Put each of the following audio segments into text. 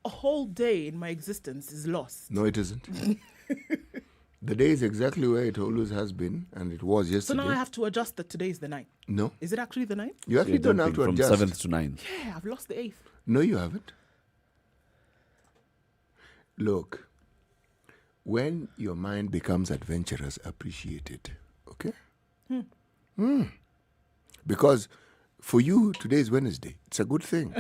a whole day in my existence is lost. No, it isn't. The day is exactly where it always has been, and it was yesterday. So now I have to adjust that today is the 9th. No. Is it actually the 9th? You actually don't have to from adjust. 7th to 9th. Yeah, I've lost the 8th. No, you haven't. Look, when your mind becomes adventurous, appreciate it. Okay? Because for you, today is Wednesday. It's a good thing.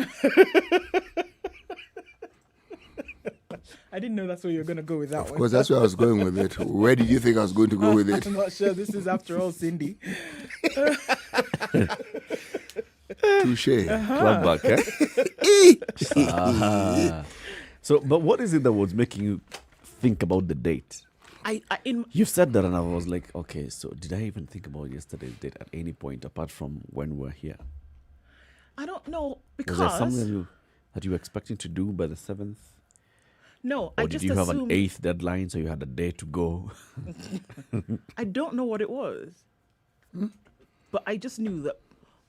I didn't know that's where you were going to go with that one. Of course, that's where I was going with it. Where did you think I was going to go with it? I'm not sure. This is, after all, Cindy. Touche. Plug back, eh? So, but what is it that was making you think about the date? You said that, and I was like, okay, so did I even think about yesterday's date at any point apart from when we're here? I don't know, because... Was there something that you were expecting to do by the 7th? No, Or I did just you have assumed... an 8th deadline, so you had a day to go? I don't know what it was. But I just knew that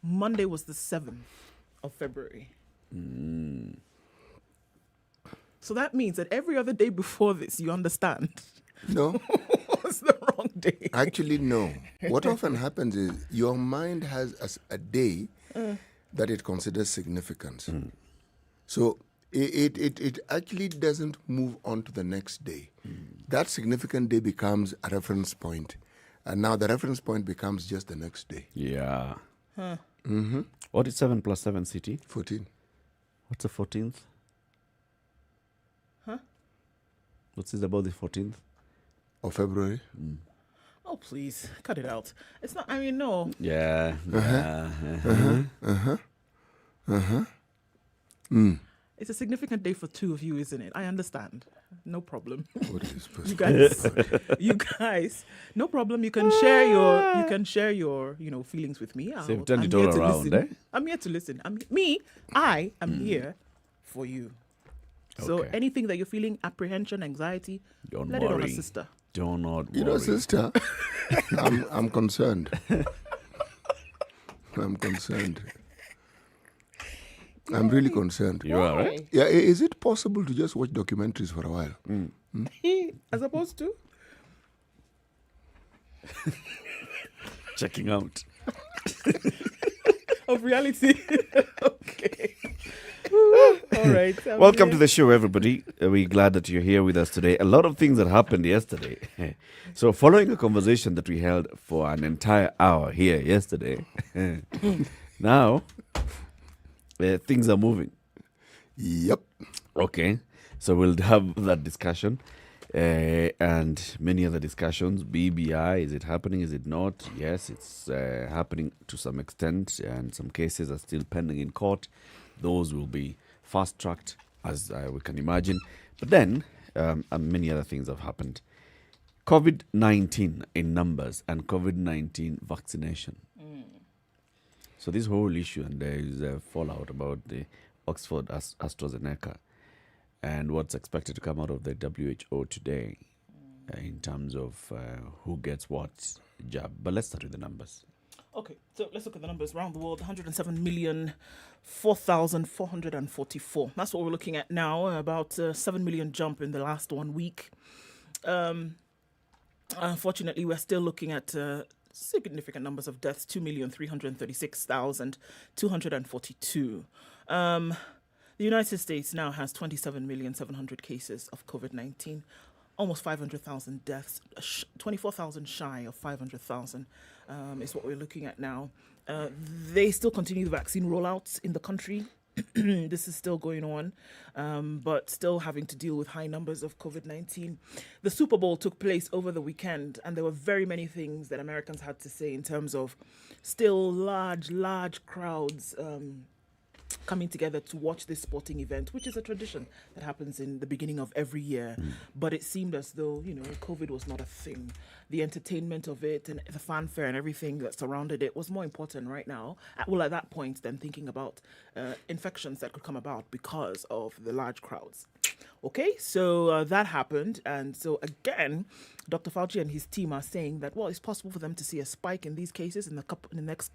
Monday was the 7th of February. So that means that every other day before this, you understand, No. was the wrong day. Actually, no. What often happens is your mind has a day that it considers significant. So it actually doesn't move on to the next day. That significant day becomes a reference point. And now the reference point becomes just the next day. Yeah. What is 7 plus 7, City? 14. What's the 14th? What's this about the 14th? Of February. Oh, please, cut it out. It's not, I mean, no. Yeah. It's a significant day for two of you, isn't it? I understand. No problem. What is You guys, no problem. You can share your, feelings with me. So you've turned I'm it all here to around, listen. eh? I'm here to listen. I am here for you. So Okay. anything that you're feeling, apprehension, anxiety, Don't let it on a worry. sister. Do not worry. You know, sister, I'm concerned. I'm concerned. I'm really concerned. You are, right? Yeah, is it possible to just watch documentaries for a while? As opposed to? Checking out. Of reality. Okay. All right. Welcome to the show, everybody. We're glad that you're here with us today. A lot of things that happened yesterday. So, following a conversation that we held for an entire hour here yesterday, now things are moving. Yep. Okay. So, we'll have that discussion and many other discussions. BBI, is it happening? Is it not? Yes, it's happening to some extent, and some cases are still pending in court. Those will be fast-tracked, as we can imagine. But then, many other things have happened. COVID-19 in numbers and COVID-19 vaccination. So this whole issue, and there is a fallout about the Oxford-AstraZeneca and what's expected to come out of the WHO today in terms of who gets what jab. But let's start with the numbers. Okay, so let's look at the numbers around the world. 107,004,444. That's what we're looking at now. About 7 million jump in the last 1 week. Unfortunately, we're still looking at significant numbers of deaths. 2,336,242. The United States now has 27,700,000 cases of COVID-19. Almost 500,000 deaths, 24,000 shy of 500,000 is what we're looking at now. They still continue the vaccine rollouts in the country. This is still going on, but still having to deal with high numbers of COVID-19. The Super Bowl took place over the weekend, and there were very many things that Americans had to say in terms of still large crowds coming together to watch this sporting event, which is a tradition that happens in the beginning of every year. But it seemed as though, COVID was not a thing. The entertainment of it and the fanfare and everything that surrounded it was more important right now, at that point, than thinking about infections that could come about because of the large crowds. Okay, so that happened. And so again, Dr. Fauci and his team are saying that, it's possible for them to see a spike in these cases in the next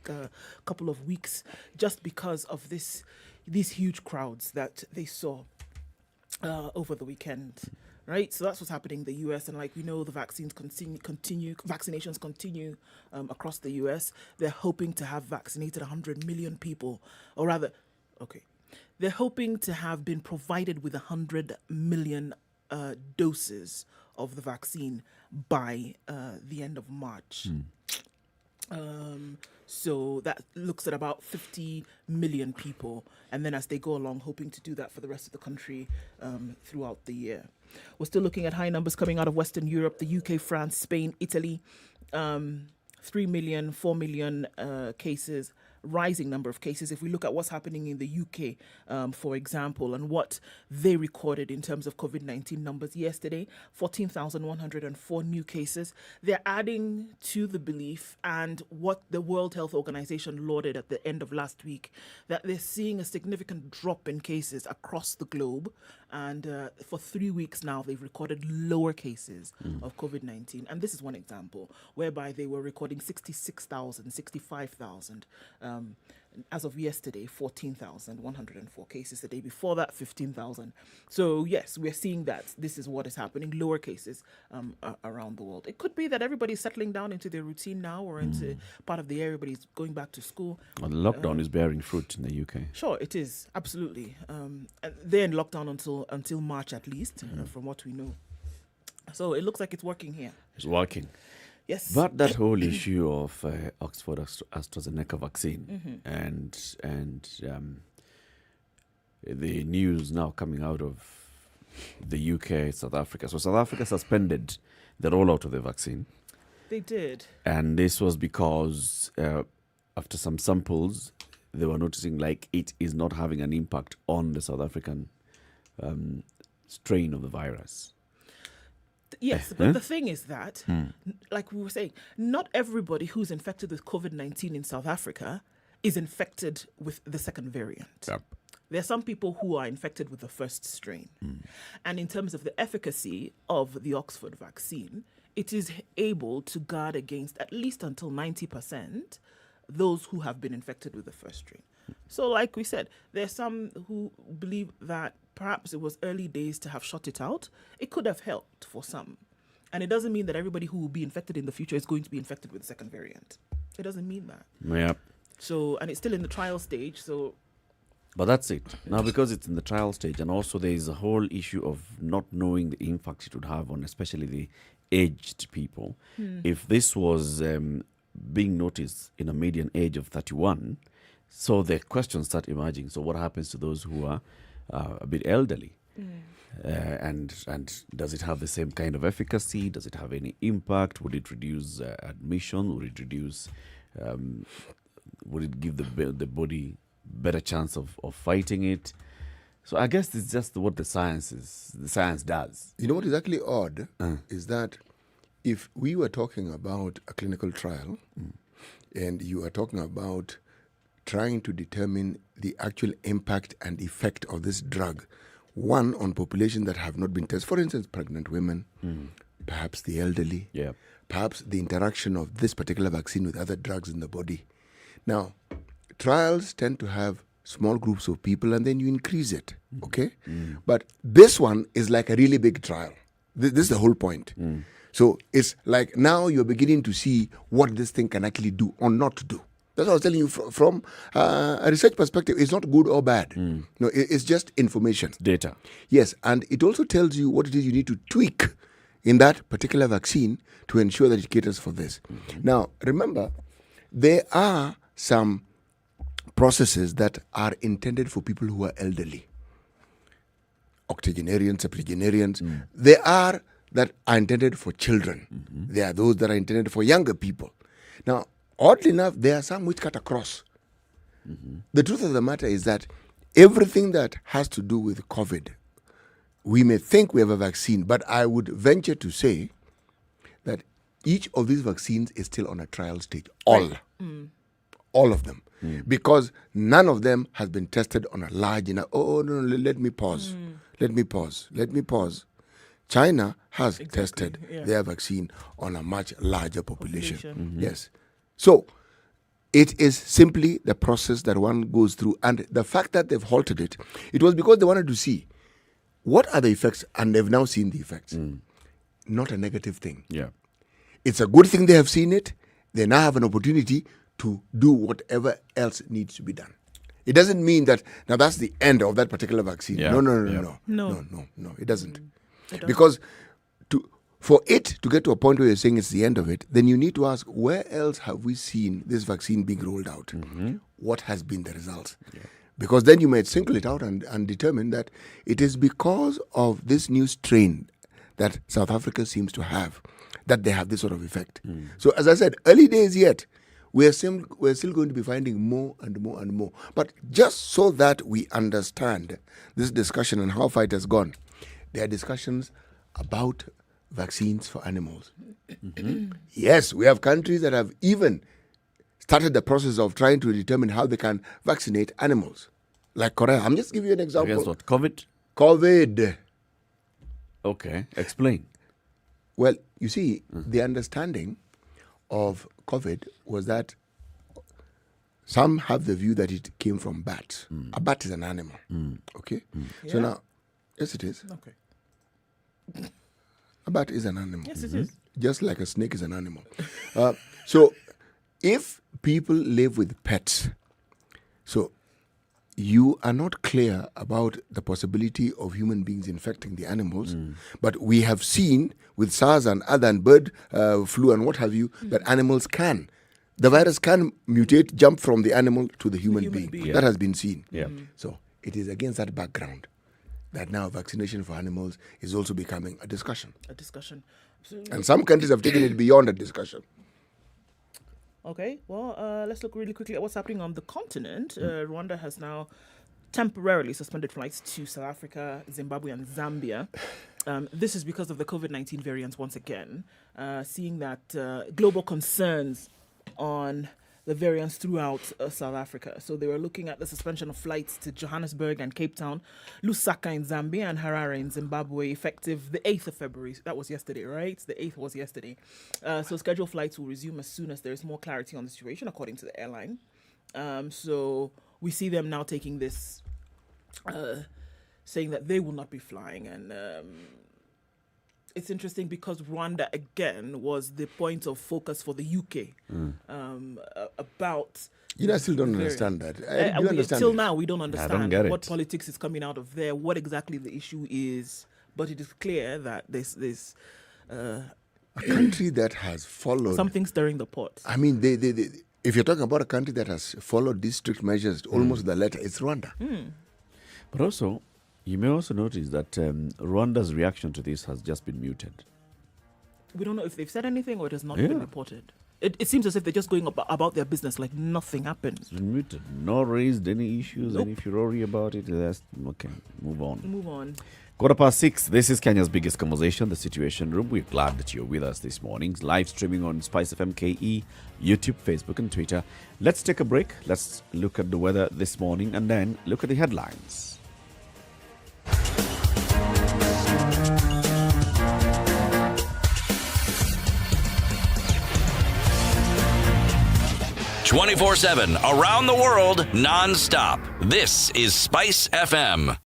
couple of weeks just because of these huge crowds that they saw. over the weekend, right? So that's what's happening in the US. And like we know, the vaccines vaccinations continue across the US. They're hoping to have vaccinated 100 million people, or rather, they're hoping to have been provided with 100 million doses of the vaccine by the end of March. So that looks at about 50 million people. And then as they go along, hoping to do that for the rest of the country throughout the year. We're still looking at high numbers coming out of Western Europe, the UK, France, Spain, Italy. 3 million, 4 million cases, rising number of cases. If we look at what's happening in the UK, for example, and what they recorded in terms of COVID-19 numbers yesterday, 14,104 new cases. They're adding to the belief and what the World Health Organization lauded at the end of last week, that they're seeing a significant drop in cases across the globe. And for 3 weeks now, they've recorded lower cases of COVID-19. And this is one example, whereby they were recording 66,000, 65,000. As of yesterday, 14,104 cases. The day before that, 15,000. So yes, we're seeing that this is what is happening, lower cases around the world. It could be that everybody's settling down into their routine now, or into part of the year everybody's going back to school. Well, the lockdown is bearing fruit in the UK. Sure, it is, absolutely. And they're in lockdown until March at least, from what we know. So it looks like it's working here. It's working. Yes. But that whole issue of Oxford-AstraZeneca vaccine and the news now coming out of the UK, South Africa. So South Africa suspended the rollout of the vaccine. They did. And this was because after some samples, they were noticing like it is not having an impact on the South African strain of the virus. Yes, but the thing is that, like we were saying, not everybody who's infected with COVID-19 in South Africa is infected with the second variant. Yep. There are some people who are infected with the first strain. And in terms of the efficacy of the Oxford vaccine, it is able to guard against, at least until 90%, those who have been infected with the first strain. So like we said, there are some who believe that perhaps it was early days to have shot it out. It could have helped for some. And it doesn't mean that everybody who will be infected in the future is going to be infected with the second variant. It doesn't mean that. Yep. So, and it's still in the trial stage, so... But that's it. Now, because it's in the trial stage, and also there is a whole issue of not knowing the impact it would have on especially the aged people. If this was being noticed in a median age of 31, so the questions start emerging. So what happens to those who are a bit elderly? And does it have the same kind of efficacy? Does it have any impact? Would it reduce admission? Would it reduce... would it give the body better chance of fighting it? So I guess it's just what the science does. You know what is actually odd is that if we were talking about a clinical trial and you are talking about trying to determine the actual impact and effect of this drug, one, on populations that have not been tested, for instance, pregnant women, perhaps the elderly, perhaps the interaction of this particular vaccine with other drugs in the body. Now, trials tend to have small groups of people and then you increase it, okay? But this one is like a really big trial. This is the whole point. So it's like now you're beginning to see what this thing can actually do or not do. That's what I was telling you from a research perspective. It's not good or bad. No, it's just information. It's data. Yes, and it also tells you what it is you need to tweak in that particular vaccine to ensure that it caters for this. Now, remember, there are some processes that are intended for people who are elderly. Octogenarians, septuagenarians. There are that are intended for children. There are those that are intended for younger people. Now, oddly enough, there are some which cut across. The truth of the matter is that everything that has to do with COVID, we may think we have a vaccine, but I would venture to say that each of these vaccines is still on a trial stage. All of them. Because none of them has been tested on a large enough. Let me pause. Let me pause. China has tested their vaccine on a much larger population. Yes. So it is simply the process that one goes through. And the fact that they've halted it, it was because they wanted to see what are the effects? And they've now seen the effects. Not a negative thing. Yeah. It's a good thing they have seen it. They now have an opportunity to do whatever else needs to be done. It doesn't mean that now that's the end of that particular vaccine. Yeah. No. It doesn't. Because for it to get to a point where you're saying it's the end of it, then you need to ask, where else have we seen this vaccine being rolled out? What has been the results? Yeah. Because then you might single it out and determine that it is because of this new strain that South Africa seems to have that they have this sort of effect. So as I said, early days yet, we're still going to be finding more and more and more. But just so that we understand this discussion and how far it has gone, there are discussions about vaccines for animals. Yes, we have countries that have even started the process of trying to determine how they can vaccinate animals. Like Korea. I'm just giving you an example. Against what? COVID? COVID. Okay. Explain. Well, you see, the understanding of COVID was that some have the view that it came from bats. A bat is an animal. Okay? So Yeah. now, yes, it is. Okay. A bat is an animal. Yes, it is. Just like a snake is an animal. So if people live with pets, so you are not clear about the possibility of human beings infecting the animals, but we have seen with SARS and other and bird flu and what have you, that animals can. The virus can mutate, jump from the animal to the human being. being. That has been seen. Yeah. So it is against that background that now vaccination for animals is also becoming a discussion. A discussion. And some countries have taken it beyond a discussion. Okay, well, let's look really quickly at what's happening on the continent. Rwanda has now temporarily suspended flights to South Africa, Zimbabwe, and Zambia. This is because of the COVID-19 variants once again, seeing that global concerns on the variants throughout South Africa. So they were looking at the suspension of flights to Johannesburg and Cape Town, Lusaka in Zambia, and Harare in Zimbabwe, effective the 8th of February. That was yesterday, right? The 8th was yesterday. So scheduled flights will resume as soon as there is more clarity on the situation, according to the airline. So we see them now taking this, saying that they will not be flying. And it's interesting because Rwanda, again, was the point of focus for the UK about... I still don't understand that. You understand till it? now, we don't I understand don't get what it. politics is coming out of there, what exactly the issue is. But it is clear that there's A country that has followed... something stirring the pot. I mean, they, if you're talking about a country that has followed these strict measures almost to the letter, it's Rwanda. But also, you may also notice that Rwanda's reaction to this has just been muted. We don't know if they've said anything or it has not been reported. It seems as if they're just going about their business like nothing happened. It's been muted. No raised any issues, Nope. any furore about it. That's okay. Move on. Move on. 6:15. This is Kenya's biggest conversation, The Situation Room. We're glad that you're with us this morning. Live streaming on Spice FM KE, YouTube, Facebook, and Twitter. Let's take a break. Let's look at the weather this morning and then look at the headlines. 24/7 around the world, non-stop. This is Spice FM.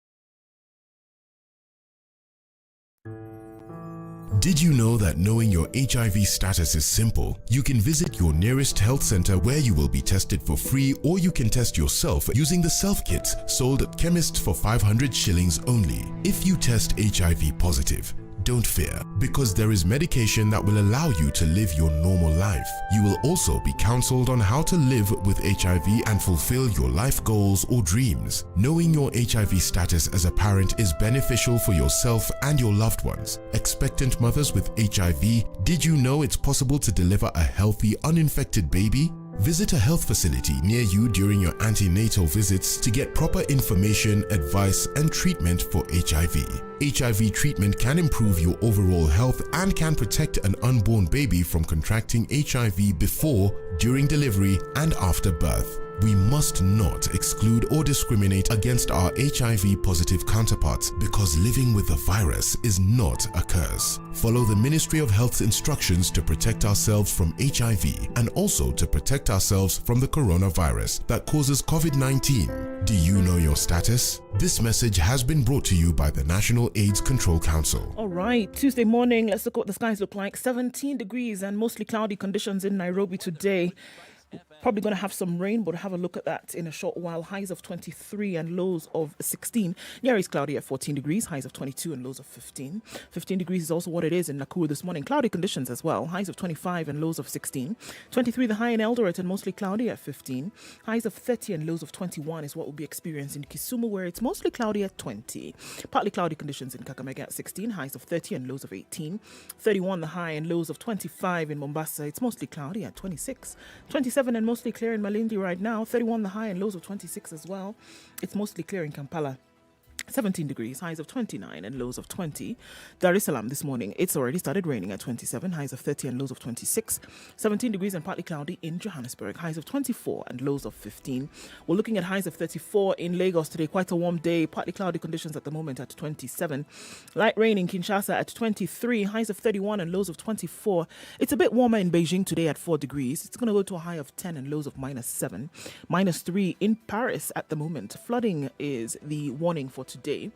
Did you know that knowing your HIV status is simple? You can visit your nearest health center where you will be tested for free, or you can test yourself using the self-kits sold at chemists for 500 shillings only. If you test HIV positive, don't fear, because there is medication that will allow you to live your normal life. You will also be counseled on how to live with HIV and fulfill your life goals or dreams. Knowing your HIV status as a parent is beneficial for yourself and your loved ones. Expectant mothers with HIV, did you know it's possible to deliver a healthy, uninfected baby? Visit a health facility near you during your antenatal visits to get proper information, advice, and treatment for HIV. HIV treatment can improve your overall health and can protect an unborn baby from contracting HIV before, during delivery, and after birth. We must not exclude or discriminate against our HIV-positive counterparts because living with the virus is not a curse. Follow the Ministry of Health's instructions to protect ourselves from HIV and also to protect ourselves from the coronavirus that causes COVID-19. Do you know your status? This message has been brought to you by the National AIDS Control Council. All right, Tuesday morning, let's look at what the skies look like. 17 degrees and mostly cloudy conditions in Nairobi today. Probably going to have some rain, but have a look at that in a short while. Highs of 23 and lows of 16. Nyeri is cloudy at 14 degrees, highs of 22 and lows of 15. 15 degrees is also what it is in Nakuru this morning. Cloudy conditions as well. Highs of 25 and lows of 16. 23 the high in Eldoret and mostly cloudy at 15. Highs of 30 and lows of 21 is what we'll be experiencing in Kisumu, where it's mostly cloudy at 20. Partly cloudy conditions in Kakamega at 16. Highs of 30 and lows of 18. 31 the high and lows of 25 in Mombasa. It's mostly cloudy at 26. 27 and mostly clear in Malindi right now. 31 the high and lows of 26 as well. It's mostly clear in Kampala. 17 degrees, highs of 29 and lows of 20. Dar es Salaam this morning, it's already started raining at 27, highs of 30 and lows of 26. 17 degrees and partly cloudy in Johannesburg, highs of 24 and lows of 15. We're looking at highs of 34 in Lagos today, quite a warm day, partly cloudy conditions at the moment at 27. Light rain in Kinshasa at 23, highs of 31 and lows of 24. It's a bit warmer in Beijing today at 4 degrees. It's going to go to a high of 10 and lows of -7. -3 in Paris at the moment. Flooding is the warning for today.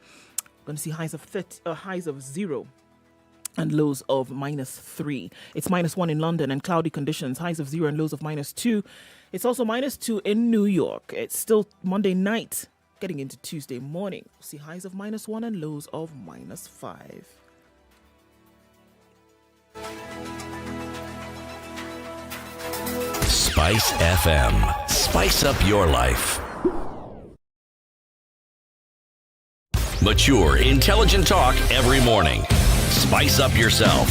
Going to see highs of 0 and lows of -3. It's -1 in London and cloudy conditions, highs of 0 and lows of -2. It's also -2 in New York. It's still Monday night, getting into Tuesday morning. We'll see highs of -1 and lows of -5. Spice FM. Spice up your life. Mature, intelligent talk every morning. Spice up yourself.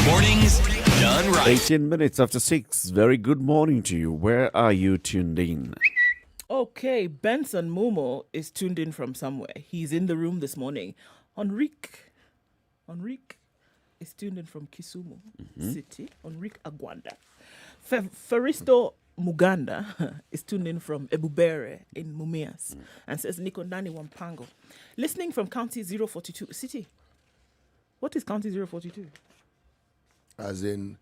Mornings done right. 18 minutes after 6. Very good morning to you. Where are you tuned in? Okay, Benson Momo is tuned in from somewhere. He's in the room this morning. Enrique is tuned in from Kisumu City. Enrique Agwanda. Faristo Muganda is tuned in from Ebubere in Mumias and says Niko Ndani Wampango. Listening from County 042 City. What is County 042? As in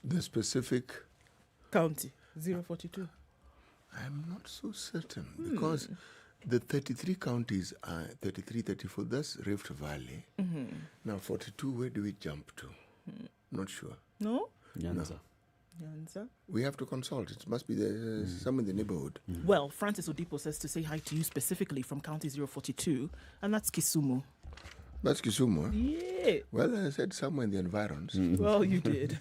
the specific County 042. I'm not so certain because the 33 counties are 33, 34. That's Rift Valley. Now 42, where do we jump to? Not sure. No? Nyanza. Nyanza. We have to consult. It must be there, some in the neighborhood. Well, Francis Odipo says to say hi to you specifically from County 042, and that's Kisumu. That's Kisumu. Huh? Yeah. Well, I said somewhere in the environs. Well, you did.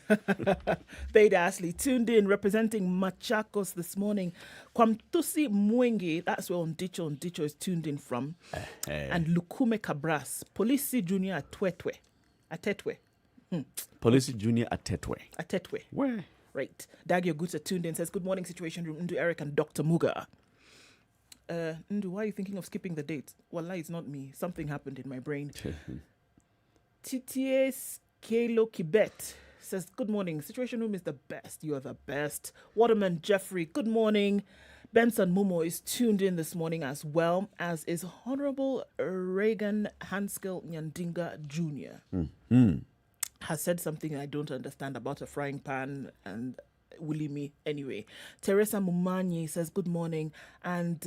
Bade Ashley tuned in representing Machakos this morning. Kwamtusi Mwengi, that's where Ondicho is tuned in from. And Lukume Cabras, Polisi Junior Atetwe. Policy Junior Atetwe. Where? Right. Dagio Gutsa tuned in, says, good morning, Situation Room, Ndu Eric and Dr. Muga. Ndu, why are you thinking of skipping the date? Wallah, it's not me. Something happened in my brain. TTS Kelo Kibet says, good morning. Situation Room is the best. You are the best. Waterman Jeffrey, good morning. Benson Mumo is tuned in this morning as well, as is Honorable Reagan Hanskill Nyandinga Jr. Has said something I don't understand about a frying pan and Willie me anyway. Teresa Mumanyi says good morning, and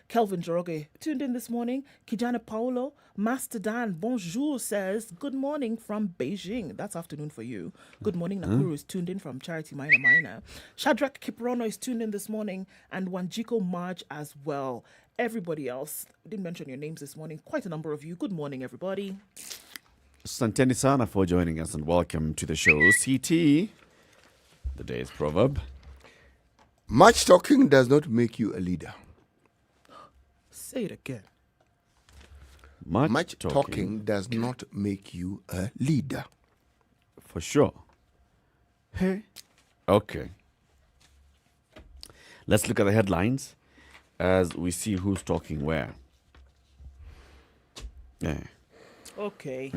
Kelvin Joroge tuned in this morning. Kijana Paolo, Master Dan bonjour says good morning from Beijing. That's afternoon for you. Good morning. Nakuru is tuned in from Charity Minor. Shadrach Kiprono is tuned in this morning, and Wanjiku Marge as well. Everybody else, I didn't mention your names this morning. Quite a number of you. Good morning, everybody. Santeni sana for joining us and welcome to the show. CT, the day's proverb. Much talking does not make you a leader. Say it again. Much talking does not make you a leader. For sure. Hey. Okay. Let's look at the headlines as we see who's talking where. Yeah. Okay.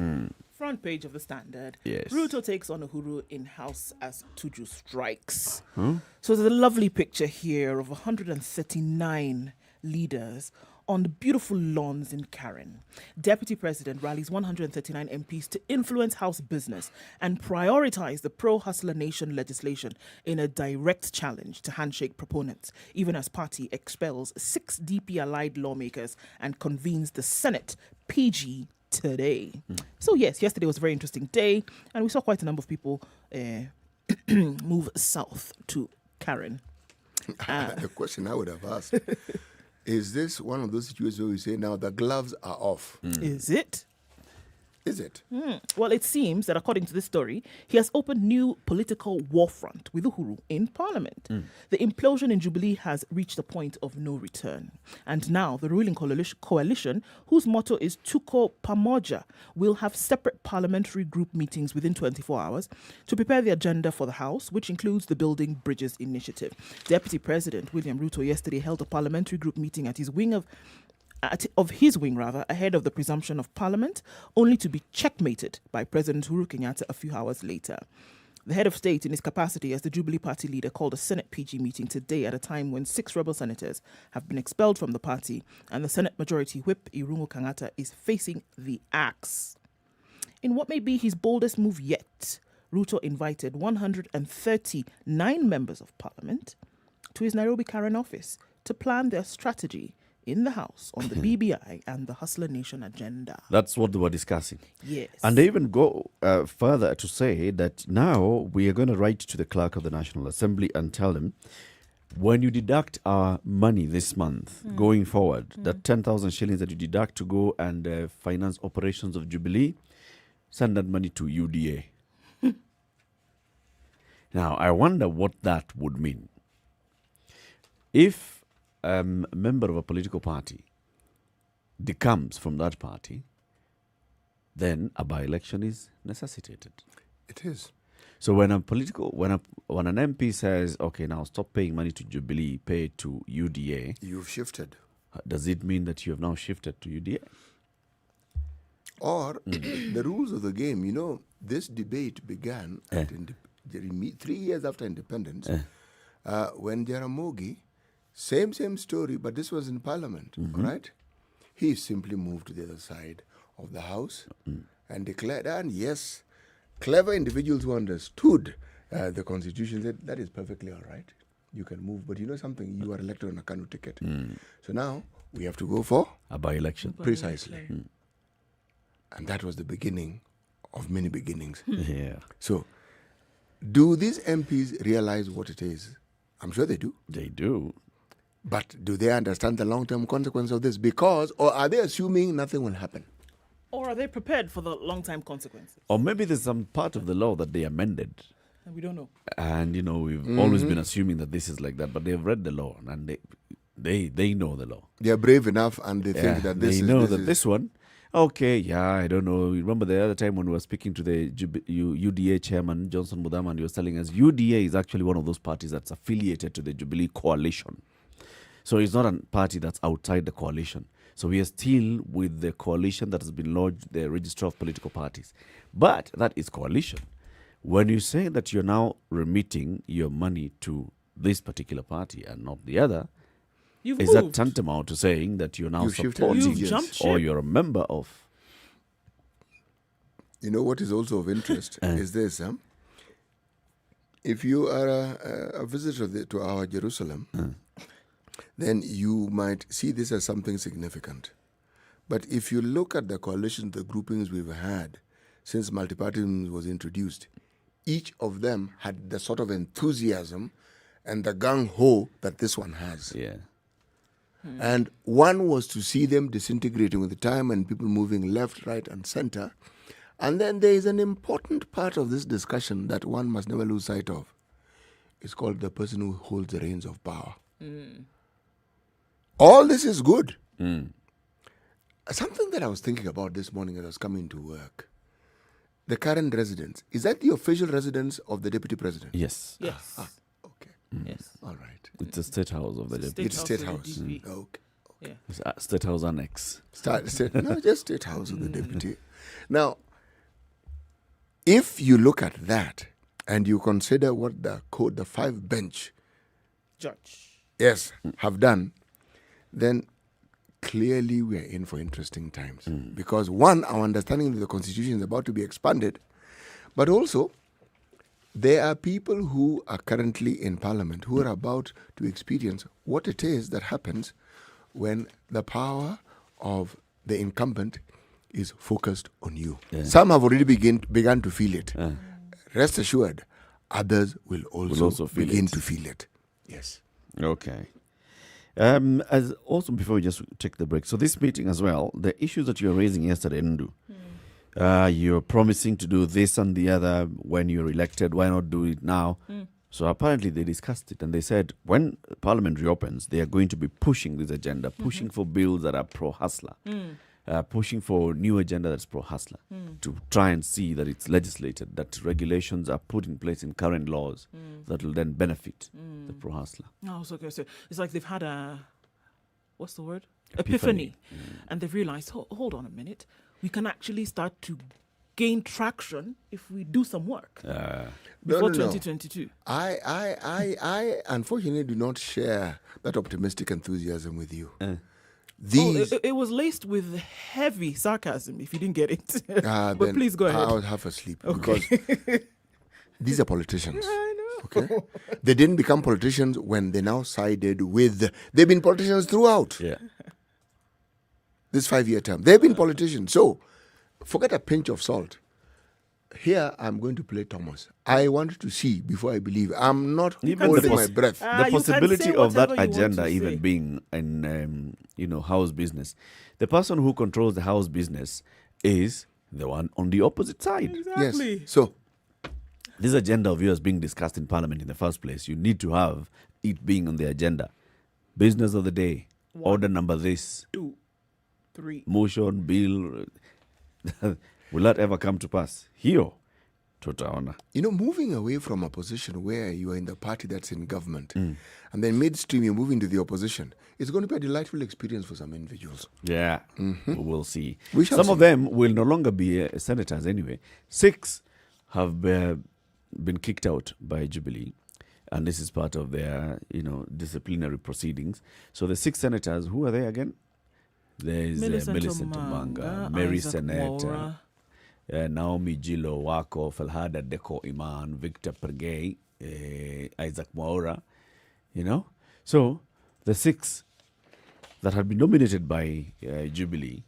Front page of the Standard. Yes. Ruto takes on Uhuru in house as Tuju strikes. So there's a lovely picture here of 139 leaders on the beautiful lawns in Karen. Deputy President rallies 139 MPs to influence House business and prioritize the pro-Hustler Nation legislation in a direct challenge to handshake proponents, even as party expels 6 DP-allied lawmakers and convenes the Senate PG today. So yes, yesterday was a very interesting day, and we saw quite a number of people move south to Karen. The question I would have asked, is this one of those situations where we say now the gloves are off? Is it? Is it? Well, it seems that according to this story, he has opened new political war front with Uhuru in Parliament. The implosion in Jubilee has reached a point of no return. And now the ruling coalition, whose motto is Tuko Pamoja, will have separate parliamentary group meetings within 24 hours to prepare the agenda for the House, which includes the Building Bridges Initiative. Deputy President William Ruto yesterday held a parliamentary group meeting at his wing ahead of the presumption of Parliament, only to be checkmated by President Uhuru Kenyatta a few hours later. The head of state, in his capacity as the Jubilee party leader, called a Senate PG meeting today at a time when 6 rebel senators have been expelled from the party and the Senate Majority Whip, Irungu Kangata, is facing the axe. In what may be his boldest move yet, Ruto invited 139 members of Parliament to his Nairobi Karen office to plan their strategy in the House on the BBI and the Hustler Nation agenda. That's what they were discussing. Yes. And they even go further to say that now we are going to write to the clerk of the National Assembly and tell them, when you deduct our money this month going forward, that 10,000 shillings that you deduct to go and finance operations of Jubilee, send that money to UDA. Now, I wonder what that would mean. If a member of a political party decomes from that party, then a by-election is necessitated. It is. So when an MP says, okay, now stop paying money to Jubilee, pay it to UDA, You've shifted. does it mean that you have now shifted to UDA? Or the rules of the game, you know, this debate began at 3 years after independence when Jaramogi, same story, but this was in Parliament, right? He simply moved to the other side of the House and declared, and yes, clever individuals who understood the Constitution said, that is perfectly all right. You can move, but you know something, you are elected on a Kanu ticket. So now we have to go for A by-election. precisely. And that was the beginning of many beginnings. Yeah. So, do these MPs realize what it is? I'm sure they do. They do. But do they understand the long-term consequence of this? Because, or are they assuming nothing will happen? Or are they prepared for the long-time consequences? Or maybe there's some part of the law that they amended. And we don't know. And, you know, we've always been assuming that this is like that. But they've read the law and they know the law. They are brave enough and they think that this they is... know this that is, this one, okay, yeah, I don't know. You remember the other time when we were speaking to the UDA chairman, Johnson Mudama, and he was telling us UDA is actually one of those parties that's affiliated to the Jubilee coalition. So it's not a party that's outside the coalition. So we are still with the coalition that has been lodged, the Register of Political Parties. But that is coalition. When you say that you're now remitting your money to this particular party and not the other, You've is moved. that tantamount to saying that you're now You've shifted supporting You've jumped ship. or you're a member of? You know what is also of interest is this. If you are a visitor to our Jerusalem, then you might see this as something significant. But if you look at the coalition, the groupings we've had since multipartyism was introduced, each of them had the sort of enthusiasm and the gung-ho that this one has. Yeah. And one was to see them disintegrating with the time and people moving left, right, and center. And then there is an important part of this discussion that one must never lose sight of. It's called the person who holds the reins of power. All this is good. Something that I was thinking about this morning as I was coming to work. The current residence, is that the official residence of the deputy president? Yes. Yes. Okay. Yes. All right. It's a state house of the deputy. It's State of the House. DP. Okay. Yeah. It's a state house annex. No, just State House of the deputy. Now, if you look at that and you consider what the 5 bench Judge. have done, then clearly we are in for interesting times. Because one, our understanding of the Constitution is about to be expanded, but also there are people who are currently in Parliament who are about to experience what it is that happens when the power of the incumbent is focused on you. Some have already begun to feel it. Rest assured, others will also begin to feel it. Yes. Okay. As also, before we just take the break, so this meeting as well, the issues that you were raising yesterday, Ndu, you're promising to do this and the other when you're elected. Why not do it now? So apparently they discussed it and they said when Parliament reopens, they are going to be pushing this agenda, pushing for bills that are pro-hustler, pushing for new agenda that's pro-hustler, to try and see that it's legislated, that regulations are put in place in current laws that will then benefit the pro-hustler. Oh, so it's like they've had what's the word? Epiphany. And they've realized, hold on a minute, we can actually start to gain traction if we do some work before 2022. I unfortunately do not share that optimistic enthusiasm with you. It was laced with heavy sarcasm if you didn't get it. But please go ahead. I'll have a sleep because these are politicians. I know. Okay, they didn't become politicians when they now sided with. They've been politicians throughout. Yeah. This 5-year term, they've been politicians. So forget a pinch of salt. Here, I'm going to play Thomas. I want to see before I believe. I'm not holding my breath. The possibility of that agenda even being in, house business. The person who controls the house business is the one on the opposite side. Exactly. Yes. So this agenda of yours being discussed in Parliament in the first place, you need to have it being on the agenda. Business of the day, order number this, 2, 3. motion, bill. Will that ever come to pass? Here, tutaona. moving away from a position where you are in the party that's in government, and then midstream you move into the opposition, it's going to be a delightful experience for some individuals. Yeah, we'll see. We shall Some see. of them will no longer be senators anyway. 6 have been kicked out by Jubilee, and this is part of their, disciplinary proceedings. So the 6 senators, who are they again? There is Millicent Omanga, Mary Isaac Seneta, Mwaura, Naomi Jilo Wako, Falhada Deko Iman, Victor Pergay, Isaac Mwaura, So the 6 that had been nominated by Jubilee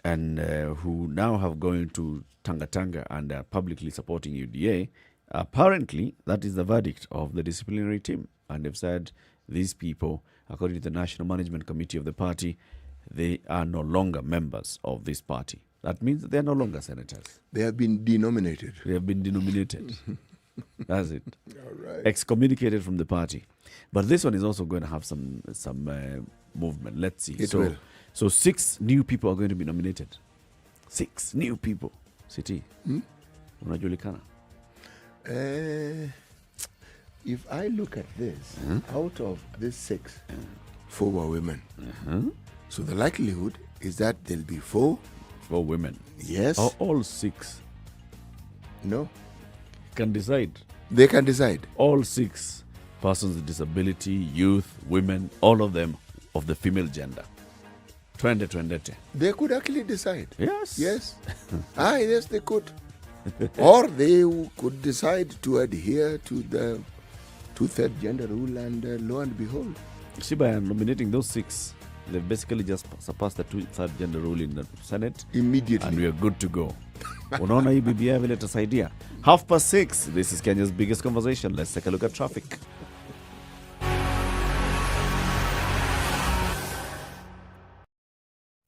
and who now have gone to Tanga and are publicly supporting UDA, apparently that is the verdict of the disciplinary team. And they've said these people, according to the National Management Committee of the party, they are no longer members of this party. That means they are no longer senators. They have been denominated. They have been denominated. That's it. All right. Excommunicated from the party. But this one is also going to have some movement. Let's see. It will. So 6 new people are going to be nominated. 6 new people. City. Unajulikana. If I look at this, out of these 6, 4 were women. So the likelihood is that there'll be 4. 4 women. Yes. Or all 6 No. can decide. They can decide. All 6 persons with disability, youth, women, all of them of the female gender. Twende. They could actually decide. Yes. Yes. Yes, they could. Or they could decide to adhere to the 2/3 gender rule, and lo and behold. See, by nominating those 6, they've basically just surpassed the 2/3 gender rule in the Senate. Immediately. And we are good to go. Unaona hii BBI vile itasaidia. 6:30. This is Kenya's biggest conversation. Let's take a look at traffic.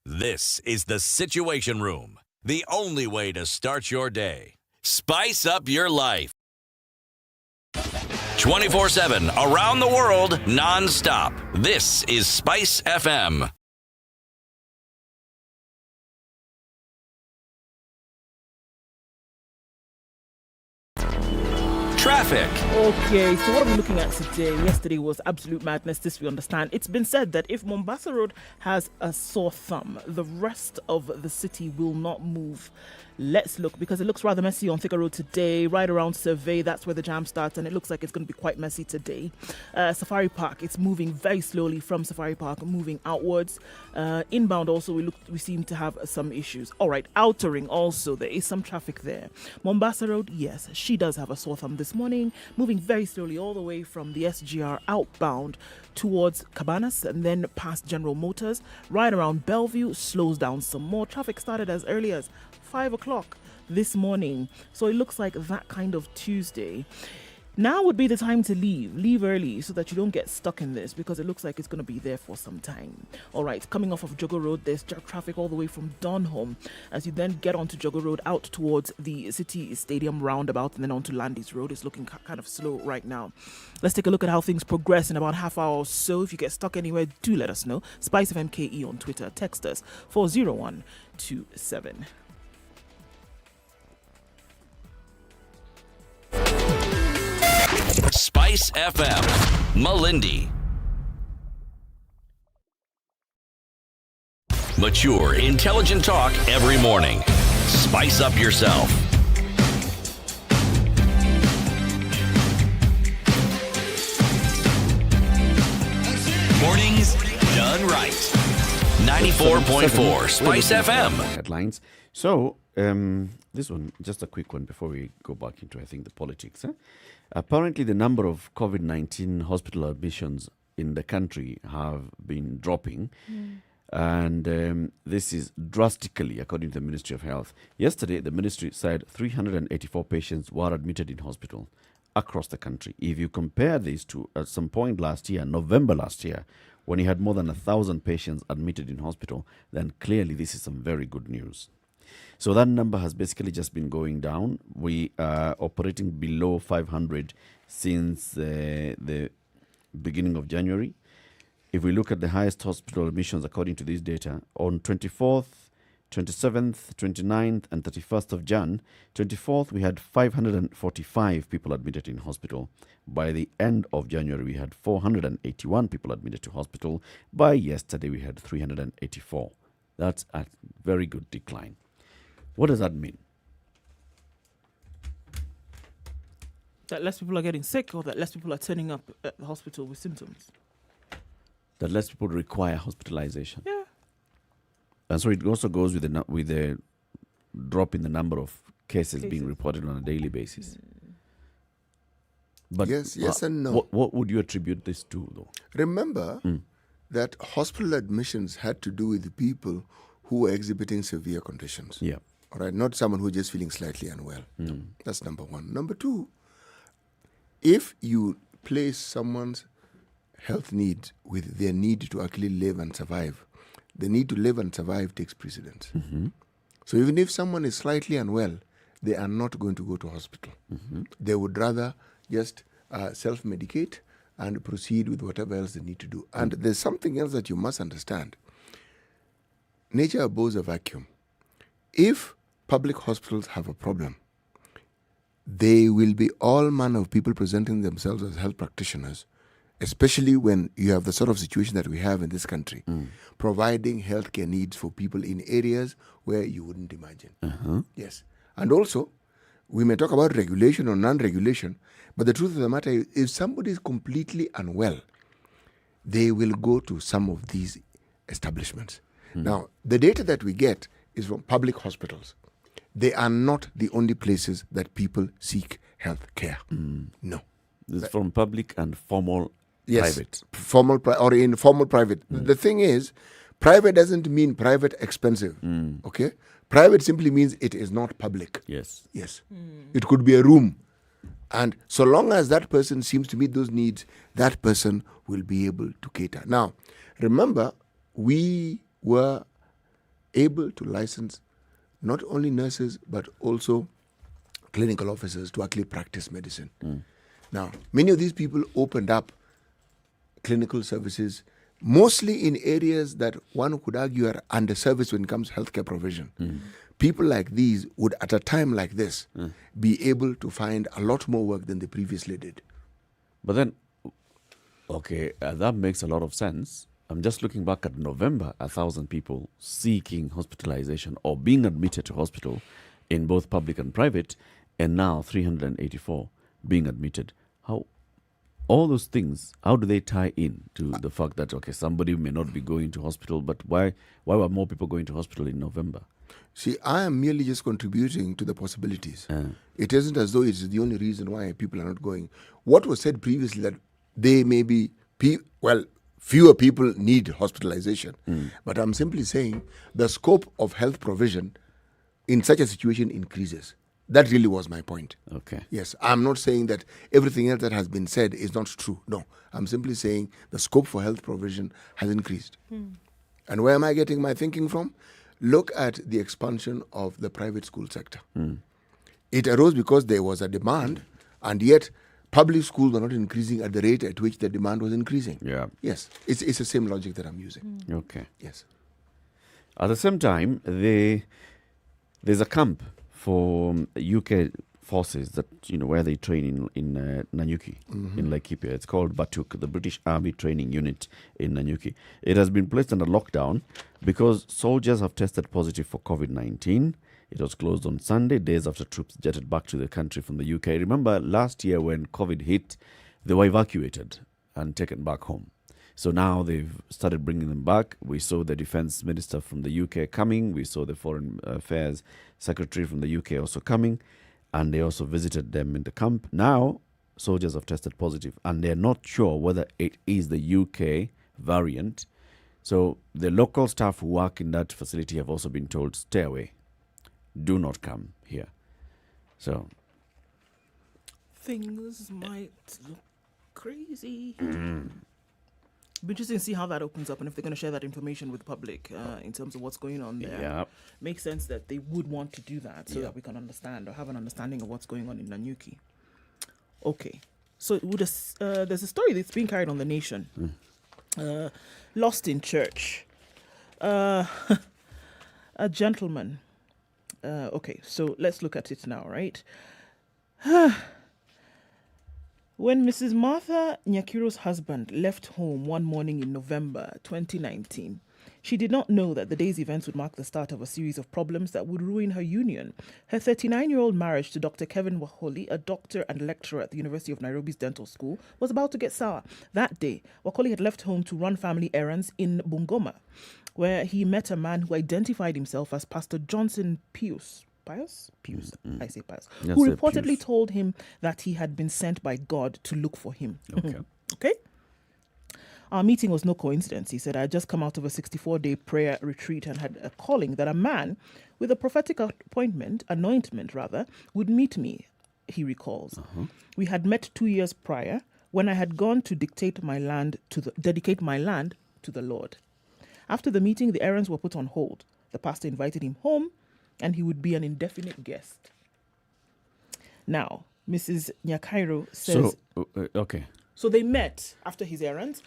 This is the Situation Room, the only way to start your day. Spice up your life. 24/7 around the world, non-stop. This is Spice FM. traffic. Okay, so what are we looking at today? Yesterday was absolute madness, this we understand. It's been said that if Mombasa Road has a sore thumb, the rest of the city will not move. Let's look, because it looks rather messy on Thika Road today, right around Survey, that's where the jam starts, and it looks like it's going to be quite messy today. Safari Park, it's moving very slowly from Safari Park, moving outwards. Inbound also, we seem to have some issues. All right, outer ring also, there is some traffic there. Mombasa Road, yes, she does have a sore thumb this morning, moving very slowly all the way from the SGR outbound towards Cabanas and then past General Motors. Right around Bellevue, slows down some more. Traffic started as early as 5 o'clock this morning. So it looks like that kind of Tuesday. Now would be the time to leave early so that you don't get stuck in this, because it looks like it's going to be there for some time. All right, coming off of Jogo Road, there's traffic all the way from Donholm as you then get onto Jogo Road out towards the City Stadium roundabout and then onto Landis Road. It's looking kind of slow right now. Let's take a look at how things progress in about half hour or so. If you get stuck anywhere, do let us know. Spice of MKE on Twitter. Text us 40127. Spice FM, Malindi. Mature, intelligent talk every morning. Spice up yourself. Mornings done right. 94.4 Spice FM. Headlines. So, this one, just a quick one before we go back into, I think, the politics. Apparently, the number of COVID-19 hospital admissions in the country have been dropping. And this is drastically, according to the Ministry of Health. Yesterday, the ministry said 384 patients were admitted in hospital across the country. If you compare this to at some point last year, November last year, when you had more than 1,000 patients admitted in hospital, then clearly this is some very good news. So that number has basically just been going down. We are operating below 500 since the beginning of January. If we look at the highest hospital admissions according to this data, on 24th, 27th, 29th and 31st of Jan, 24th we had 545 people admitted in hospital. By the end of January we had 481 people admitted to hospital. By yesterday we had 384. That's a very good decline. What does that mean? That less people are getting sick, or that less people are turning up at the hospital with symptoms? That less people require hospitalization. Yeah. And so it also goes with the drop in the number of cases being reported on a daily basis. But yes and no. What would you attribute this to, though? Remember that hospital admissions had to do with the people who were exhibiting severe conditions. Yeah. All right, not someone who's just feeling slightly unwell. That's number one. Number two, if you place someone's health needs with their need to actually live and survive, the need to live and survive takes precedence. So even if someone is slightly unwell, they are not going to go to hospital. They would rather just self-medicate and proceed with whatever else they need to do. And there's something else that you must understand. Nature abhors a vacuum. If public hospitals have a problem, there will be all manner of people presenting themselves as health practitioners, especially when you have the sort of situation that we have in this country, providing healthcare needs for people in areas where you wouldn't imagine. Yes. And also, we may talk about regulation or non-regulation, but the truth of the matter is, if somebody is completely unwell, they will go to some of these establishments. Now, the data that we get is from public hospitals. They are not the only places that people seek health care. No. This is from public and formal private. Formal or informal private. The thing is, private doesn't mean private expensive. Okay? Private simply means it is not public. Yes. Yes. It could be a room. And so long as that person seems to meet those needs, that person will be able to cater. Now, remember, we were able to license not only nurses, but also clinical officers to actually practice medicine. Now, many of these people opened up clinical services, mostly in areas that one could argue are underserviced when it comes to healthcare provision. people like these would, at a time like this, be able to find a lot more work than they previously did. But then, okay, that makes a lot of sense. I'm just looking back at November, 1,000 people seeking hospitalization or being admitted to hospital in both public and private, and now 384 being admitted. How all those things, how do they tie in to the fact that, okay, somebody may not be going to hospital, but why were more people going to hospital in November? See, I am merely just contributing to the possibilities. It isn't as though it's the only reason why people are not going. What was said previously that they may be, fewer people need hospitalization. But I'm simply saying the scope of health provision in such a situation increases. That really was my point. Okay. Yes, I'm not saying that everything else that has been said is not true. No, I'm simply saying the scope for health provision has increased. And where am I getting my thinking from? Look at the expansion of the private school sector. It arose because there was a demand, and yet public schools were not increasing at the rate at which the demand was increasing. Yeah. Yes, it's the same logic that I'm using. Okay. Yes. At the same time, there's a camp for UK forces that, where they train in Nanyuki, in Laikipia. It's called Batuk, the British Army Training Unit in Nanyuki. It has been placed under lockdown because soldiers have tested positive for COVID-19. It was closed on Sunday, days after troops jetted back to the country from the UK. Remember last year when COVID hit, they were evacuated and taken back home. So now they've started bringing them back. We saw the defense minister from the UK coming. We saw the foreign affairs secretary from the UK also coming. And they also visited them in the camp. Now, soldiers have tested positive, and they're not sure whether it is the UK variant. So the local staff who work in that facility have also been told, stay away. Do not come here. So things might look crazy. Be interesting to see how that opens up and if they're going to share that information with the public in terms of what's going on there. Yeah. Makes sense that they would want to do that so that we can understand or have an understanding of what's going on in Nanyuki. Okay. So there's a story that's being carried on The Nation. Lost in church. A gentleman. Okay, so let's look at it now, right? When Mrs. Martha Nyakiru's husband left home one morning in November 2019, she did not know that the day's events would mark the start of a series of problems that would ruin her union. Her 39-year-old marriage to Dr. Kevin Wakoli, a doctor and lecturer at the University of Nairobi's dental school, was about to get sour. That day, Wakoli had left home to run family errands in Bungoma, where he met a man who identified himself as Pastor Johnson Pius, I say Pius, who reportedly told him that he had been sent by God to look for him. Okay? Our meeting was no coincidence. He said, I had just come out of a 64-day prayer retreat and had a calling that a man with a prophetic anointment, would meet me, he recalls. We had met 2 years prior when I had gone to dedicate my land to the Lord. After the meeting, the errands were put on hold. The pastor invited him home, and he would be an indefinite guest. Now, Mrs. Nyakairo says... So they met after his errands.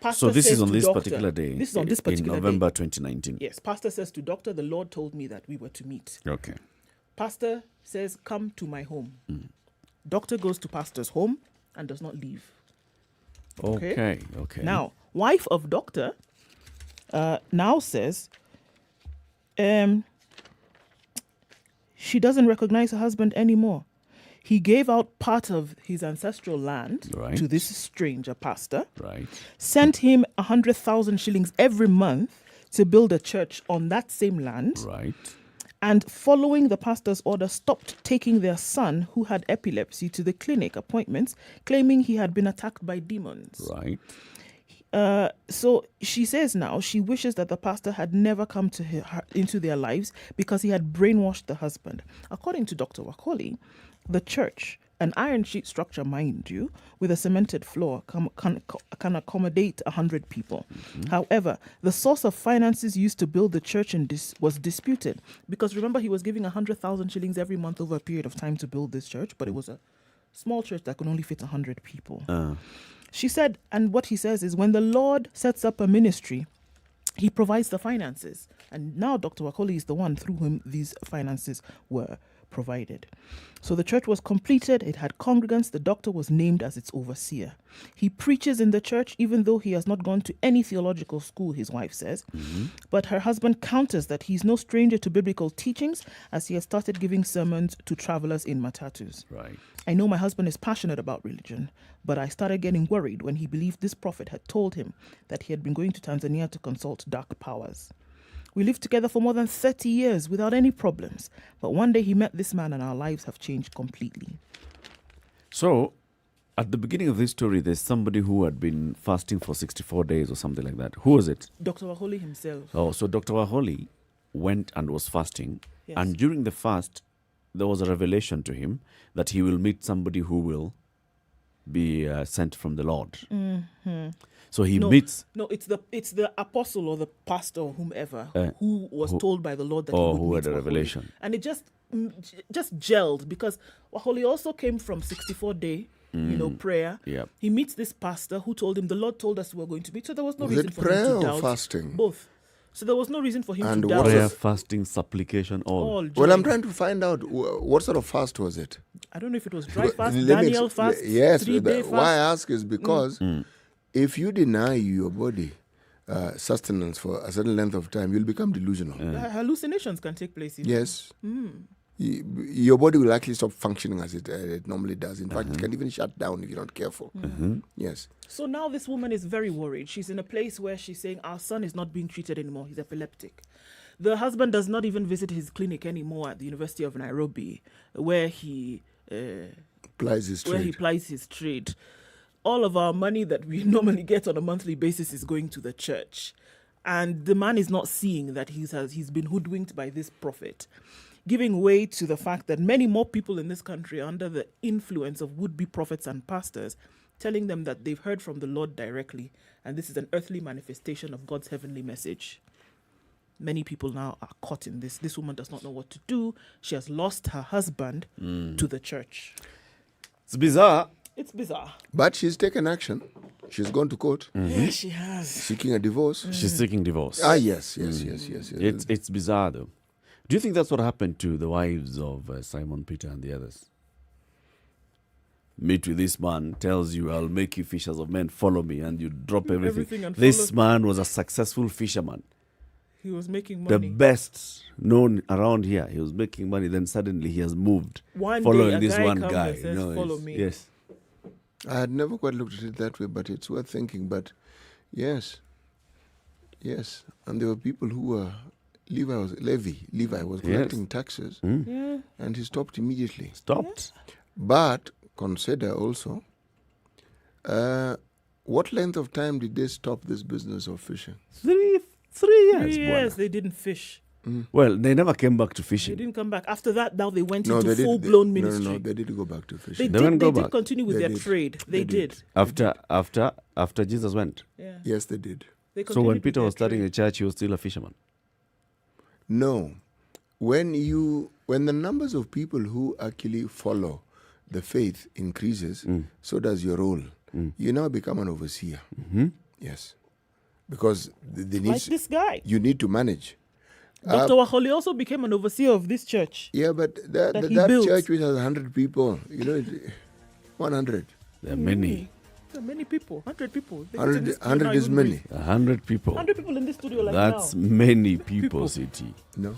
Pastor this is on this doctor, particular day. This is on this particular in November day. 2019. Yes, pastor says to doctor, the Lord told me that we were to meet. Okay. Pastor says, come to my home. Doctor goes to pastor's home and does not leave. Okay. Now, wife of doctor now says she doesn't recognize her husband anymore. He gave out part of his ancestral land to this stranger pastor. Right. Sent him 100,000 shillings every month to build a church on that same land. Right. And following the pastor's order, stopped taking their son, who had epilepsy, to the clinic appointments, claiming he had been attacked by demons. Right. So she says now she wishes that the pastor had never come to into their lives because he had brainwashed the husband. According to Dr. Wakoli, the church, an iron sheet structure, mind you, with a cemented floor, can accommodate 100 people. However, the source of finances used to build the church was disputed because remember he was giving 100,000 shillings every month over a period of time to build this church, but it was a small church that could only fit 100 people. She said, and what he says is, when the Lord sets up a ministry, He provides the finances. And now Dr. Wakoli is the one through whom these finances were provided. So the church was completed. It had congregants. The doctor was named as its overseer. He preaches in the church, even though he has not gone to any theological school, his wife says. But her husband counters that he's no stranger to biblical teachings, as he has started giving sermons to travelers in matatus. Right. I know my husband is passionate about religion, but I started getting worried when he believed this prophet had told him that he had been going to Tanzania to consult dark powers. We lived together for more than 30 years without any problems. But one day he met this man and our lives have changed completely. So, at the beginning of this story, there's somebody who had been fasting for 64 days or something like that. Who was it? Dr. Waholi himself. Oh, so Dr. Waholi went and was fasting. Yes. And during the fast, there was a revelation to him that he will meet somebody who will be sent from the Lord. So he meets... No, it's the apostle or the pastor or whomever who was told by the Lord that he would who meet had a Waholi. revelation. And it just gelled because Waholi also came from 64-day prayer. Yep. He meets this pastor who told him, the Lord told us we were going to meet. So there was no Was reason it for him prayer to or doubt. fasting? Both. So there was no reason for him And to what doubt. was- Prayer, fasting, supplication, all. Well, I'm joined. trying to find out what sort of fast was it. I don't know if it was dry fast, Let me Daniel fast, Yes, 3-day fast. why I ask is because if you deny your body sustenance for a certain length of time, you'll become delusional. Hallucinations can take place. Even. Yes. Your body will actually stop functioning as it normally does. In fact, it can even shut down if you're not careful. Yes. So now this woman is very worried. She's in a place where she's saying, our son is not being treated anymore. He's epileptic. The husband does not even visit his clinic anymore at the University of Nairobi, where he Plies his trade. plies his trade. All of our money that we normally get on a monthly basis is going to the church. And the man is not seeing that he's been hoodwinked by this prophet, giving way to the fact that many more people in this country are under the influence of would-be prophets and pastors, telling them that they've heard from the Lord directly, and this is an earthly manifestation of God's heavenly message. Many people now are caught in this. This woman does not know what to do. She has lost her husband to the church. It's bizarre. It's bizarre. But she's taken action. She's gone to court Yes, she has. seeking a divorce. She's seeking divorce. Yes. It's bizarre, though. Do you think that's what happened to the wives of Simon Peter and the others? Meet with this man, tells you, I'll make you fishers of men, follow me, and you drop everything. and This follow. man was a successful fisherman. He was making The money. best known around here. He was making money, then suddenly he has moved. One following day a this guy one comes guy. and says, "Follow me." Yes. I had never quite looked at it that way, but it's worth thinking. But yes. And there were people who were... Levi was collecting taxes, Yeah. and he stopped immediately. Stopped. But consider also, what length of time did they stop this business of fishing? 3 years. 3 years Bwana. they didn't fish. Well, they never came back to They fishing. didn't come back. After that, now they went No, into they did. full-blown No, ministry. they did go back to They fishing. They won't go did back. continue with They their did. trade. They They did. did. After Jesus went. Yeah. Yes, they did. They So when continued with Peter their was starting trade. a church, he was still a fisherman. No. When the numbers of people who actually follow the faith increases, so does your role. You now become an overseer. Yes. Because like this guy. you need to manage. Dr. Waholi also became an overseer of this church. Yeah, but That he that built. church which has 100 people, 100. There are many. There are many people. 100 people. They 100, sit in this studio 100 now, is even many. breathe. 100 people. 100 people in this studio like That's now. many people, City. No.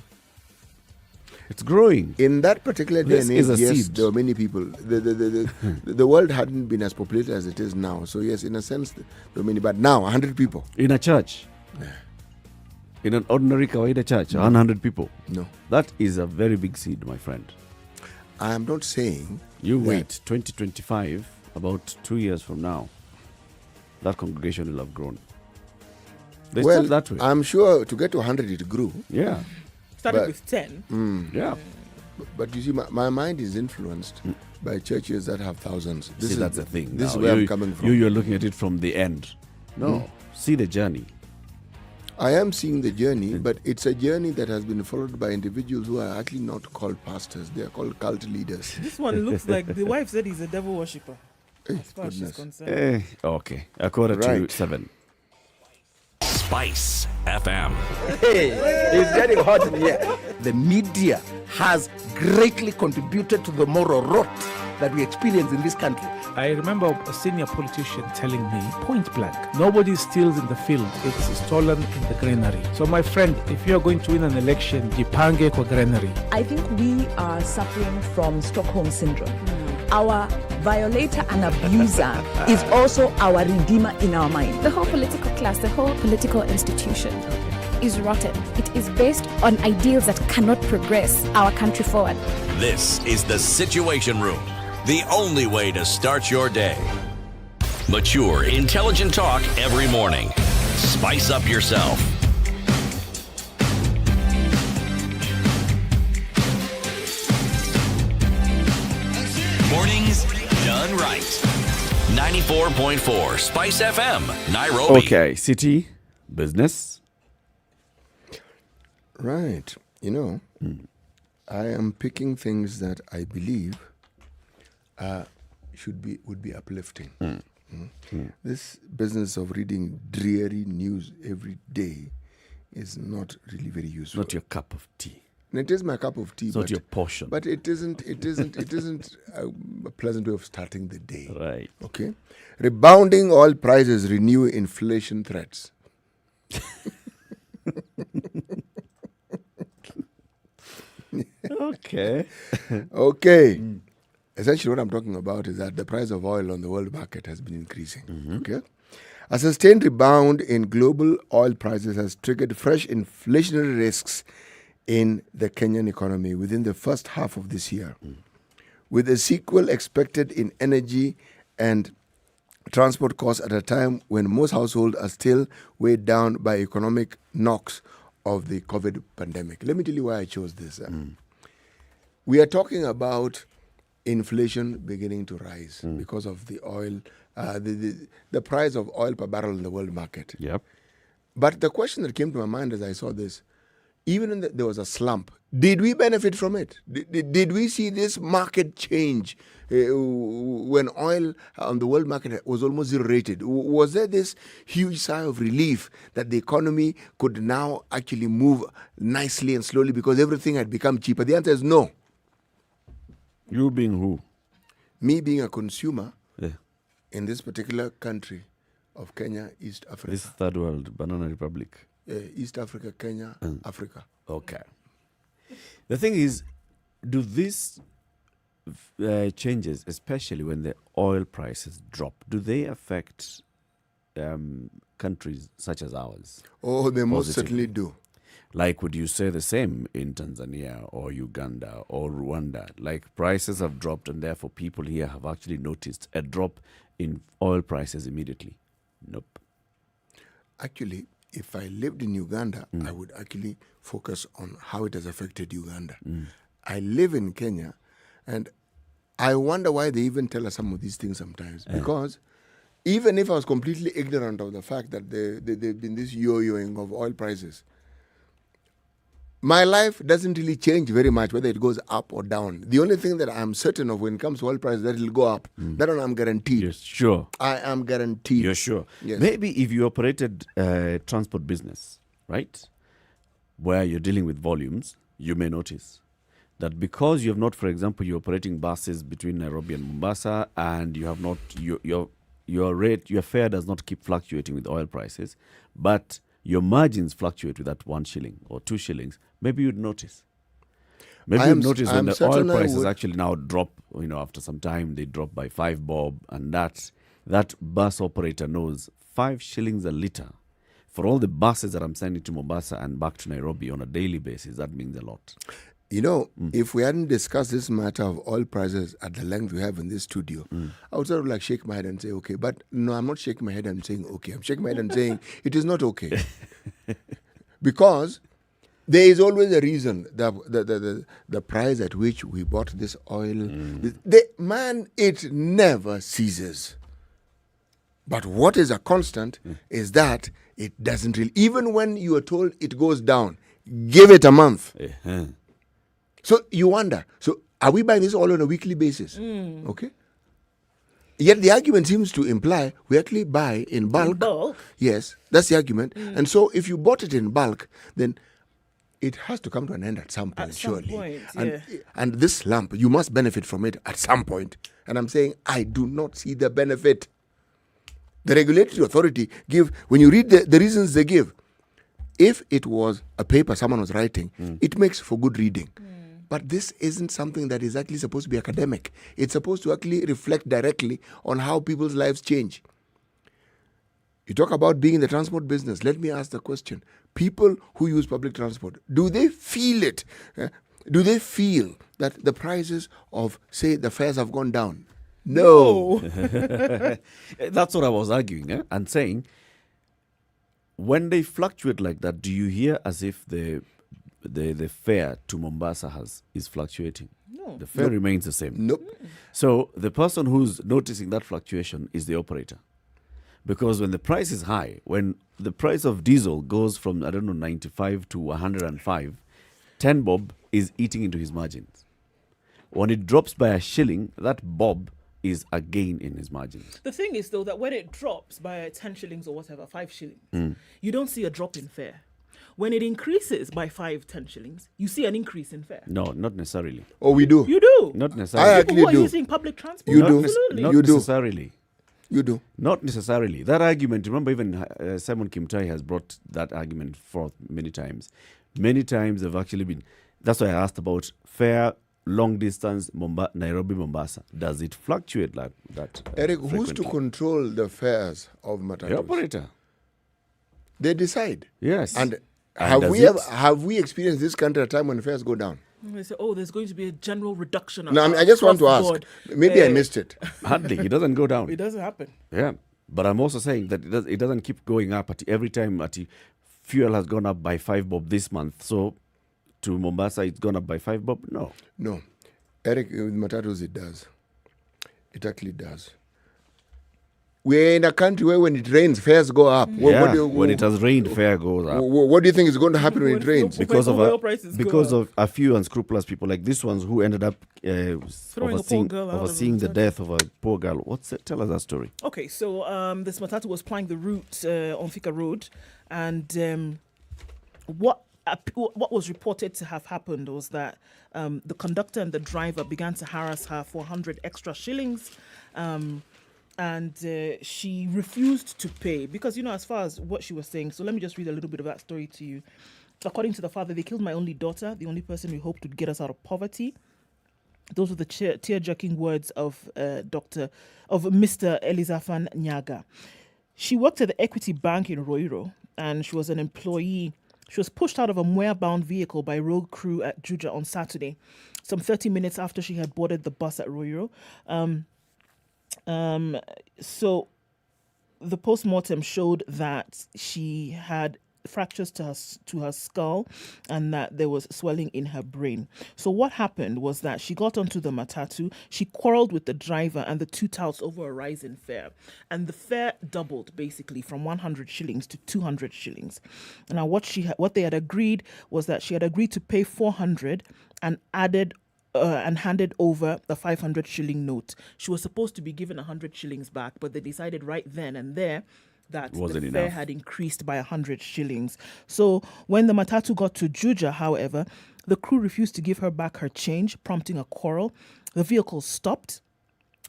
It's growing. In that particular day This and is age, a yes, seed. there were many people. The world hadn't been as populated as it is now. So yes, in a sense, there were many. But now, 100 people. In a church. In an ordinary kawaida church, 100 people. No. That is a very big seed, my friend. I am not saying... You that- wait, 2025, about 2 years from now, that congregation will have grown. They well, start that way. I'm sure to get to 100 it grew. Yeah. Started but- with 10. Yeah. But you see, my mind is influenced by churches that have thousands. See, that's the thing. This is now. where You- I'm coming from. You're looking at it from the end. No. See the journey. I am seeing the journey, but it's a journey that has been followed by individuals who are actually not called pastors. They are called cult leaders. This one looks like the wife said he's a devil worshipper. As far as she's goodness. concerned. Okay. A quarter to Right. 7. Spice FM. Hey, it's getting hot in here. The media has greatly contributed to the moral rot that we experience in this country. I remember a senior politician telling me, point blank, nobody steals in the field, it's stolen in the granary. So my friend, if you're going to win an election, jipange kwa granary. I think we are suffering from Stockholm syndrome. Our violator and abuser is also our redeemer in our mind. The whole political class, the whole political institution is rotten. It is based on ideals that cannot progress our country forward. This is the Situation Room, the only way to start your day. Mature, intelligent talk every morning. Spice up yourself. Mornings done right. 94.4 Spice FM, Nairobi. Okay, city, business. Right. You know, I am picking things that I believe would be uplifting. This business of reading dreary news every day is not really very useful. Not your cup of tea. It is my cup of tea. It's not your portion. But it isn't a pleasant way of starting the day. Right. Okay. Rebounding oil prices renew inflation threats. Okay. Okay. Essentially what I'm talking about is that the price of oil on the world market has been increasing. Okay. A sustained rebound in global oil prices has triggered fresh inflationary risks in the Kenyan economy within the first half of this year, with a sequel expected in energy and transport costs at a time when most households are still weighed down by economic knocks of the COVID pandemic. Let me tell you why I chose this. We are talking about inflation beginning to rise because of the oil, the price of oil per barrel in the world market. Yep. But the question that came to my mind as I saw this, even when there was a slump, did we benefit from it? Did we see this market change when oil on the world market was almost zero rated? Was there this huge sigh of relief that the economy could now actually move nicely and slowly because everything had become cheaper? The answer is no. You being who? Me being a consumer in this particular country of Kenya, East Africa. This third world, Banana Republic. East Africa, Kenya, Africa. Okay. The thing is, do these changes, especially when the oil prices drop, do they affect countries such as ours? Oh, they most Positively? certainly do. Like, would you say the same in Tanzania or Uganda or Rwanda? Like, prices have dropped and therefore people here have actually noticed a drop in oil prices immediately? Nope. Actually, if I lived in Uganda, I would actually focus on how it has affected Uganda. I live in Kenya, and I wonder why they even tell us some of these things sometimes. Because even if I was completely ignorant of the fact that there've been this yo-yoing of oil prices, my life doesn't really change very much whether it goes up or down. The only thing that I'm certain of when it comes to oil prices is that it'll go up. That one I'm guaranteed. You're sure? I am guaranteed. You're sure? Yes. Maybe if you operated a transport business, right, where you're dealing with volumes, you may notice that because you have not, for example, you're operating buses between Nairobi and Mombasa, and you have not your rate, your fare does not keep fluctuating with oil prices, but your margins fluctuate with that 1 shilling or 2 shillings, maybe you'd notice. Maybe you'd notice when the oil prices actually now drop, after some time, they drop by 5 bob, and that bus operator knows 5 shillings a litre. For all the buses that I'm sending to Mombasa and back to Nairobi on a daily basis, that means a lot. If we hadn't discussed this matter of oil prices at the length we have in this studio, I would sort of like shake my head and say, okay. But no, I'm not shaking my head and saying, okay. I'm shaking my head and saying, it is not okay. Because there is always a reason. The price at which we bought this oil, it never ceases. But what is a constant is that it doesn't really, even when you are told it goes down, give it a month. So you wonder, so are we buying this oil on a weekly basis? Okay. Yet the argument seems to imply we actually buy in bulk. In bulk? Yes, that's the argument. And so if you bought it in bulk, then it has to come to an end at some point, At some surely. point, And this slump, you must benefit from it at some point. And I'm saying I do not see the benefit. The regulatory authority give, when you read the reasons they give, if it was a paper someone was writing, it makes for good reading. But this isn't something that is actually supposed to be academic. It's supposed to actually reflect directly on how people's lives change. You talk about being in the transport business. Let me ask the question. People who use public transport, do they feel it? Do they feel that the prices of, say, the fares have gone down? No. That's what I was arguing and saying. When they fluctuate like that, do you hear as if the fare to Mombasa is fluctuating? No. The fare remains the same. Nope. So the person who's noticing that fluctuation is the operator. Because when the price is high, when the price of diesel goes from, 95 to 105, 10 bob is eating into his margins. When it drops by a shilling, that bob is a gain in his margins. The thing is, though, that when it drops by 10 shillings or whatever, 5 shillings, you don't see a drop in fare. When it increases by 10 shillings, you see an increase in fare. No, not necessarily. Oh, we do. You do. Not necessarily. I People actually who are do. using public transport. You do. Absolutely. Not You do. necessarily. You do. Not necessarily. That argument, remember even Simon Kimtai has brought that argument forth many times. Many times they've actually been, that's why I asked about fare, long distance, Nairobi, Mombasa. Does it fluctuate like that? Eric, who's to frequently? control the fares of matatus? The operator. They decide. Yes. And And have we experienced this country at a time when fares go down? They say, there's going to be a general reduction. No, I just want to across ask. the board. Maybe I missed it. Hardly. It doesn't go down. It doesn't happen. Yeah. But I'm also saying that it doesn't keep going up. Every time fuel has gone up by 5 bob this month. So to Mombasa, it's gone up by 5 bob? No. No. Eric, with matatus, it does. It actually does. We're in a country where when it rains, fares go up. When it has rained, fare goes up. What do you think is going to happen when it rains? Because oil prices go of a few unscrupulous people like these ones who ended up overseeing the death of a poor girl. Tell us that story. Okay, so this matatu was plying the route on Thika Road, and what was reported to have happened was that the conductor and the driver began to harass her for 100 extra shillings. And she refused to pay because, as far as what she was saying. So let me just read a little bit of that story to you. According to the father, they killed my only daughter, the only person we hoped would get us out of poverty. Those were the tear-jerking words of Mr. Elizafan Nyaga. She worked at the Equity Bank in Roiro, and she was an employee. She was pushed out of a Mwea-bound vehicle by road crew at Juja on Saturday, some 30 minutes after she had boarded the bus at Roiro. So the post-mortem showed that she had fractures to her skull and that there was swelling in her brain. So what happened was that she got onto the matatu, she quarreled with the driver and the two touts over a rise in fare. And the fare doubled basically from 100 shillings to 200 shillings. Now what they had agreed was that she had agreed to pay 400 and handed over the 500 shilling note. She was supposed to be given 100 shillings back, but they decided right then and there that the fare had increased by 100 shillings. So when the matatu got to Juja, however, the crew refused to give her back her change, prompting a quarrel. The vehicle stopped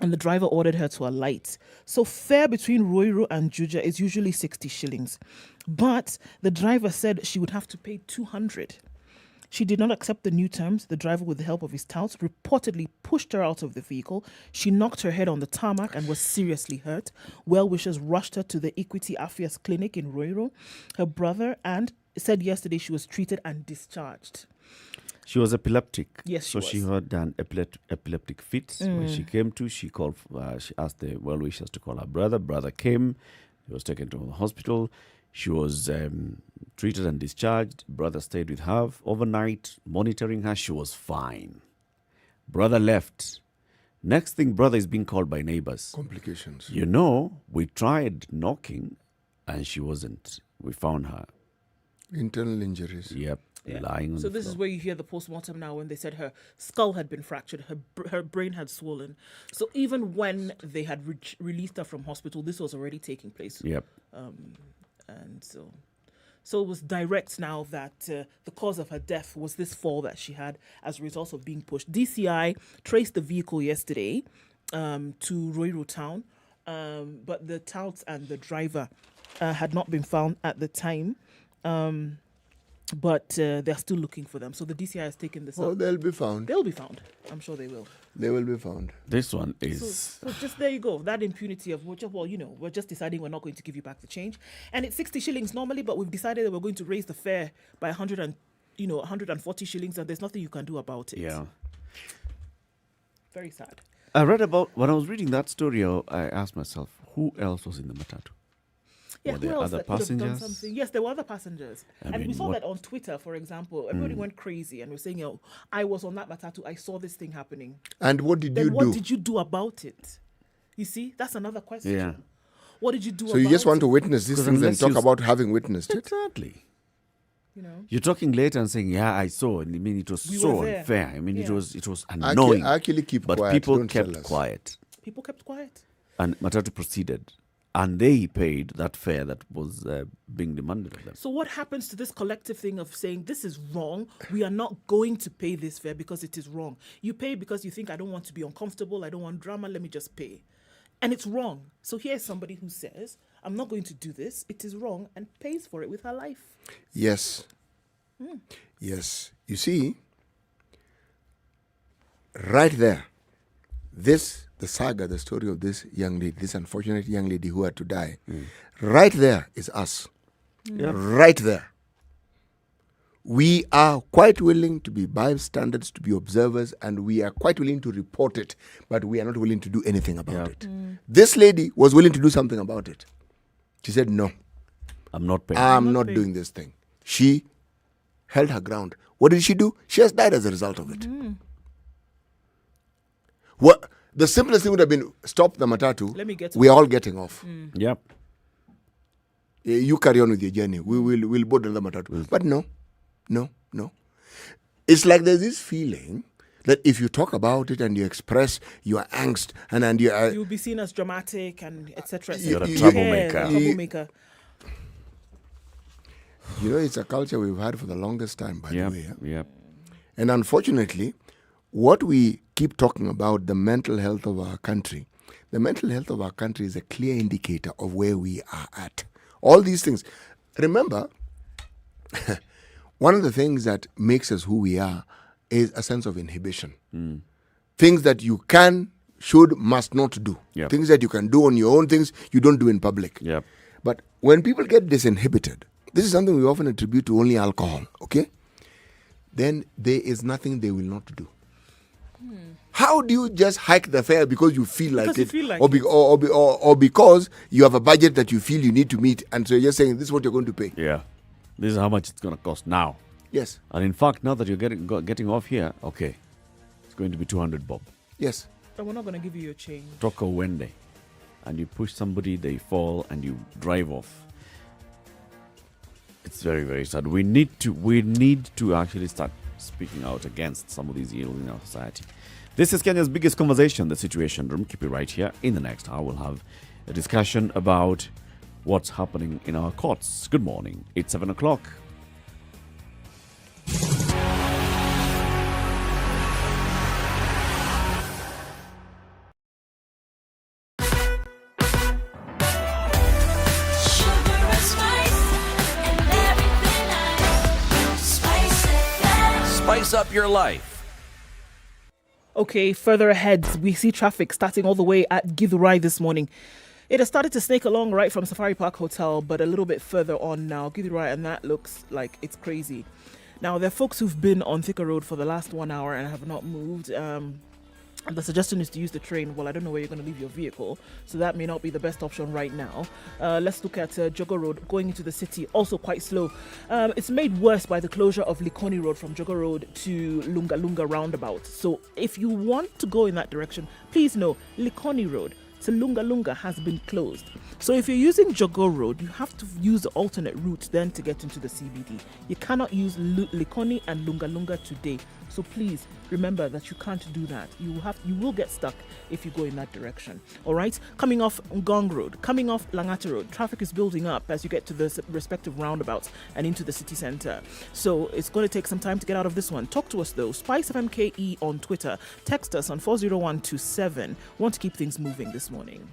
and the driver ordered her to alight. So fare between Roiro and Juja is usually 60 shillings. But the driver said she would have to pay 200. She did not accept the new terms. The driver, with the help of his touts, reportedly pushed her out of the vehicle. She knocked her head on the tarmac and was seriously hurt. Well-wishers rushed her to the Equity Afias clinic in Roiro. Her brother said yesterday she was treated and discharged. She was epileptic. Yes, she was. So she had an epileptic fit. When she came to, she asked the well-wishers to call her brother. Brother came. He was taken to the hospital. She was treated and discharged. Brother stayed with her overnight, monitoring her. She was fine. Brother left. Next thing, brother is being called by neighbors. Complications. We tried knocking and she wasn't. We found her Internal injuries. Yep. Lying on So the this floor. is where you hear the postmortem now when they said her skull had been fractured, her brain had swollen. So even when they had released her from hospital, this was already taking place. Yep. And so it was direct now that the cause of her death was this fall that she had as a result of being pushed. DCI traced the vehicle yesterday to Ruiru town, but the tout and the driver had not been found at the time. But they're still looking for them. So the DCI has taken this Oh, up. they'll be found. They'll be found. I'm sure they will. They will be found. This one is. So just there you go. That impunity of, well, we're just deciding we're not going to give you back the change. And it's 60 shillings normally, but we've decided that we're going to raise the fare by 140 shillings, and there's nothing you can do about it. Yeah. Very sad. I read about, when I was reading that story, I asked myself, who else was in the matatu? Yeah, Were who there else other that could have done passengers? something? Yes, there were other passengers. I And we mean, saw what- that on Twitter, for example. Everybody went crazy and was saying, I was on that matatu. I saw this thing happening. And what did Then you what do? did you do about it? You see, that's another question. Yeah. What did you do So about you just want it? to witness these 'Cause things and unless talk you- about having witnessed it? Exactly. You know? You're talking later and saying, "Yeah, I saw." I mean, it was We so were there. unfair. I mean, Yeah. it was annoying. Actually keep but quiet. people Don't tell kept us. quiet, People kept quiet. and Matatu proceeded, and they paid that fare that was being demanded of them. So what happens to this collective thing of saying this is wrong? We are not going to pay this fare because it is wrong. You pay because you think I don't want to be uncomfortable. I don't want drama. Let me just pay. And it's wrong. So here's somebody who says, I'm not going to do this. It is wrong, and pays for it with her life. Yes. Yes. You see, right there, the saga, the story of this young lady, this unfortunate young lady who had to die, right there is us. Right there. We are quite willing to be bystanders, to be observers, and we are quite willing to report it, but we are not willing to do anything about it. This lady was willing to do something about it. She said, no, I'm not paying. I'm not doing this thing. She held her ground. What did she do? She has died as a result of it. What the simplest thing would have been stop the matatu. Let me get We're all getting off. Yep. You carry on with your journey. We'll board another matatu. But no. It's like there's this feeling that if you talk about it and you express your angst and you are You'll be seen as dramatic and etc. You're a You- troublemaker. Troublemaker. it's a culture we've had for the longest time, by Yep. the way. Yeah? Yep. And unfortunately, what we keep talking about, the mental health of our country, the mental health of our country is a clear indicator of where we are at. All these things. Remember, one of the things that makes us who we are is a sense of inhibition. Things that you can, should, must not do. Yep. Things that you can do on your own, things you don't do in public. Yep. But when people get disinhibited, this is something we often attribute to only alcohol, okay? Then there is nothing they will not do. How do you just hike the fare because you feel like Because you it, feel like or because you have a budget that you feel you need to meet, and so you're just saying this is what you're going to pay? Yeah. This is how much it's going to cost now. Yes, And in fact, now that you're getting off here, okay, it's going to be 200 bob. yes. But we're not going to give you your change. Toko Wende. And you push somebody, they fall, and you drive off. It's very, very sad. We need to actually start speaking out against some of these ills in our society. This is Kenya's biggest conversation, the Situation Room. Keep it right here. In the next hour, we'll have a discussion about what's happening in our courts. Good morning. It's 7 o'clock. Spice up your life. Okay, further ahead, we see traffic starting all the way at Githurai this morning. It has started to snake along right from Safari Park Hotel, but a little bit further on now, Githurai, and that looks like it's crazy. Now, there are folks who've been on Thika Road for the last 1 hour and have not moved. And the suggestion is to use the train. Well, I don't know where you're going to leave your vehicle, so that may not be the best option right now. Let's look at Jogo Road going into the city, also quite slow. It's made worse by the closure of Likoni Road from Jogo Road to Lunga Lunga roundabout. So if you want to go in that direction, please know Likoni Road to Lunga Lunga has been closed. So if you're using Jogo Road, you have to use the alternate route then to get into the CBD. You cannot use Likoni and Lunga Lunga today. So please remember that you can't do that. You will get stuck if you go in that direction. All right. Coming off Ngong Road, coming off Langata Road, traffic is building up as you get to the respective roundabouts and into the city centre. So it's going to take some time to get out of this one. Talk to us though. Spice FMKE on Twitter. Text us on 40127. Want to keep things moving this morning.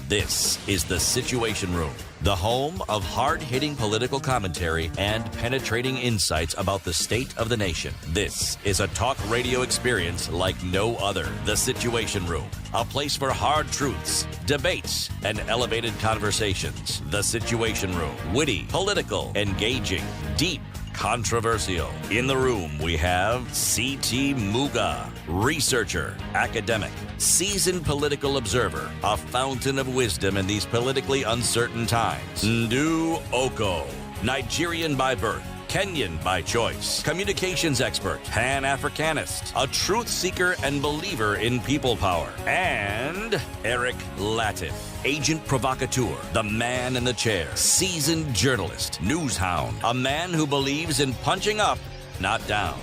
This is The Situation Room, the home of hard-hitting political commentary and penetrating insights about the state of the nation. This is a talk radio experience like no other. The Situation Room, a place for hard truths, debates, and elevated conversations. The Situation Room, witty, political, engaging, deep, controversial. In the room, we have C.T. Muga, researcher, academic, seasoned political observer, a fountain of wisdom in these politically uncertain times. Ndu Oko, Nigerian by birth, Kenyan by choice, communications expert, Pan-Africanist, a truth seeker and believer in people power, and Eric Latif, agent provocateur, the man in the chair, seasoned journalist, news hound, a man who believes in punching up, not down.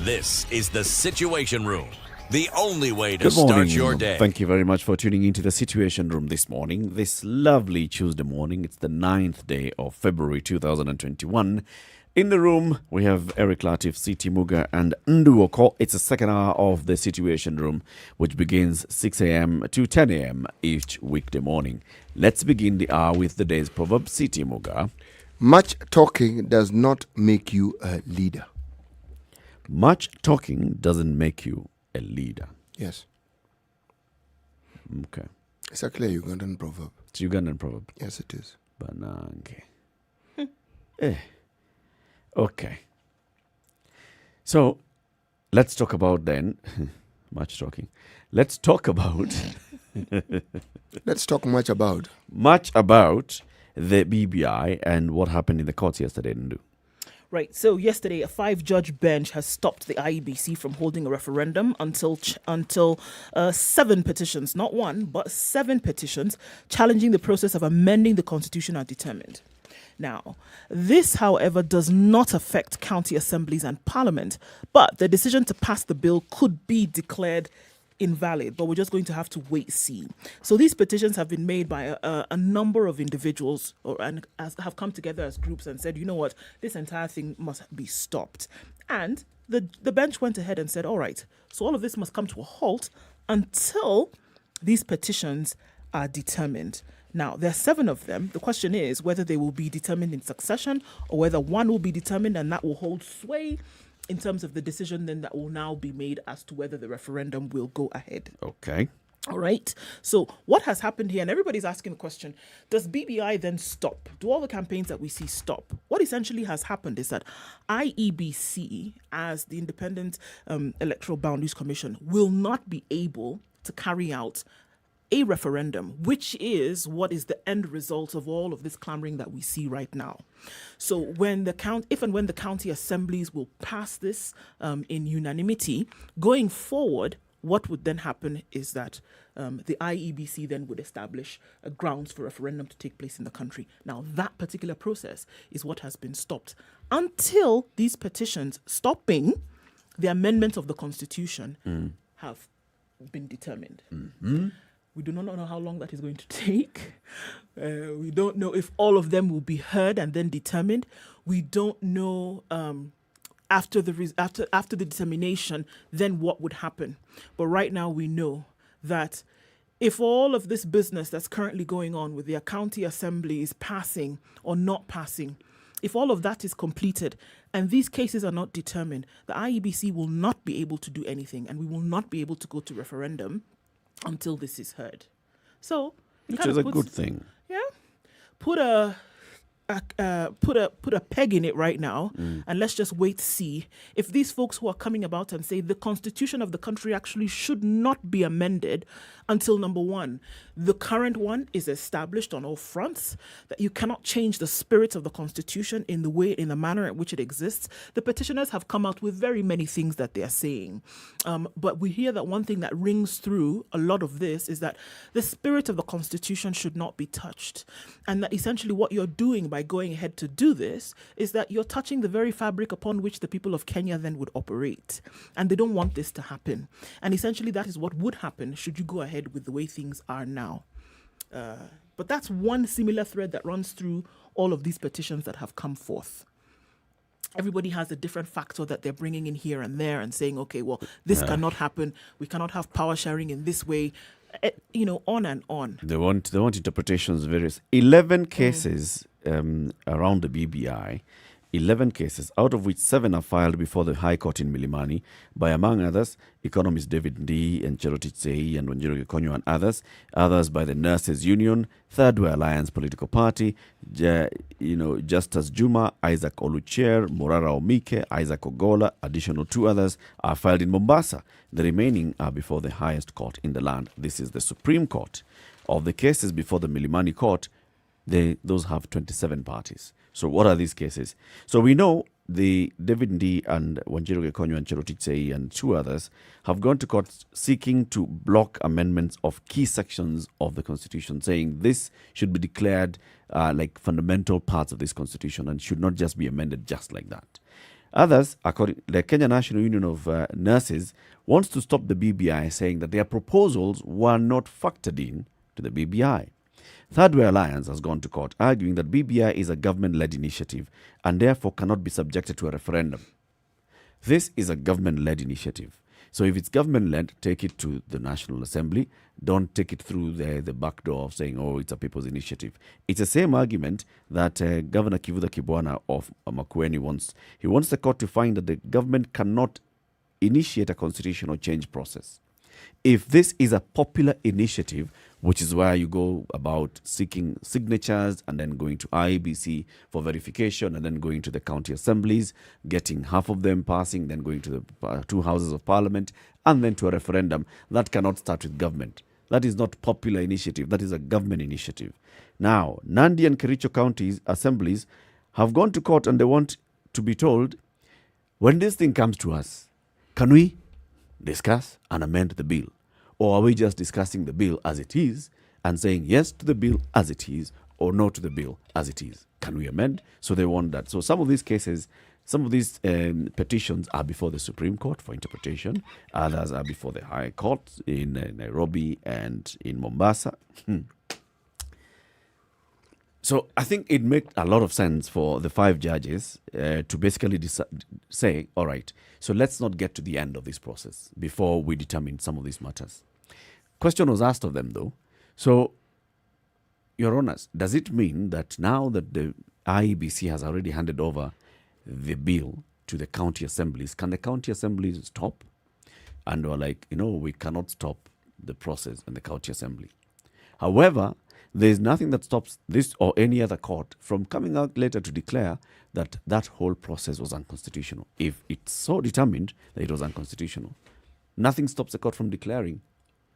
This is The Situation Room, the only way to start your day. Thank you very much for tuning into The Situation Room this morning, this lovely Tuesday morning. It's the 9th day of February 2021. In the room, we have Eric Latif, C.T. Muga, and Ndu Oko. It's the second hour of The Situation Room, which begins 6 a.m. to 10 a.m. each weekday morning. Let's begin the hour with the day's proverb. C.T. Muga. Much talking does not make you a leader. Much talking doesn't make you a leader. Yes. Okay. It's actually a Ugandan proverb. It's a Ugandan proverb. Yes, it is. Banange. Okay. So, let's talk about then, much talking. Let's talk about... Let's talk much about the BBI and what happened in the courts yesterday, Ndu. Right, so yesterday a 5-judge bench has stopped the IEBC from holding a referendum until 7 petitions, not one, but 7 petitions challenging the process of amending the constitution are determined. Now, this, however, does not affect county assemblies and parliament, but the decision to pass the bill could be declared invalid, but we're just going to have to wait see. So these petitions have been made by a number of individuals and have come together as groups and said, you know what, this entire thing must be stopped. And the bench went ahead and said, all right, so all of this must come to a halt until these petitions are determined. Now, there are 7 of them. The question is whether they will be determined in succession or whether one will be determined and that will hold sway in terms of the decision then that will now be made as to whether the referendum will go ahead. Okay. All right. So what has happened here, and everybody's asking the question, does BBI then stop? Do all the campaigns that we see stop? What essentially has happened is that IEBC, as the Independent Electoral Boundaries Commission, will not be able to carry out a referendum, which is what is the end result of all of this clamoring that we see right now. So when if and when the county assemblies will pass this in unanimity, going forward, what would then happen is that the IEBC then would establish grounds for referendum to take place in the country. Now, that particular process is what has been stopped until these petitions stopping the amendment of the constitution have been determined. Mm-hmm. We do not know how long that is going to take. We don't know if all of them will be heard and then determined. We don't know after the determination, then what would happen. But right now we know that if all of this business that's currently going on with their county assemblies passing or not passing, if all of that is completed and these cases are not determined, the IEBC will not be able to do anything and we will not be able to go to referendum until this is heard. So, which is a good thing. Yeah. Put a put a peg in it right now, and let's just wait to see if these folks who are coming about and say the constitution of the country actually should not be amended until, number one, the current one is established on all fronts, that you cannot change the spirit of the constitution in the manner in which it exists. The petitioners have come out with very many things that they are saying, but we hear that one thing that rings through a lot of this is that the spirit of the constitution should not be touched, and that essentially what you're doing by going ahead to do this is that you're touching the very fabric upon which the people of Kenya then would operate, and they don't want this to happen. And essentially that is what would happen should you go ahead with the way things are now. But that's one similar thread that runs through all of these petitions that have come forth. Everybody has a different factor that they're bringing in here and there and saying, okay, well, this cannot happen. We cannot have power sharing in this way. On and on. They want interpretations, various 11 cases around the BBI, 11 cases, out of which 7 are filed before the High Court in Milimani by, among others, economist David Ndii and Cherotich Sei and Wanjiru Gikonyo and others by the Nurses Union, Third Way Alliance Political Party, Justus Juma, Isaac Olucher, Morara Omike, Isaac Ogola. Additional 2 others are filed in Mombasa. The remaining are before the highest court in the land. This is the Supreme Court. Of the cases before the Milimani Court, those have 27 parties. So what are these cases? So we know the David Ndii and Wanjiru Gikonyo and Cherotich Sei and 2 others have gone to court seeking to block amendments of key sections of the Constitution, saying this should be declared like fundamental parts of this Constitution and should not just be amended just like that. Others, according the Kenya National Union of Nurses, wants to stop the BBI, saying that their proposals were not factored in to the BBI. Third Way Alliance has gone to court, arguing that BBI is a government-led initiative and therefore cannot be subjected to a referendum. This is a government-led initiative. So if it's government-led, take it to the National Assembly. Don't take it through the back door of saying, oh, it's a people's initiative. It's the same argument that Governor Kivutha Kibwana of Makueni wants. He wants the court to find that the government cannot initiate a constitutional change process. If this is a popular initiative, which is where you go about seeking signatures and then going to IEBC for verification and then going to the county assemblies, getting half of them passing, then going to the 2 houses of parliament, and then to a referendum, that cannot start with government. That is not popular initiative. That is a government initiative. Now, Nandi and Kericho counties assemblies have gone to court and they want to be told, when this thing comes to us, can we discuss and amend the bill? Or are we just discussing the bill as it is and saying yes to the bill as it is or no to the bill as it is? Can we amend? So they want that. So some of these cases, some of these petitions are before the Supreme Court for interpretation. Others are before the High Court in Nairobi and in Mombasa. So I think it makes a lot of sense for the 5 judges to basically say, all right, so let's not get to the end of this process before we determine some of these matters. Question was asked of them, though. So, Your Honours, does it mean that now that the IEBC has already handed over the bill to the county assemblies, can the county assemblies stop? And we're like, we cannot stop the process in the county assembly. However, there is nothing that stops this or any other court from coming out later to declare that that whole process was unconstitutional. If it's so determined that it was unconstitutional, nothing stops the court from declaring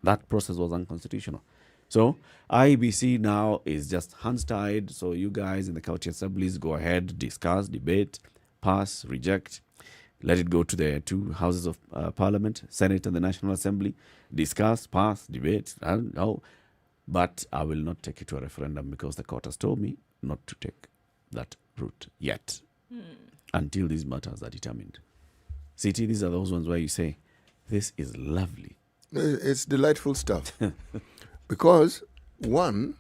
that process was unconstitutional. So IEBC now is just hands tied. So you guys in the county assemblies go ahead, discuss, debate, pass, reject. Let it go to the 2 houses of parliament, Senate and the National Assembly. Discuss, pass, debate. But I will not take it to a referendum because the court has told me not to take that route yet until these matters are determined. CT, these are those ones where you say, this is lovely. It's delightful stuff. Because, one,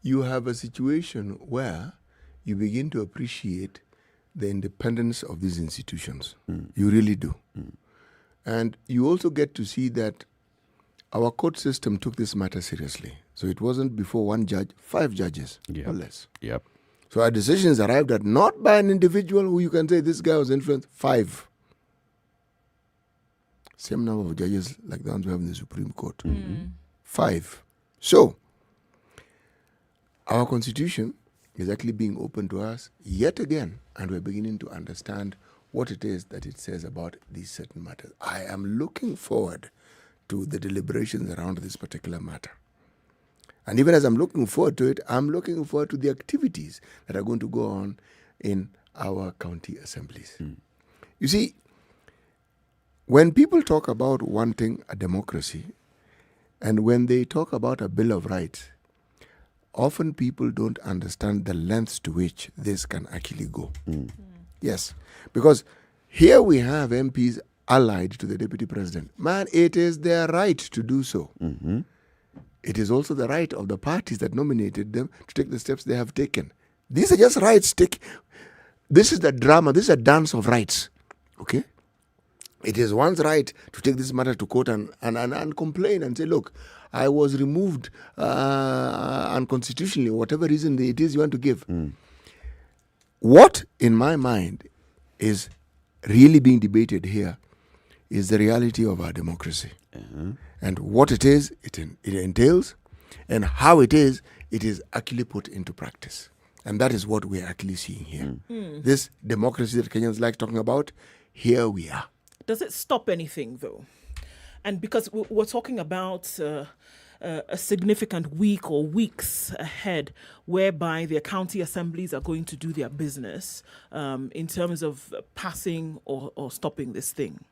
you have a situation where you begin to appreciate the independence of these institutions. You really do. And you also get to see that our court system took this matter seriously. So it wasn't before 1 judge, 5 judges, or less. Yep. So our decisions arrived at not by an individual who you can say this guy was influenced, 5. Same number of judges like the ones we have in the Supreme Court. 5. So, our Constitution is actually being opened to us yet again, and we're beginning to understand what it is that it says about these certain matters. I am looking forward to the deliberations around this particular matter. And even as I'm looking forward to it, I'm looking forward to the activities that are going to go on in our county assemblies. You see, when people talk about wanting a democracy, and when they talk about a Bill of Rights, often people don't understand the lengths to which this can actually go. Yes, because here we have MPs allied to the Deputy President. Man, it is their right to do so. It is also the right of the parties that nominated them to take the steps they have taken. These are just rights. This is the drama. This is a dance of rights. Okay? It is one's right to take this matter to court and complain and say, look, I was removed unconstitutionally, whatever reason it is you want to give. What, in my mind, is really being debated here is the reality of our democracy. And what it is, it entails, and how it is actually put into practice. And that is what we're actually seeing here. This democracy that Kenyans like talking about, here we are. Does it stop anything, though? And because we're talking about a significant week or weeks ahead whereby the county assemblies are going to do their business in terms of passing or stopping this thing.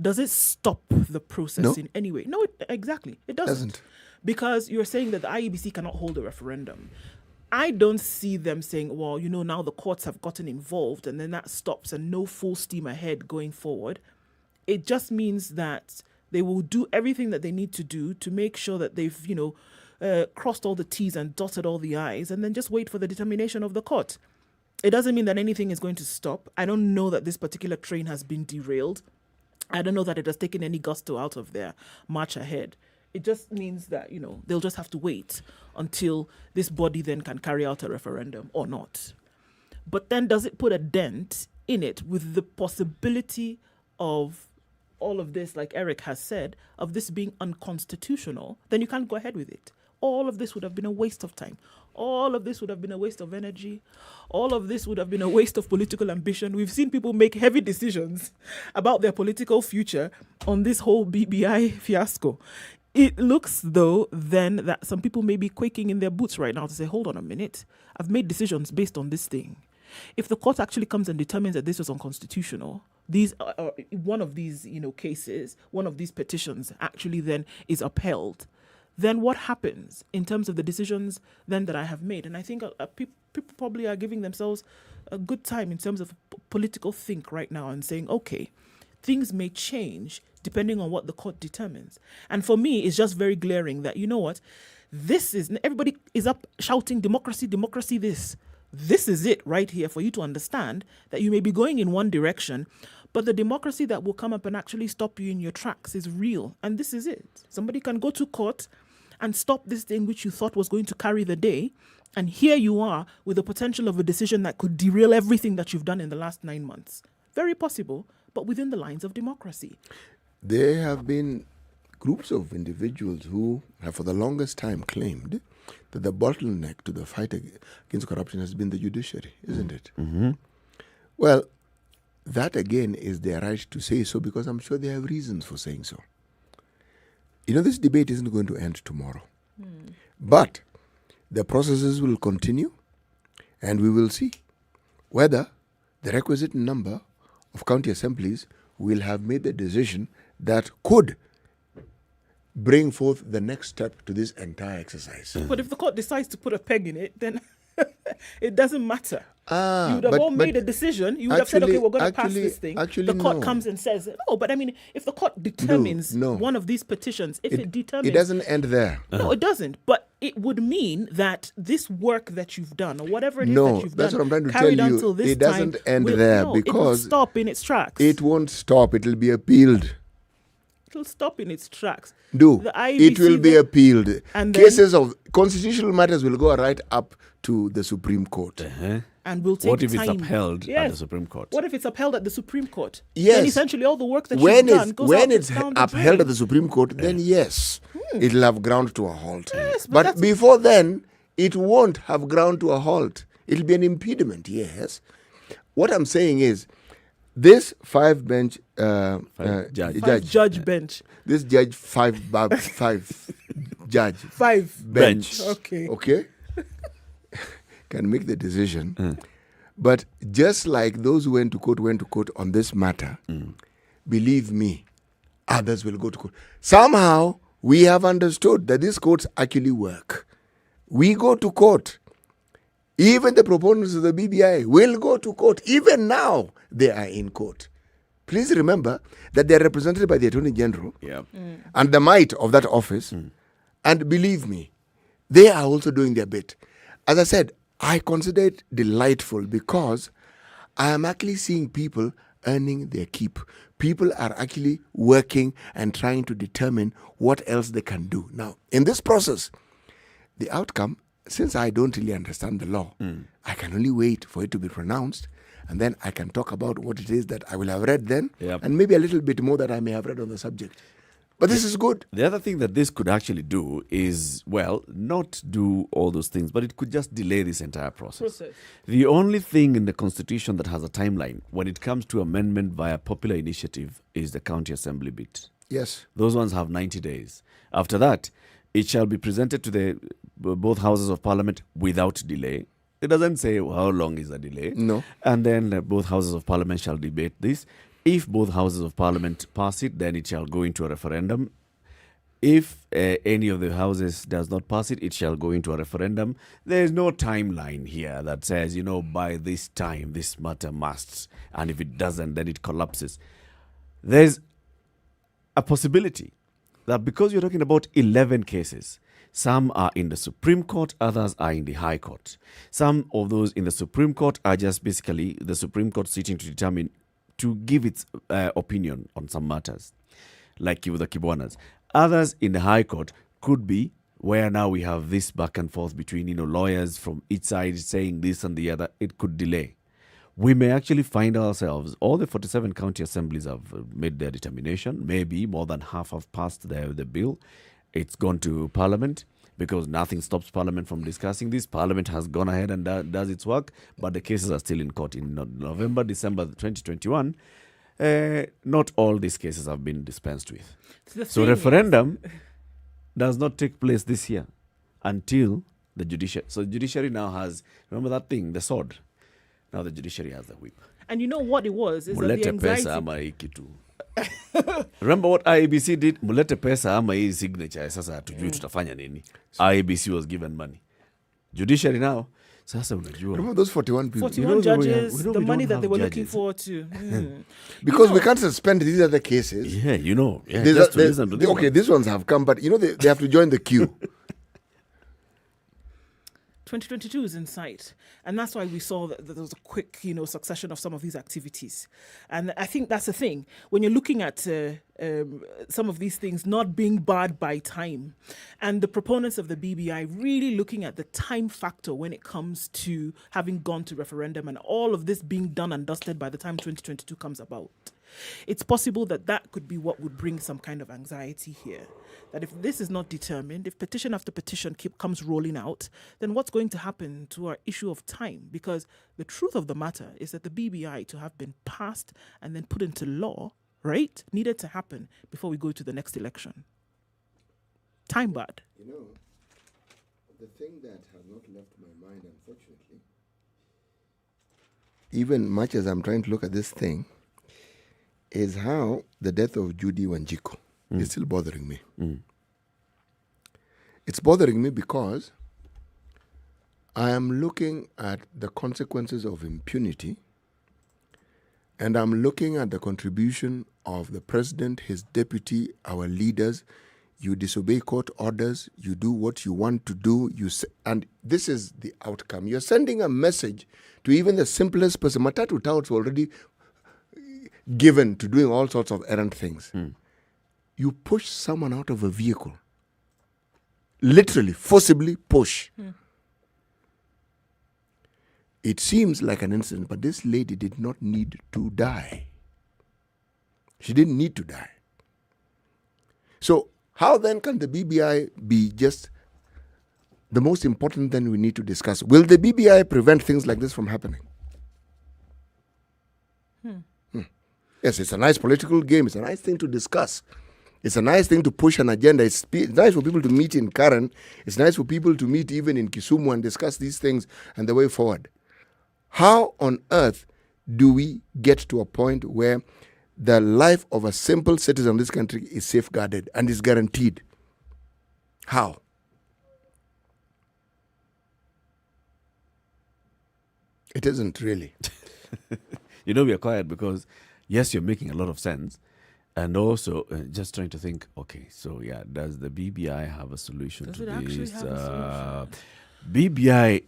Does it stop the process in any way? No, exactly. It doesn't. Because you're saying that the IEBC cannot hold a referendum. I don't see them saying, well, now the courts have gotten involved and then that stops and no full steam ahead going forward. It just means that they will do everything that they need to do to make sure that they've, crossed all the T's and dotted all the I's and then just wait for the determination of the court. It doesn't mean that anything is going to stop. I don't know that this particular train has been derailed. I don't know that it has taken any gusto out of their march ahead. It just means that, they'll just have to wait until this body then can carry out a referendum or not. But then does it put a dent in it with the possibility of all of this, like Eric has said, of this being unconstitutional? Then you can't go ahead with it. All of this would have been a waste of time. All of this would have been a waste of energy. All of this would have been a waste of political ambition. We've seen people make heavy decisions about their political future on this whole BBI fiasco. It looks, though, then that some people may be quaking in their boots right now to say, hold on a minute, I've made decisions based on this thing. If the court actually comes and determines that this was unconstitutional, one of these cases, one of these petitions actually then is upheld, then what happens in terms of the decisions then that I have made? And I think people probably are giving themselves a good time in terms of political think right now and saying, okay, things may change depending on what the court determines. And for me, it's just very glaring that, everybody is up shouting democracy, democracy, this. This is it right here for you to understand that you may be going in one direction, but the democracy that will come up and actually stop you in your tracks is real. And this is it. Somebody can go to court and stop this thing which you thought was going to carry the day. And here you are with the potential of a decision that could derail everything that you've done in the last 9 months. Very possible, but within the lines of democracy. There have been groups of individuals who have for the longest time claimed that the bottleneck to the fight against corruption has been the judiciary, isn't it? Well, that again is their right to say so, because I'm sure they have reasons for saying so. This debate isn't going to end tomorrow. But the processes will continue, and we will see whether the requisite number of county assemblies will have made the decision that could bring forth the next step to this entire exercise. But if the court decides to put a peg in it, then it doesn't matter. You would have all made a decision. You would have said, okay, we're going to pass this thing. The court comes and says, no, but if the court determines one of these petitions, it determines... It doesn't end there. No, it doesn't. But it would mean that this work that you've done, or whatever it is that you've that's done, what I'm trying to tell you. It doesn't end there because... it will stop in its tracks. It won't stop. It will be appealed. It will stop in its tracks. It will be appealed. And cases of constitutional matters will go right up to the Supreme Court. And we'll take What if time. it's upheld at the Supreme Court? What if it's upheld at the Supreme Court? Yes. Then essentially all the work that you've done goes when out it's down upheld at the Supreme Court, then yes, it'll have ground to a halt. Yes, but before then, it won't have ground to a halt. It'll be an impediment, yes. What I'm saying is, this five-bench judge bench. This judge five judge bench. Okay. Can make the decision. But just like those who went to court on this matter, believe me, others will go to court. Somehow we have understood that these courts actually work. We go to court. Even the proponents of the BBI will go to court. Even now, they are in court. Please remember that they are represented by the Attorney General and the might of that office. And believe me, they are also doing their bit. As I said, I consider it delightful because I am actually seeing people earning their keep. People are actually working and trying to determine what else they can do. Now, in this process, the outcome, since I don't really understand the law, I can only wait for it to be pronounced, and then I can talk about what it is that I will have read then, and maybe a little bit more that I may have read on the subject. But this is good. The other thing that this could actually do is, well, not do all those things, but it could just delay this entire process. The only thing in the Constitution that has a timeline when it comes to amendment via popular initiative is the county assembly bit. Yes. Those ones have 90 days. After that, it shall be presented to the both houses of parliament without delay. It doesn't say how long is the delay. No. And then both houses of parliament shall debate this. If both houses of parliament pass it, then it shall go into a referendum. If any of the houses does not pass it, it shall go into a referendum. There is no timeline here that says, by this time, this matter must. And if it doesn't, then it collapses. There's a possibility that because you're talking about 11 cases, some are in the Supreme Court, others are in the High Court. Some of those in the Supreme Court are just basically the Supreme Court sitting to give its opinion on some matters, like with the Kibwanas. Others in the High Court could be where now we have this back and forth between lawyers from each side saying this and the other. It could delay. We may actually find ourselves, all the 47 county assemblies have made their determination. Maybe more than half have passed the bill. It's gone to Parliament because nothing stops Parliament from discussing this. Parliament has gone ahead and does its work, but the cases are still in court. In November, December 2021, not all these cases have been dispensed with. So referendum does not take place this year until the judiciary. So the judiciary now has, remember that thing, the sword. Now the judiciary has the whip. And you know what it was? Is that the anxiety. Remember what IEBC did? Mulete pesa ama hii signature. Sasa hatujui tutafanya nini. IEBC was given money. Judiciary now. Sasa unajua. Remember those 41 people? 41 judges, the money that they were looking forward to. Because we can't suspend these other cases. Yeah, Yeah, just to listen to this. Okay, these ones have come, but they have to join the queue. 2022 is in sight, and that's why we saw that there was a quick, succession of some of these activities. And I think that's the thing when you're looking at some of these things not being barred by time, and the proponents of the BBI really looking at the time factor when it comes to having gone to referendum and all of this being done and dusted by the time 2022 comes about. It's possible that could be what would bring some kind of anxiety here. That if this is not determined, if petition after petition comes rolling out, then what's going to happen to our issue of time? Because the truth of the matter is that the BBI to have been passed and then put into law, right, needed to happen before we go to the next election. Time bad. The thing that has not left my mind, unfortunately, even much as I'm trying to look at this thing, is how the death of Judy Wanjiku is still bothering me. It's bothering me because I am looking at the consequences of impunity, and I'm looking at the contribution of the president, his deputy, our leaders. You disobey court orders, you do what you want to do, and this is the outcome. You're sending a message to even the simplest person. Matatu touts already given to doing all sorts of errant things. You push someone out of a vehicle. Literally, forcibly push. It seems like an incident, but this lady did not need to die. She didn't need to die. So how then can the BBI be just the most important thing we need to discuss. Will the BBI prevent things like this from happening? Yes, it's a nice political game. It's a nice thing to discuss. It's a nice thing to push an agenda. It's nice for people to meet in Karen. It's nice for people to meet even in Kisumu and discuss these things and the way forward. How on earth do we get to a point where the life of a simple citizen of this country is safeguarded and is guaranteed? How? It isn't really. You know, we are quiet because, yes, you're making a lot of sense. And also, just trying to think, okay, so yeah, does the BBI have a solution Does to it actually this? have a BBI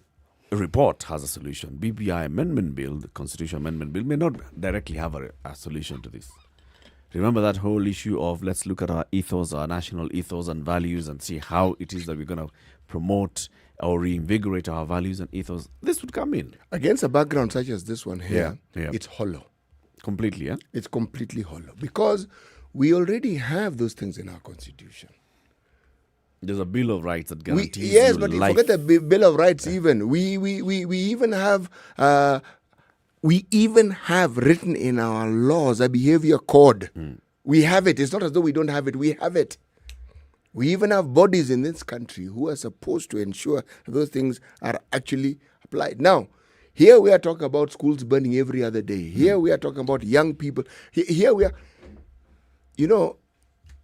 report has a solution. BBI amendment bill, the constitution amendment bill, may not directly have a solution to this. Remember that whole issue of let's look at our ethos, our national ethos and values, and see how it is that we're going to promote or reinvigorate our values and ethos. This would come in. Against a background such as this one here, Yeah. it's hollow. Completely, yeah? It's completely hollow because we already have those things in our constitution. There's a Bill of Rights that guarantees Yes, you but life. forget the Bill of Rights. Even we even have written in our laws a behavior code. We have it. It's not as though we don't have it. We have it. We even have bodies in this country who are supposed to ensure that those things are actually applied. Now, here we are talking about schools burning every other day. Here we are talking about young people. Here we are,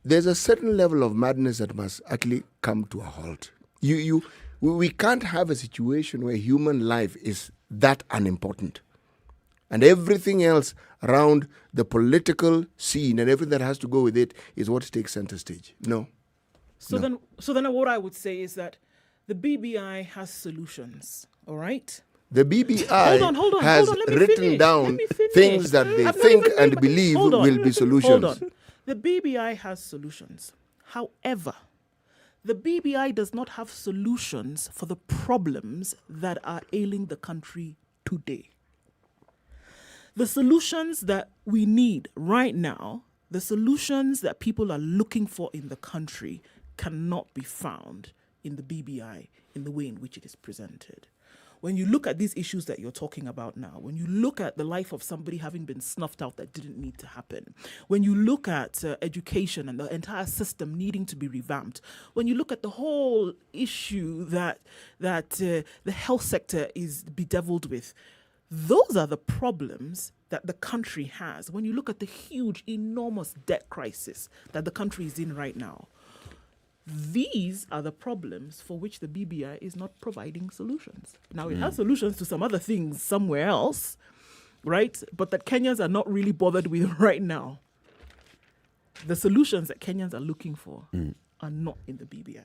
there's a certain level of madness that must actually come to a halt. We can't have a situation where human life is that unimportant. And everything else around the political scene and everything that has to go with it is what takes center stage. No. So then what I would say is that the BBI has solutions, all right? The BBI hold on, has let me written finish. down Let me finish. things that they I've not think even and made my- believe Hold on. will be solutions. Hold on. The BBI has solutions. However, the BBI does not have solutions for the problems that are ailing the country today. The solutions that we need right now, the solutions that people are looking for in the country cannot be found in the BBI in the way in which it is presented. When you look at these issues that you're talking about now, when you look at the life of somebody having been snuffed out that didn't need to happen, when you look at education and the entire system needing to be revamped, when you look at the whole issue that the health sector is bedeviled with, those are the problems that the country has. When you look at the huge, enormous debt crisis that the country is in right now, these are the problems for which the BBI is not providing solutions. Now, it has solutions to some other things somewhere else, right? But that Kenyans are not really bothered with right now. The solutions that Kenyans are looking for are not in the BBI.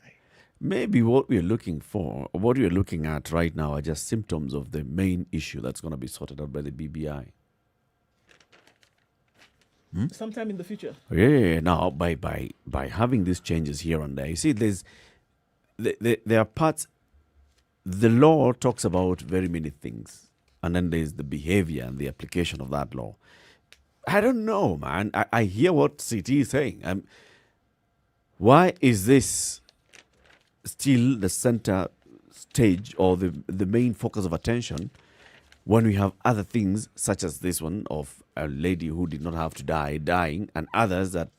Maybe what we're looking for, or what we're looking at right now, are just symptoms of the main issue that's going to be sorted out by the BBI. Sometime in the future. Yeah. Now, by having these changes here and there, you see, there are parts. The law talks about very many things, and then there's the behavior and the application of that law. I don't know, man. I hear what CT is saying. Why is this still the center stage or the main focus of attention when we have other things such as this one of a lady who did not have to dying, and others that,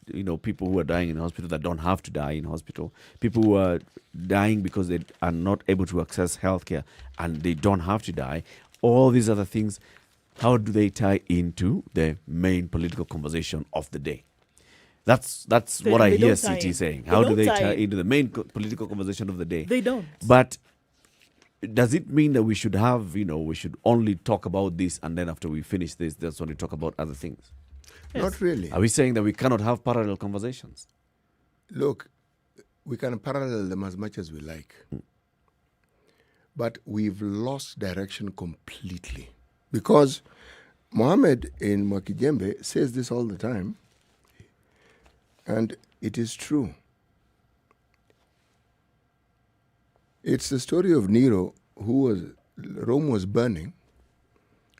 people who are dying in hospital that don't have to die in hospital, people who are dying because they are not able to access healthcare and they don't have to die, all these other things, how do they tie into the main political conversation of the day? That's what I hear CT saying. How do they tie into the main political conversation of the day? They don't. But does it mean that we should have, we should only talk about this and then after we finish this, that's when we talk about other things? Yes. Not really. Are we saying that we cannot have parallel conversations? Look, we can parallel them as much as we like. But we've lost direction completely. Because Mohammed in Mwakijembe says this all the time, and it is true. It's the story of Nero, Rome was burning,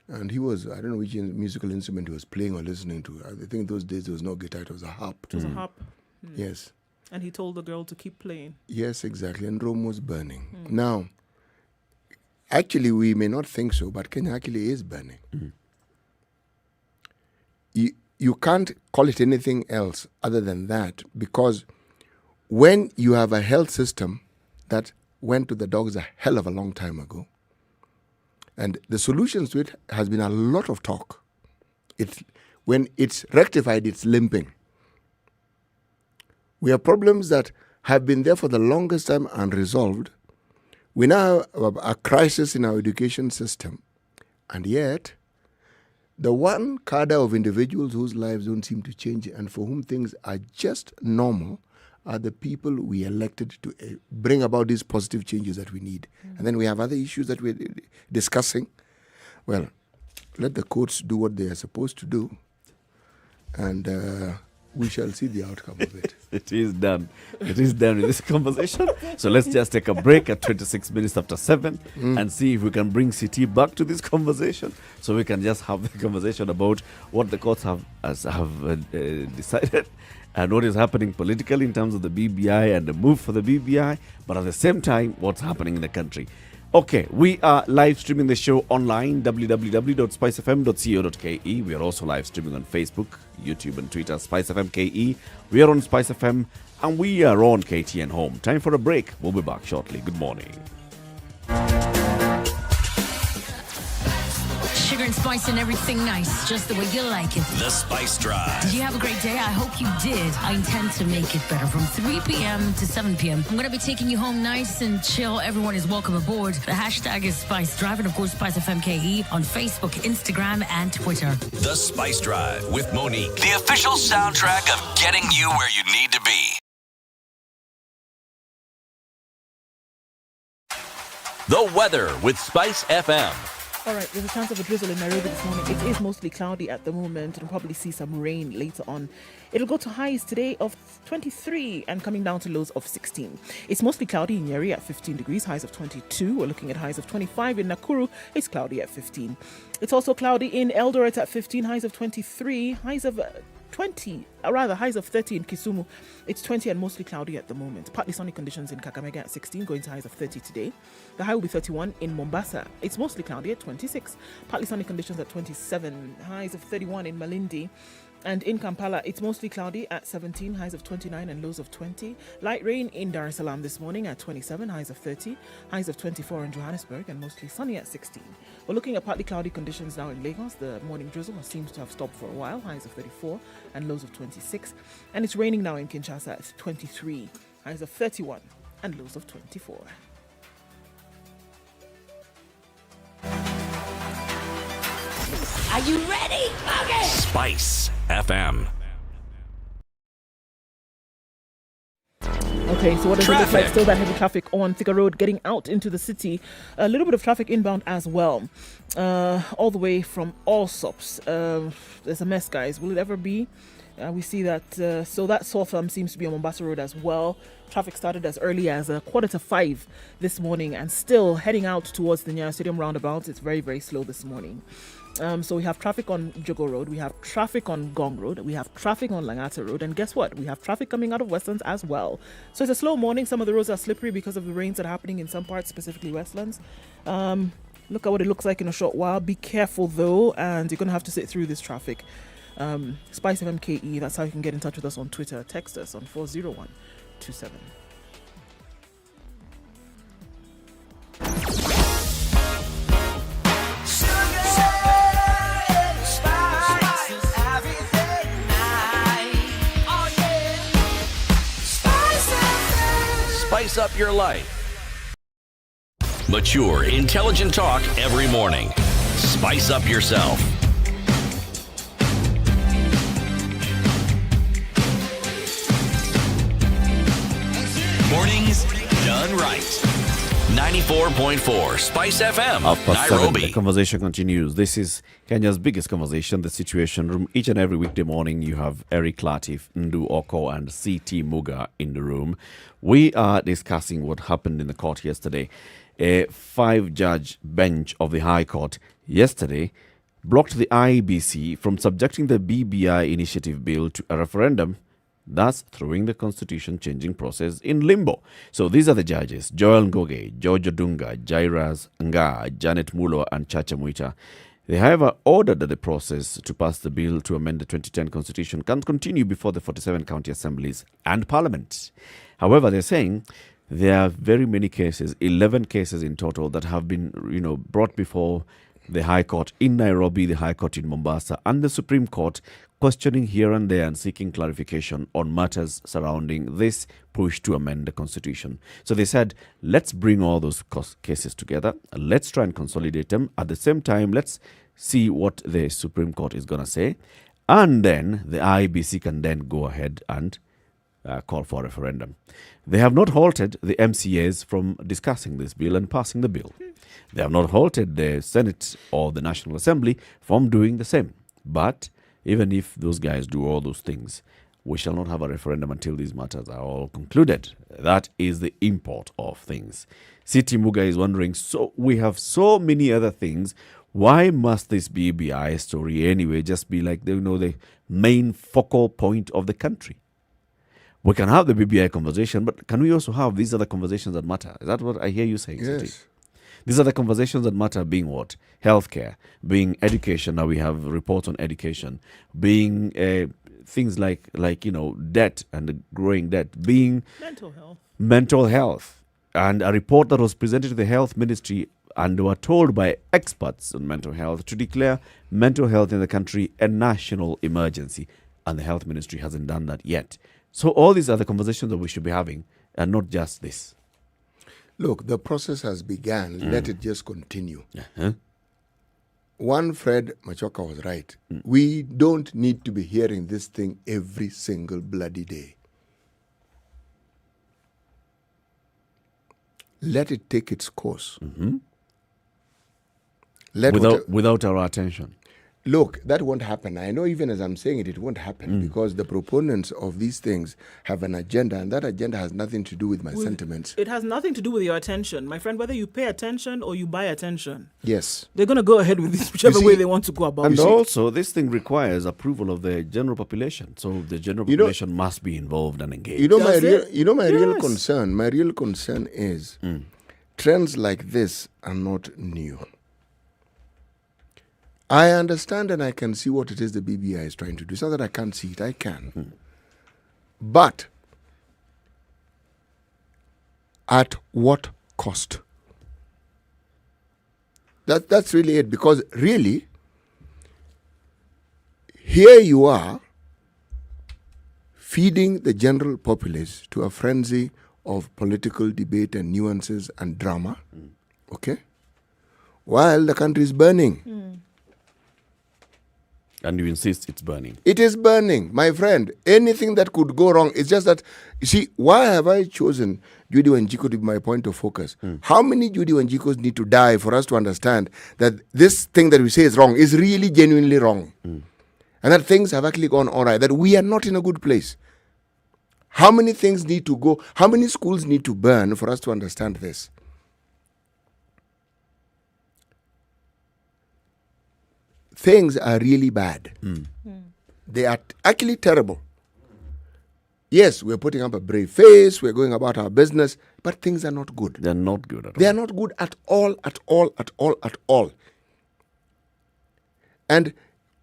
and he was, I don't know which musical instrument he was playing or listening to. I think those days there was no guitar, it was a harp. It was a harp. Yes. And he told the girl to keep playing. Yes, exactly. And Rome was burning. Now, actually, we may not think so, but Kenya actually is burning. You can't call it anything else other than that, because when you have a health system that went to the dogs a hell of a long time ago, and the solutions to it has been a lot of talk. When it's rectified, it's limping. We have problems that have been there for the longest time unresolved. We now have a crisis in our education system. And yet, the one cadre of individuals whose lives don't seem to change and for whom things are just normal are the people we elected to bring about these positive changes that we need. And then we have other issues that we're discussing. Well, let the courts do what they are supposed to do, and we shall see the outcome of it. It is done. It is done in this conversation. So let's just take a break at 26 minutes after 7 and see if we can bring CT back to this conversation, so we can just have the conversation about what the courts have decided and what is happening politically in terms of the BBI and the move for the BBI, but at the same time, what's happening in the country. Okay, we are live streaming the show online, www.spicefm.co.ke. We are also live streaming on Facebook, YouTube, and Twitter, Spice FM KE. We are on Spice FM, and we are on KTN Home. Time for a break. We'll be back shortly. Good morning. Sugar and spice and everything nice, just the way you like it. The Spice Drive. Did you have a great day? I hope you did. I intend to make it better from 3 p.m. to 7 p.m. I'm going to be taking you home nice and chill. Everyone is welcome aboard. The hashtag is Spice Drive, and of course, Spice FM KE on Facebook, Instagram, and Twitter. The Spice Drive with Monique. The official soundtrack of getting you where you need to be. The weather with Spice FM. All right, there's a chance of a drizzle in Nairobi this morning. It is mostly cloudy at the moment. We'll probably see some rain later on. It'll go to highs today of 23 and coming down to lows of 16. It's mostly cloudy in Nyeri at 15 degrees, highs of 22. We're looking at highs of 25 in Nakuru. It's cloudy at 15. It's also cloudy in Eldoret at 15, highs of 23, highs of 30 in Kisumu. It's 20 and mostly cloudy at the moment. Partly sunny conditions in Kakamega at 16, going to highs of 30 today. The high will be 31 in Mombasa. It's mostly cloudy at 26. Partly sunny conditions at 27, highs of 31 in Malindi. And in Kampala, it's mostly cloudy at 17, highs of 29 and lows of 20. Light rain in Dar es Salaam this morning at 27, highs of 30, highs of 24 in Johannesburg, and mostly sunny at 16. We're looking at partly cloudy conditions now in Lagos. The morning drizzle seems to have stopped for a while, highs of 34 and lows of 26. And it's raining now in Kinshasa at 23, highs of 31 and lows of 24. Are you ready? Okay. Spice FM. Okay, so what does it look like? Still that heavy traffic on Thika Road getting out into the city. A little bit of traffic inbound as well. All the way from Allsops. There's a mess, guys. Will it ever be? We see that. So that Southam seems to be on Mombasa Road as well. Traffic started as early as 4:45 this morning and still heading out towards the Nyeri Stadium roundabout. It's very, very slow this morning. So we have traffic on Jogo Road, we have traffic on Gong Road, we have traffic on Langata Road, and guess what? We have traffic coming out of Westlands as well. So it's a slow morning. Some of the roads are slippery because of the rains that are happening in some parts, specifically Westlands. Look at what it looks like in a short while. Be careful though, and you're going to have to sit through this traffic. Spice FM KE, that's how you can get in touch with us on Twitter. Text us on 40127. Spice up your life. Mature, intelligent talk every morning. Spice up yourself. Mornings done right. 94.4 Spice FM, Nairobi. The conversation continues. This is Kenya's biggest conversation, the Situation Room. Each and every weekday morning, you have Eric Latif, Ndu Oko, and CT Muga in the room. We are discussing what happened in the court yesterday. A 5-judge bench of the High Court yesterday blocked the IEBC from subjecting the BBI initiative bill to a referendum thus throwing the constitution-changing process in limbo. So these are the judges: Joel Ngoge, George Odunga, Jairus Nga, Janet Mulo, and Chacha Mwita. They, however, ordered that the process to pass the bill to amend the 2010 constitution can continue before the 47 county assemblies and parliament. However, they're saying there are very many cases, 11 cases in total, that have been, brought before the High Court in Nairobi, the High Court in Mombasa, and the Supreme Court, questioning here and there and seeking clarification on matters surrounding this push to amend the constitution. So they said, let's bring all those cases together, let's try and consolidate them. At the same time, let's see what the Supreme Court is going to say, and then the IEBC can then go ahead and call for a referendum. They have not halted the MCAs from discussing this bill and passing the bill. They have not halted the Senate or the National Assembly from doing the same. But even if those guys do all those things, we shall not have a referendum until these matters are all concluded. That is the import of things. City Muga is wondering, so we have so many other things. Why must this BBI story anyway just be like, the main focal point of the country? We can have the BBI conversation, but can we also have these other conversations that matter? Is that what I hear you saying, Yes. City? These are the conversations that matter, being what? Healthcare, being education. Now we have reports on education, being things like debt and the growing debt, being mental health. And a report that was presented to the health ministry, and they were told by experts on mental health to declare mental health in the country a national emergency. And the health ministry hasn't done that yet. So all these are the conversations that we should be having, and not just this. Look, the process has begun. Let it just continue. Uh-huh. One Fred Machoka was right. We don't need to be hearing this thing every single bloody day. Let it take its course. Mm-hmm. Let Without our attention. Look, that won't happen. I know even as I'm saying it, it won't happen because the proponents of these things have an agenda, and that agenda has nothing to do with my sentiments. It has nothing to do with your attention. My friend, whether you pay attention or you buy attention, Yes. they're going to go ahead with this whichever way they want to go about And it. also, this thing requires approval of the general population. So the general population must be involved and engaged. You know my Does real, it? real Yes. concern. My real concern is trends like this are not new. I understand and I can see what it is the BBI is trying to do. It's not that I can't see it, I can. But at what cost? That's really it. Because really, here you are feeding the general populace to a frenzy of political debate and nuances and drama, okay? While the country is burning. And you insist it's burning. It is burning, my friend. Anything that could go wrong, it's just that, you see, why have I chosen Judy Wanjiku to be my point of focus? How many Judy Wanjikus need to die for us to understand that this thing that we say is wrong is really genuinely wrong? And that things have actually gone all right, that we are not in a good place. How many things need to go, how many schools need to burn for us to understand this? Things are really bad. They are actually terrible. Yes, we're putting up a brave face, we're going about our business, but things are not good. They're not good at all. They are not good at all, at all, at all, at all. And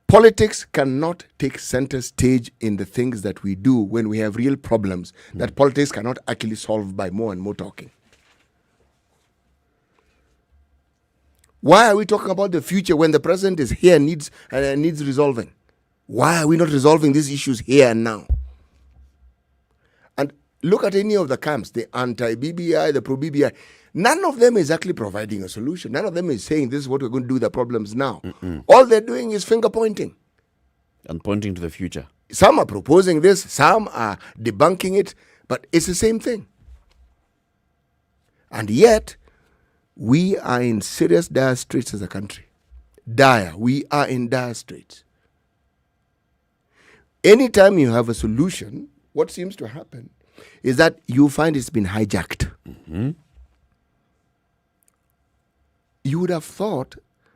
politics cannot take center stage in the things that we do when we have real problems that politics cannot actually solve by more and more talking. Why are we talking about the future when the present is here and needs resolving? Why are we not resolving these issues here and now? And look at any of the camps, the anti-BBI, the pro-BBI. None of them is actually providing a solution. None of them is saying this is what we're going to do with the problems now. All they're doing is finger pointing. And pointing to the future. Some are proposing this, some are debunking it, but it's the same thing. And yet, we are in serious dire straits as a country. Dire. We are in dire straits. Anytime you have a solution, what seems to happen is that you find it's been hijacked. You would have thought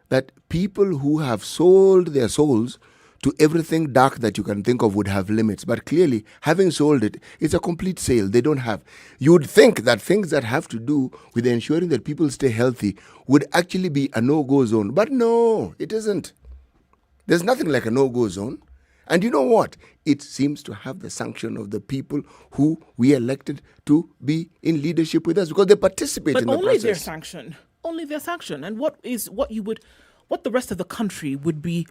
that people who have sold their souls to everything dark that you can think of would have limits. But clearly, having sold it, it's a complete sale. They don't have. You'd think that things that have to do with ensuring that people stay healthy would actually be a no-go zone. But no, it isn't. There's nothing like a no-go zone. And you know what? It seems to have the sanction of the people who we elected to be in leadership with us, because they participate in the process. But only their sanction. Only their sanction. And what the rest of the country would be,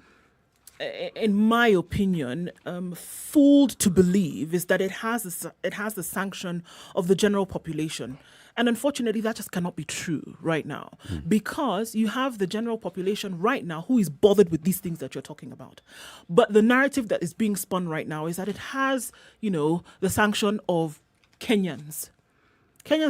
in my opinion, fooled to believe is that it has the sanction of the general population. And unfortunately, that just cannot be true right now, because you have the general population right now who is bothered with these things that you're talking about. But the narrative that is being spun right now is that it has, the sanction of Kenyans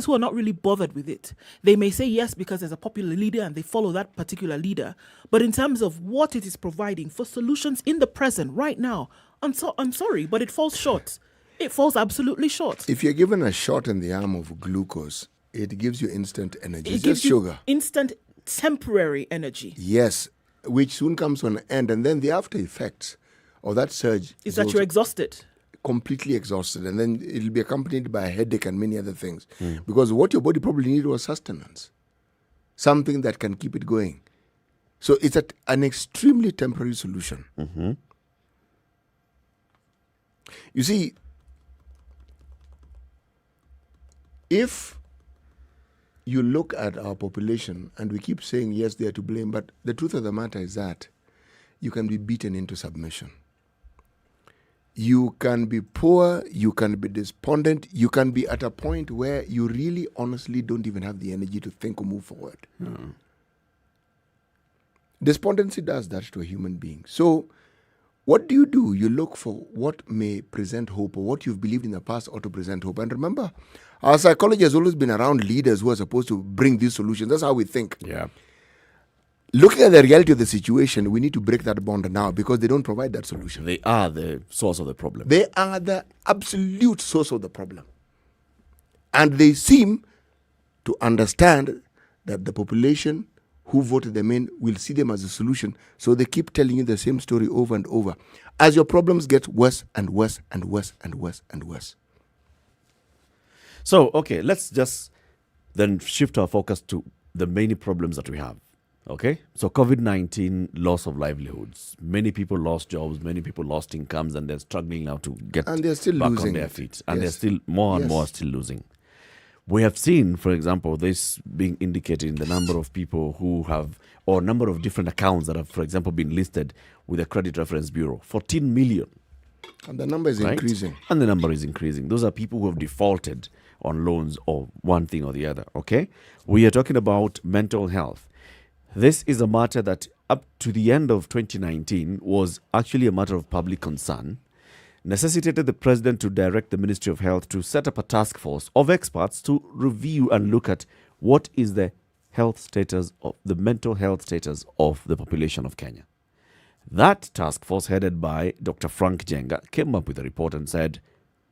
who are not really bothered with it. They may say yes because there's a popular leader and they follow that particular leader. But in terms of what it is providing for solutions in the present right now, I'm sorry, but it falls short. It falls absolutely short. If you're given a shot in the arm of glucose, it gives you instant energy. It It's gives just you sugar. instant temporary energy. Yes, which soon comes to an end. And then the after effects of that surge Is that you're exhausted. completely exhausted. And then it'll be accompanied by a headache and many other things. Because what your body probably needed was sustenance. Something that can keep it going. So it's an extremely temporary solution. You see, if you look at our population, and we keep saying, yes, they are to blame, but the truth of the matter is that you can be beaten into submission. You can be poor, you can be despondent, you can be at a point where you really honestly don't even have the energy to think or move forward. Despondency does that to a human being. So what do? You look for what may present hope, or what you've believed in the past ought to present hope. And remember, our psychology has always been around leaders who are supposed to bring these solutions. That's how we think. Yeah. Looking at the reality of the situation, we need to break that bond now, because they don't provide that solution. They are the source of the problem. They are the absolute source of the problem. And they seem to understand that the population who voted them in will see them as a solution. So they keep telling you the same story over and over, as your problems get worse and worse and worse and worse and worse. So, okay, let's just then shift our focus to the many problems that we have. Okay, so COVID-19, loss of livelihoods. Many people lost jobs, many people lost incomes, and they're struggling now to get And they're still back losing on their it. feet. And Yes. they're still more and Yes. more still losing. We have seen, for example, this being indicated in the number of people who have, or number of different accounts that have, for example, been listed with the Credit Reference Bureau. 14 million. And the number is Right? increasing. And the number is increasing. Those are people who have defaulted on loans or one thing or the other, okay? We are talking about mental health. This is a matter that up to the end of 2019 was actually a matter of public concern, necessitated the president to direct the Ministry of Health to set up a task force of experts to review and look at what is the health status of the mental health status of the population of Kenya. That task force, headed by Dr. Frank Jenga, came up with a report and said,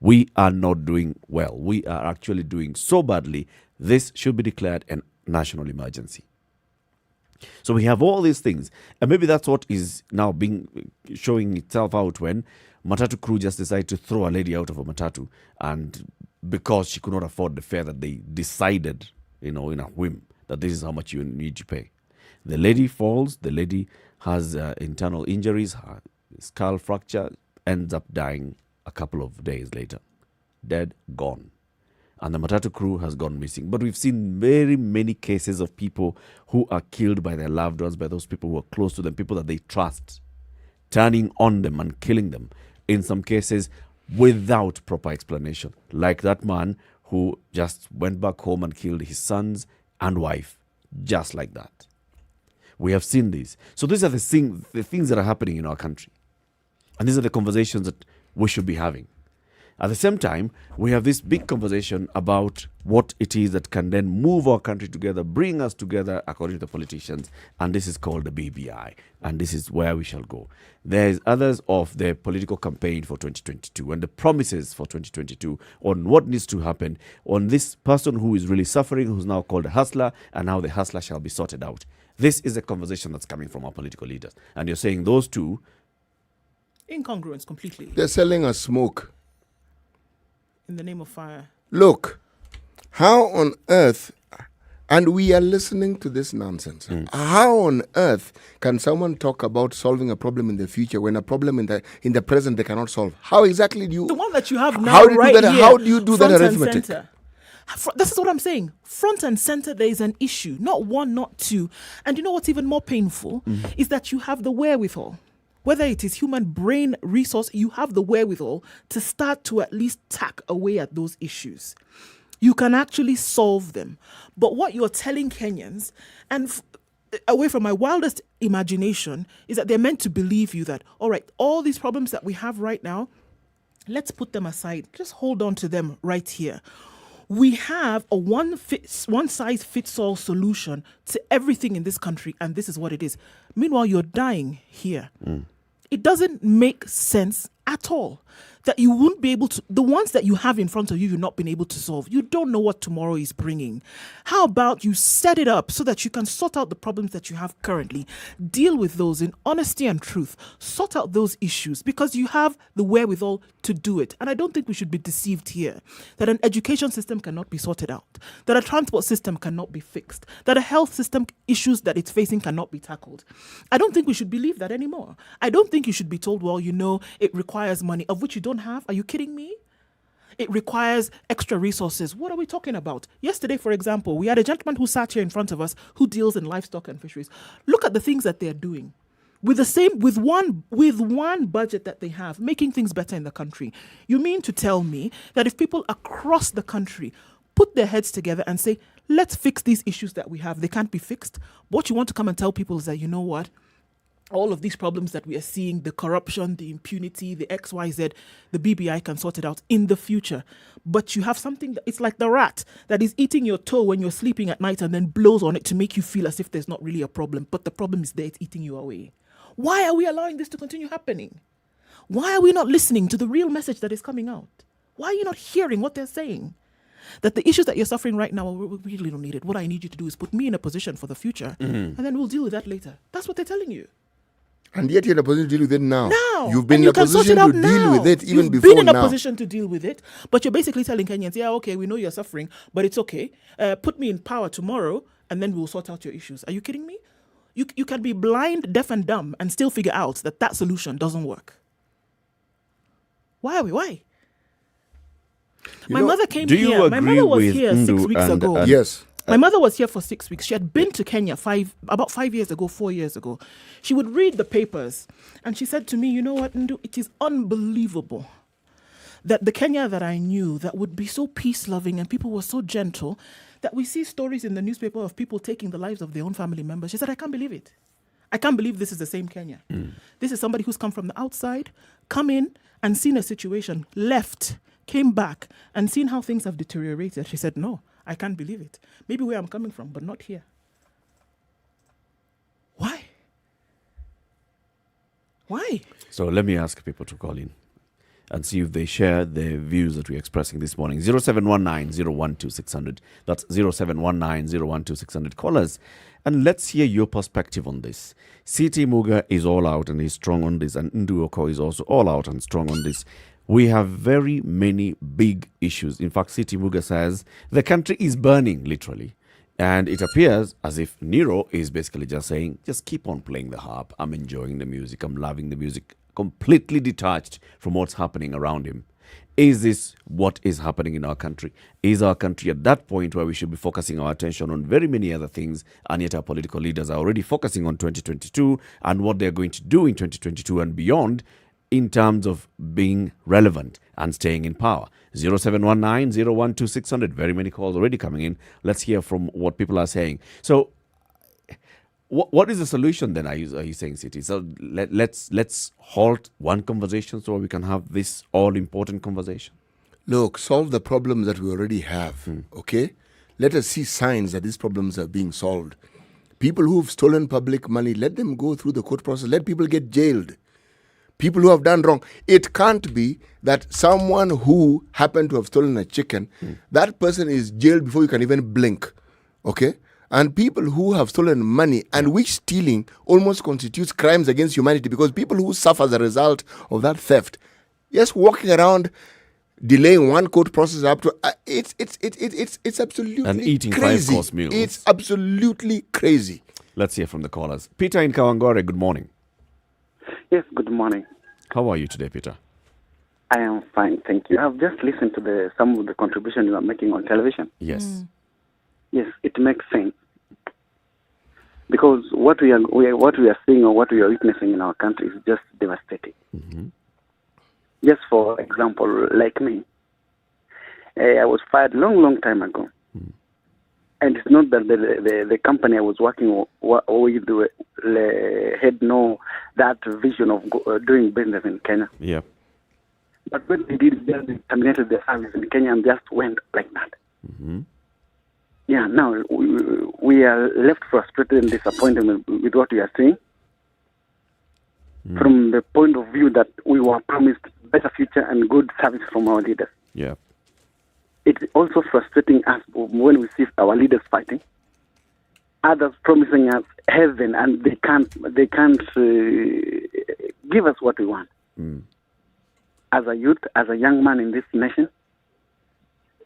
we are not doing well. We are actually doing so badly. This should be declared a national emergency. So we have all these things. And maybe that's what is now showing itself out when Matatu crew just decided to throw a lady out of a Matatu, and because she could not afford the fare that they decided, in a whim, that this is how much you need to pay. The lady falls, the lady has internal injuries, her skull fracture, ends up dying a couple of days later. Dead, gone. And the Matatu crew has gone missing. But we've seen very many cases of people who are killed by their loved ones, by those people who are close to them, people that they trust, turning on them and killing them, in some cases without proper explanation. Like that man who just went back home and killed his sons and wife, just like that. We have seen these. So these are the things that are happening in our country. And these are the conversations that we should be having. At the same time, we have this big conversation about what it is that can then move our country together, bring us together according to the politicians, and this is called the BBI, and this is where we shall go. There's others of the political campaign for 2022 and the promises for 2022 on what needs to happen, on this person who is really suffering, who's now called a hustler, and how the hustler shall be sorted out. This is a conversation that's coming from our political leaders. And you're saying those two Incongruence completely. They're selling us smoke. In the name of fire. Look, how on earth, and we are listening to this nonsense. How on earth can someone talk about solving a problem in the future when a problem in the present they cannot solve? How exactly do you? The one that you have now, how do you right do that? here, How do you do that front and arithmetic? center. This is what I'm saying. Front and center, there is an issue. Not one, not two. And you know what's even more painful is that you have the wherewithal. Whether it is human brain resource, you have the wherewithal to start to at least tack away at those issues. You can actually solve them. But what you're telling Kenyans, and away from my wildest imagination, is that they're meant to believe you that, all right, all these problems that we have right now, let's put them aside. Just hold on to them right here. We have a one-size-fits-all solution to everything in this country, and this is what it is. Meanwhile, you're dying here. It doesn't make sense at all that you wouldn't be able to, the ones that you have in front of you, you've not been able to solve. You don't know what tomorrow is bringing. How about you set it up so that you can sort out the problems that you have currently, deal with those in honesty and truth, sort out those issues because you have the wherewithal to do it. And I don't think we should be deceived here that an education system cannot be sorted out, that a transport system cannot be fixed, that a health system issues that it's facing cannot be tackled. I don't think we should believe that anymore. I don't think you should be told, well, you know, it requires money, of which you don't have. Are you kidding me? It requires extra resources. What are we talking about? Yesterday, for example, we had a gentleman who sat here in front of us who deals in livestock and fisheries. Look at the things that they're doing. With one budget that they have, making things better in the country. You mean to tell me that if people across the country put their heads together and say, let's fix these issues that we have, they can't be fixed? What you want to come and tell people is that, you know what? All of these problems that we are seeing, the corruption, the impunity, the XYZ, the BBI can sort it out in the future. But you have something, it's like the rat that is eating your toe when you're sleeping at night and then blows on it to make you feel as if there's not really a problem. But the problem is there, it's eating you away. Why are we allowing this to continue happening? Why are we not listening to the real message that is coming out? Why are you not hearing what they're saying? That the issues that you're suffering right now, we really don't need it. What I need you to do is put me in a position for the future, and then we'll deal with that later. That's what they're telling you. And yet you're in a position to deal with it now. You've been And in a position to deal with it even before now. You've been in a position to deal with it, but you're basically telling Kenyans, yeah, okay, we know you're suffering, but it's okay. Put me in power tomorrow, and then we'll sort out your issues. Are you kidding me? You can be blind, deaf, and dumb and still figure out that solution doesn't work. Why? My mother came here. My mother was here 6 weeks ago. Yes. My mother was here for 6 weeks. She had been to Kenya about 5 years ago, 4 years ago. She would read the papers and she said to me, you know what, Ndu, it is unbelievable that the Kenya that I knew that would be so peace-loving and people were so gentle, that we see stories in the newspaper of people taking the lives of their own family members. She said, I can't believe it. I can't believe this is the same Kenya. This is somebody who's come from the outside, come in and seen a situation, left, came back and seen how things have deteriorated. She said, no, I can't believe it. Maybe where I'm coming from, but not here. Why? So let me ask people to call in and see if they share the views that we're expressing this morning. 0719-012-600. That's 0719-012-600. Call us and let's hear your perspective on this. CT Muga is all out and he's strong on this, and Nduoko is also all out and strong on this. We have very many big issues. In fact, CT Muga says the country is burning, literally. And it appears as if Nero is basically just saying, just keep on playing the harp. I'm enjoying the music. I'm loving the music. Completely detached from what's happening around him. Is this what is happening in our country? Is our country at that point where we should be focusing our attention on very many other things, and yet our political leaders are already focusing on 2022 and what they're going to do in 2022 and beyond in terms of being relevant and staying in power? 0719-012-600. Very many calls already coming in. Let's hear from what people are saying. So what is the solution then, are you saying, City? So let's halt one conversation so we can have this all-important conversation. Look, solve the problems that we already have, okay? Let us see signs that these problems are being solved. People who've stolen public money, let them go through the court process. Let people get jailed. People who have done wrong. It can't be that someone who happened to have stolen a chicken, that person is jailed before you can even blink, okay? And people who have stolen money, and which stealing almost constitutes crimes against humanity, because people who suffer as a result of that theft, just walking around delaying one court process up to it's absolutely and eating crazy. 5-course meals. It's absolutely crazy. Let's hear from the callers. Peter in Kawangware, good morning. Yes, good morning. How are you today, Peter? I am fine, thank you. I've just listened to some of the contributions you are making on television. Yes. Yes, it makes sense. Because what we are seeing or what we are witnessing in our country is just devastating. Mm-hmm. Just for example, like me, I was fired long time ago. And it's not that the company I was working with had no that vision of doing business in Kenya. Yeah. But what they did, they terminated their service in Kenya and just went like that. Mm-hmm. Yeah, now we are left frustrated and disappointed with what we are seeing. From the point of view that we were promised better future and good service from our leaders. Yeah. It's also frustrating us when we see our leaders fighting, others promising us heaven, and they can't give us what we want. As a youth, as a young man in this nation,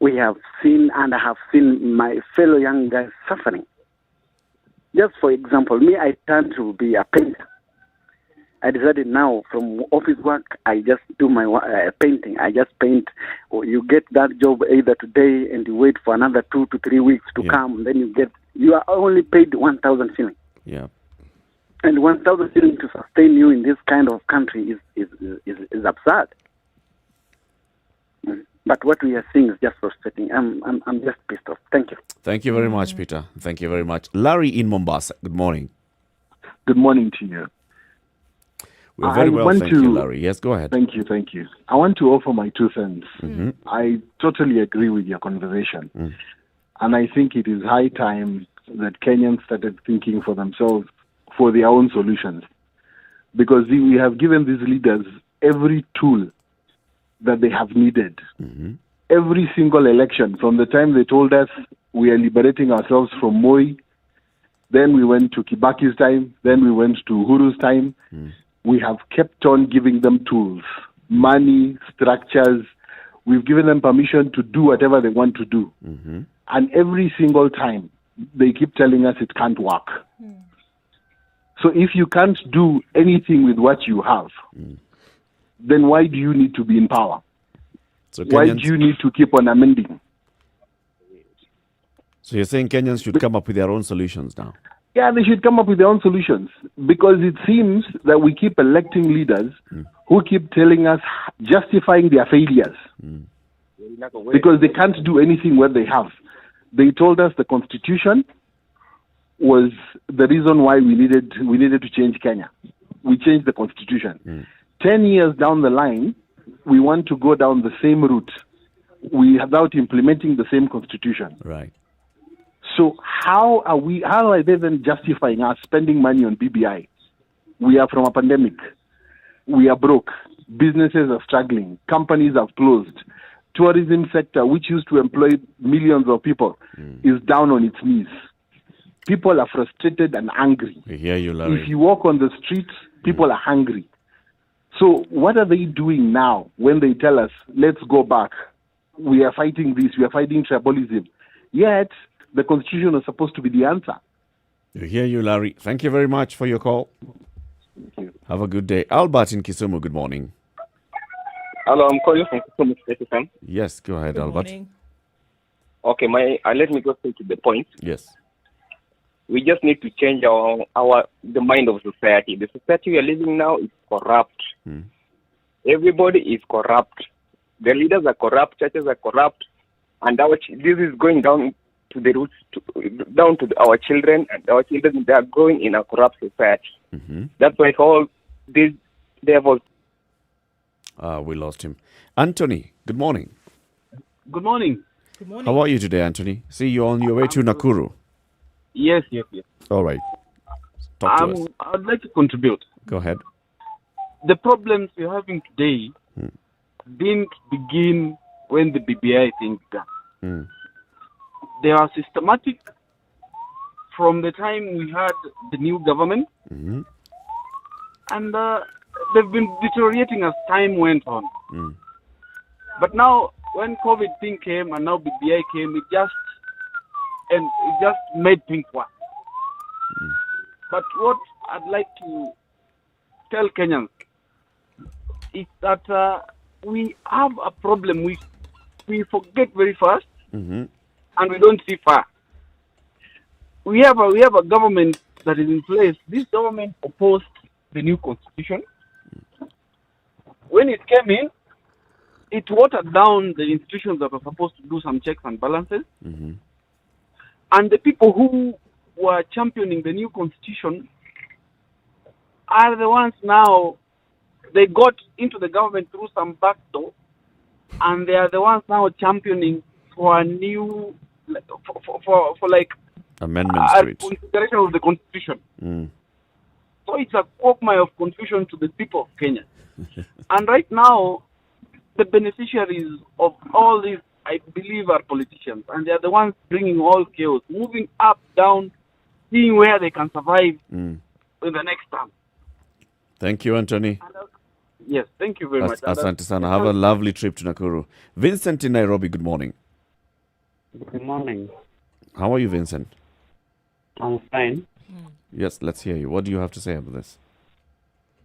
we have seen and I have seen my fellow young guys suffering. Just for example, me, I turned to be a painter. I decided now from office work, I just do my painting. I just paint. Or you get that job either today and you wait for another 2 to 3 weeks to come. Then you are only paid 1,000 shillings. Yeah. And 1,000 shillings to sustain you in this kind of country is absurd. But what we are seeing is just frustrating. I'm just pissed off. Thank you. Thank you very much, Peter. Thank you very much. Larry in Mombasa, good morning. Good morning to you. We're very well, thank you, Larry. Yes, go ahead. Thank you. I want to offer my 2 cents. Mm-hmm. I totally agree with your conversation. And I think it is high time that Kenyans started thinking for themselves, for their own solutions. Because we have given these leaders every tool that they have needed. Mm-hmm. Every single election, from the time they told us we are liberating ourselves from Moi, then we went to Kibaki's time, then we went to Uhuru's time. We have kept on giving them tools, money, structures. We've given them permission to do whatever they want to do. Mm-hmm. And every single time, they keep telling us it can't work. So if you can't do anything with what you have, then why do you need to be in power? So why do you need to keep on amending? So you're saying Kenyans should come up with their own solutions now? Yeah, they should come up with their own solutions, because it seems that we keep electing leaders who keep telling us, justifying their failures, because they can't do anything what they have. They told us the Constitution was the reason why we needed to change Kenya. We changed the Constitution. 10 years down the line, we want to go down the same route without implementing the same Constitution. Right. So how are they then justifying us spending money on BBI? We are from a pandemic. We are broke. Businesses are struggling. Companies have closed. Tourism sector, which used to employ millions of people, is down on its knees. People are frustrated and angry. We hear you, Larry. If you walk on the streets, people are hungry. So what are they doing now when they tell us, let's go back? We are fighting this. We are fighting tribalism. Yet, the Constitution is supposed to be the answer. We hear you, Larry. Thank you very much for your call. Thank you. Have a good day. Albert in Kisumu, good morning. Hello, I'm calling from Kisumu Station. Yes, go ahead, Good Albert. morning. Okay, let me go straight to the point. Yes. We just need to change the mind of society. The society we are living now is corrupt. Everybody is corrupt. The leaders are corrupt, churches are corrupt, and this is going down to the roots, down to our children, and our children, they are growing in a corrupt society. That's why all these devils. We lost him. Anthony, good morning. Good morning. Good morning. How are you today, Anthony? See you on your way to Nakuru. Yes. All right. Talk to us. I'd like to contribute. Go ahead. The problems we're having today didn't begin when the BBI thing began. There are systematic from the time we had the new government, Mm-hmm. and they've been deteriorating as time went on. Mm. But now, when COVID thing came and now BBI came, it just made things worse. But what I'd like to tell Kenyans is that we have a problem. We forget very fast, Mm-hmm. and we don't see far. We have a government that is in place. This government opposed the new constitution. When it came in, it watered down the institutions that were supposed to do some checks and balances. Mm-hmm. And the people who were championing the new constitution are the ones now, they got into the government through some backdoor, and they are the ones now championing for a new, for like Amendments a to it. consideration of the constitution. Mm. So it's a quagmire of confusion to the people of Kenya. And right now, the beneficiaries of all this, I believe, are politicians, and they are the ones bringing all chaos, moving up, down, seeing where they can survive in the next term. Thank you, Anthony. Yes, thank you very much. Asante sana. Have a lovely trip to Nakuru. Vincent in Nairobi, good morning. Good morning. How are you, Vincent? I'm fine. Yes, let's hear you. What do you have to say about this?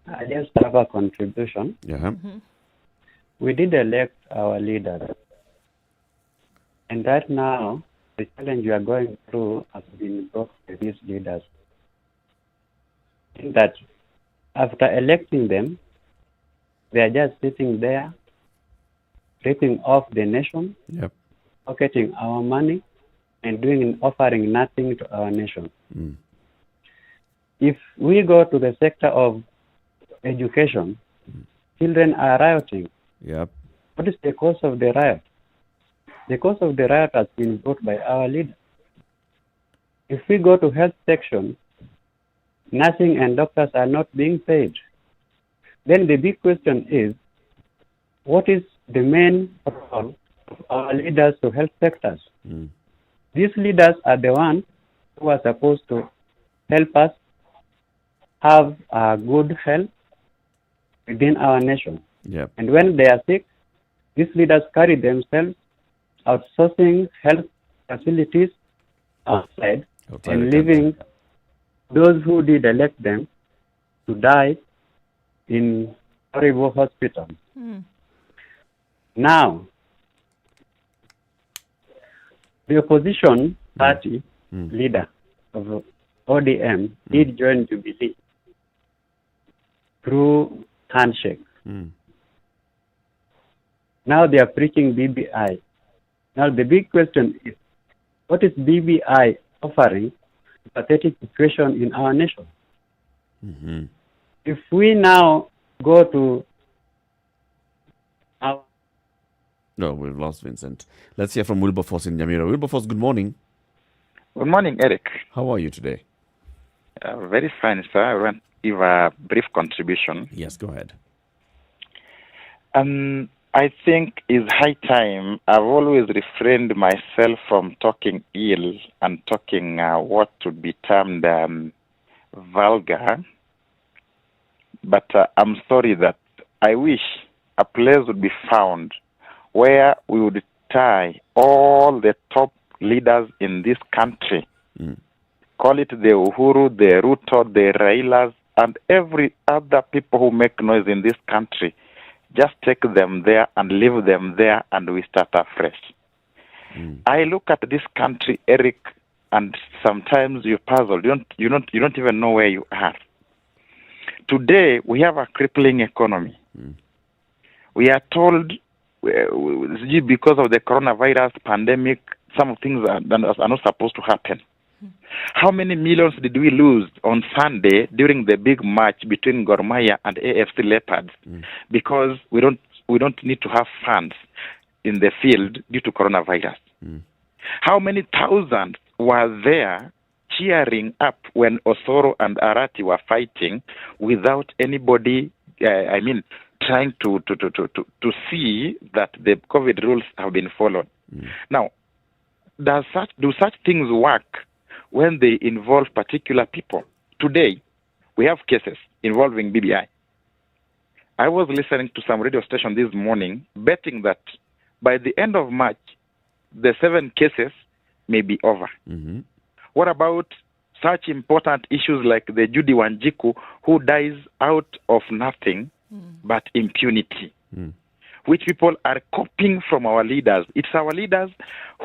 I just have a contribution. Yeah. We did elect our leaders. And right now, the challenge we are going through has been brought by these leaders. In that, after electing them, they are just sitting there, ripping off the nation, Yep. pocketing our money, and offering nothing to our nation. Mm. If we go to the sector of education, children are rioting. Yep. What is the cause of the riot? The cause of the riot has been brought by our leaders. If we go to health section, nursing and doctors are not being paid. Then the big question is, what is the main role of our leaders to health sectors? Mm. These leaders are the ones who are supposed to help us have a good health within our nation. Yep. And when they are sick, these leaders carry themselves outsourcing health facilities outside and the leaving those who did elect them to die in horrible hospitals. Now, the opposition party leader of ODM did join Jubilee through handshake. Now they are preaching BBI. Now the big question is, what is BBI offering a pathetic situation in our nation? Mm-hmm. If we now go to our... No, we've lost Vincent. Let's hear from Wilberforce in Nyamira. Wilberforce, good morning. Good morning, Eric. How are you today? Very fine, sir. I want to give a brief contribution. Yes, go ahead. I think it's high time. I've always refrained myself from talking ill and talking what would be termed vulgar. But I'm sorry that I wish a place would be found where we would tie all the top leaders in this country. Call it the Uhuru, the Ruto, the Railas, and every other people who make noise in this country. Just take them there and leave them there, and we start afresh. I look at this country, Eric, and sometimes you're puzzled. You don't even know where you are. Today we have a crippling economy. We are told because of the coronavirus pandemic, some things are not supposed to happen. How many millions did we lose on Sunday during the big match between Gor Mahia and AFC Leopards? Because we don't need to have fans in the field due to coronavirus. How many thousands were there cheering up when Osoro and Arati were fighting without anybody, trying to see that the COVID rules have been followed? Now, do such things work when they involve particular people. Today, we have cases involving BBI. I was listening to some radio station this morning betting that by the end of March, the 7 cases may be over. Mm-hmm. What about such important issues like the Judy Wanjiku, who dies out of nothing but impunity, which people are copying from our leaders? It's our leaders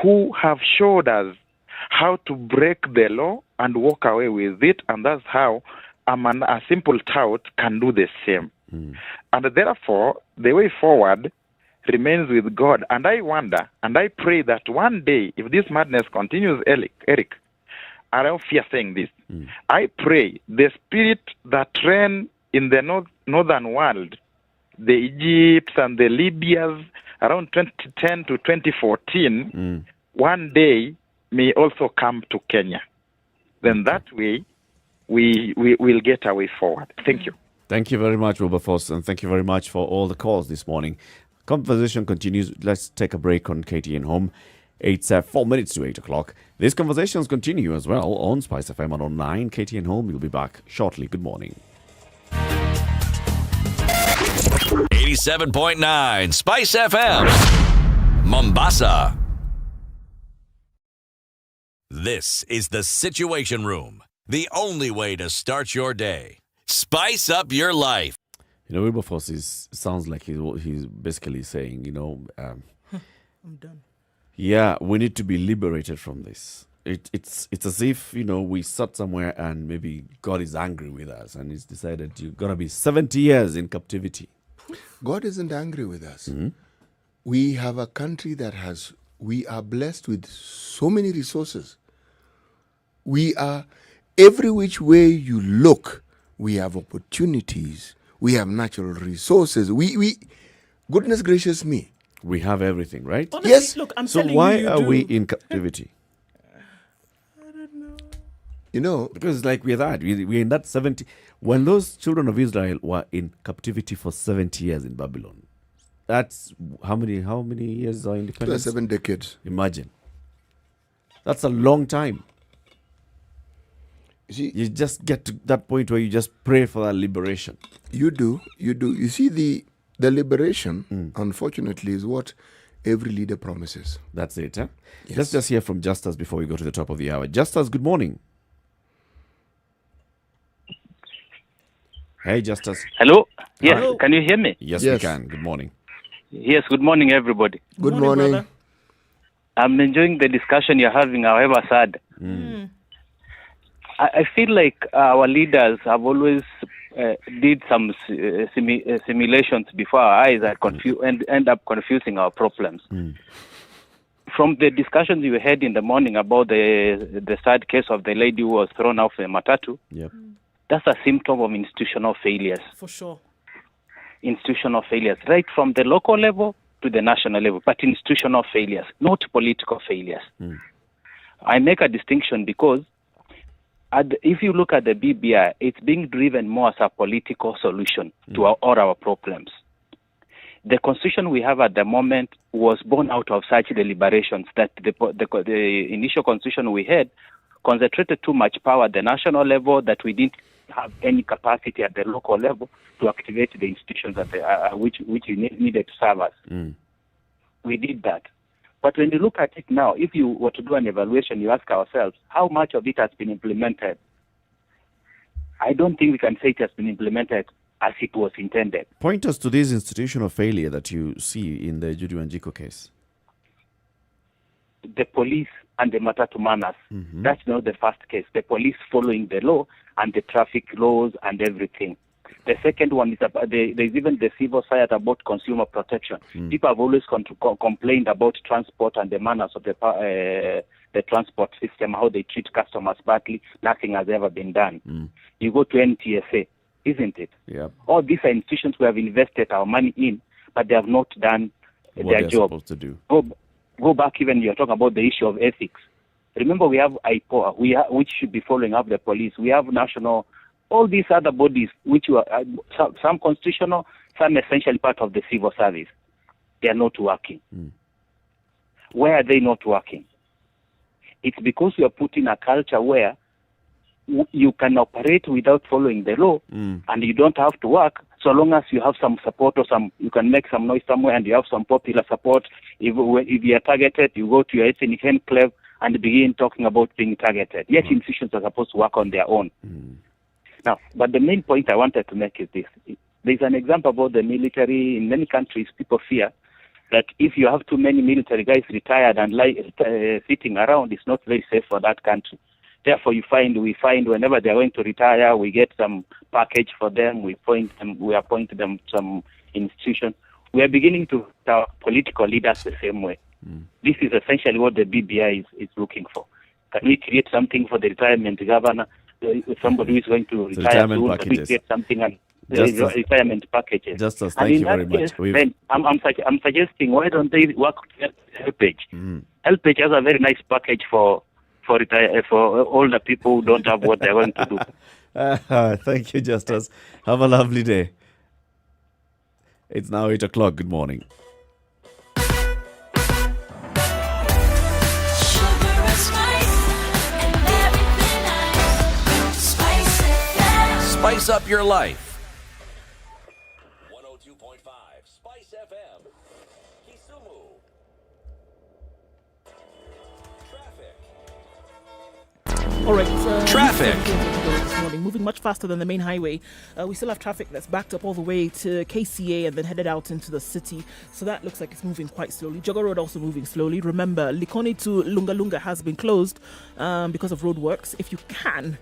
who have showed us how to break the law and walk away with it, and that's how a simple tout can do the same. And therefore, the way forward remains with God. And I wonder, and I pray that one day, if this madness continues, Eric, I don't fear saying this. I pray the spirit that ran in the northern world, the Egypts and the Libyas around 2010 to 2014, one day may also come to Kenya. Then that way, we will get a way forward. Thank you. Thank you very much, Wilberforce, and thank you very much for all the calls this morning. Conversation continues. Let's take a break on KTN Home. It's 4 minutes to 8 o'clock. These conversations continue as well on Spice FM and online. KTN Home, we'll be back shortly. Good morning. 87.9 Spice FM, Mombasa. This is the Situation Room, the only way to start your day. Spice up your life. You know, Wilberforce sounds like he's basically saying, I'm done. Yeah, we need to be liberated from this. It's as if, we sat somewhere and maybe God is angry with us and he's decided you're going to be 70 years in captivity. God isn't angry with us. We have a country we are blessed with so many resources. We are, every which way you look, we have opportunities. We have natural resources. We goodness gracious me. We have everything, right? Honestly, Yes. Look, I'm So telling why you, are we in captivity? Because we're that. We're in that 70. When those children of Israel were in captivity for 70 years in Babylon, that's how many years are independence? 7 decades. Imagine. That's a long time. You just get to that point where you just pray for that liberation. You do. You see, the liberation, unfortunately, is what every leader promises. That's it, huh? Yes. Let's just hear from Justus before we go to the top of the hour. Justus, good morning. Hey, Justus. Hello? Yes, Hi. Can you hear me? Yes, we can. Good morning. Yes, good morning, everybody. Good morning. brother. I'm enjoying the discussion you're having, however sad. I feel like our leaders have always did some simulations before our eyes and end up confusing our problems. From the discussions you had in the morning about the sad case of the lady who was thrown off the matatu, that's a symptom of institutional failures. For sure. Institutional failures, right from the local level to the national level, but institutional failures, not political failures. I make a distinction because if you look at the BBI, it's being driven more as a political solution to all our problems. The constitution we have at the moment was born out of such deliberations that the initial constitution we had concentrated too much power at the national level that we didn't have any capacity at the local level to activate the institutions which needed to serve us. We did that. But when you look at it now, if you were to do an evaluation, you ask ourselves, how much of it has been implemented? I don't think we can say it has been implemented as it was intended. Point us to this institutional failure that you see in the Judy Wanjiku case. The police and the Matatu manners. That's not the first case. The police following the law and the traffic laws and everything. The second one is there's even the civil side about consumer protection. People have always complained about transport and the manners of the transport system, how they treat customers badly. Nothing has ever been done. You go to NTSA, isn't it? Yeah. All these are institutions we have invested our money in, but they have not done their job. Supposed to do. Go back even, you're talking about the issue of ethics. Remember, we have IPOA, which should be following up the police. We have national, all these other bodies, which are some constitutional, some essentially part of the civil service. They are not working. Where are they not working? It's because you are put in a culture where you can operate without following the law, and you don't have to work so long as you have some support or you can make some noise somewhere and you have some popular support. If you are targeted, you go to your ethnic enclave and begin talking about being targeted. Yet institutions are supposed to work on their own. Now, but the main point I wanted to make is this. There's an example about the military. In many countries, people fear that if you have too many military guys retired and sitting around, it's not very safe for that country. Therefore, we find whenever they're going to retire, we get some package for them. We appoint them some institution. We are beginning to tell political leaders the same way. This is essentially what the BBI is looking for. Can we create something for the retirement governor? Somebody who is going to retire soon, can we create something and retirement packages? Justice, thank you very much. Then I'm suggesting, why don't they work with Helpage? Helpage has a very nice package for older people who don't have what they're going to do. Thank you, Justice. Have a lovely day. It's now 8 o'clock. Good morning. Spice up your life. 102.5 Spice FM. Kisumu. All right. Traffic. This morning, moving much faster than the main highway. We still have traffic that's backed up all the way to KCA and then headed out into the city. So that looks like it's moving quite slowly. Jogger Road also moving slowly. Remember, Likoni to Lunga Lunga has been closed because of road works. If you can,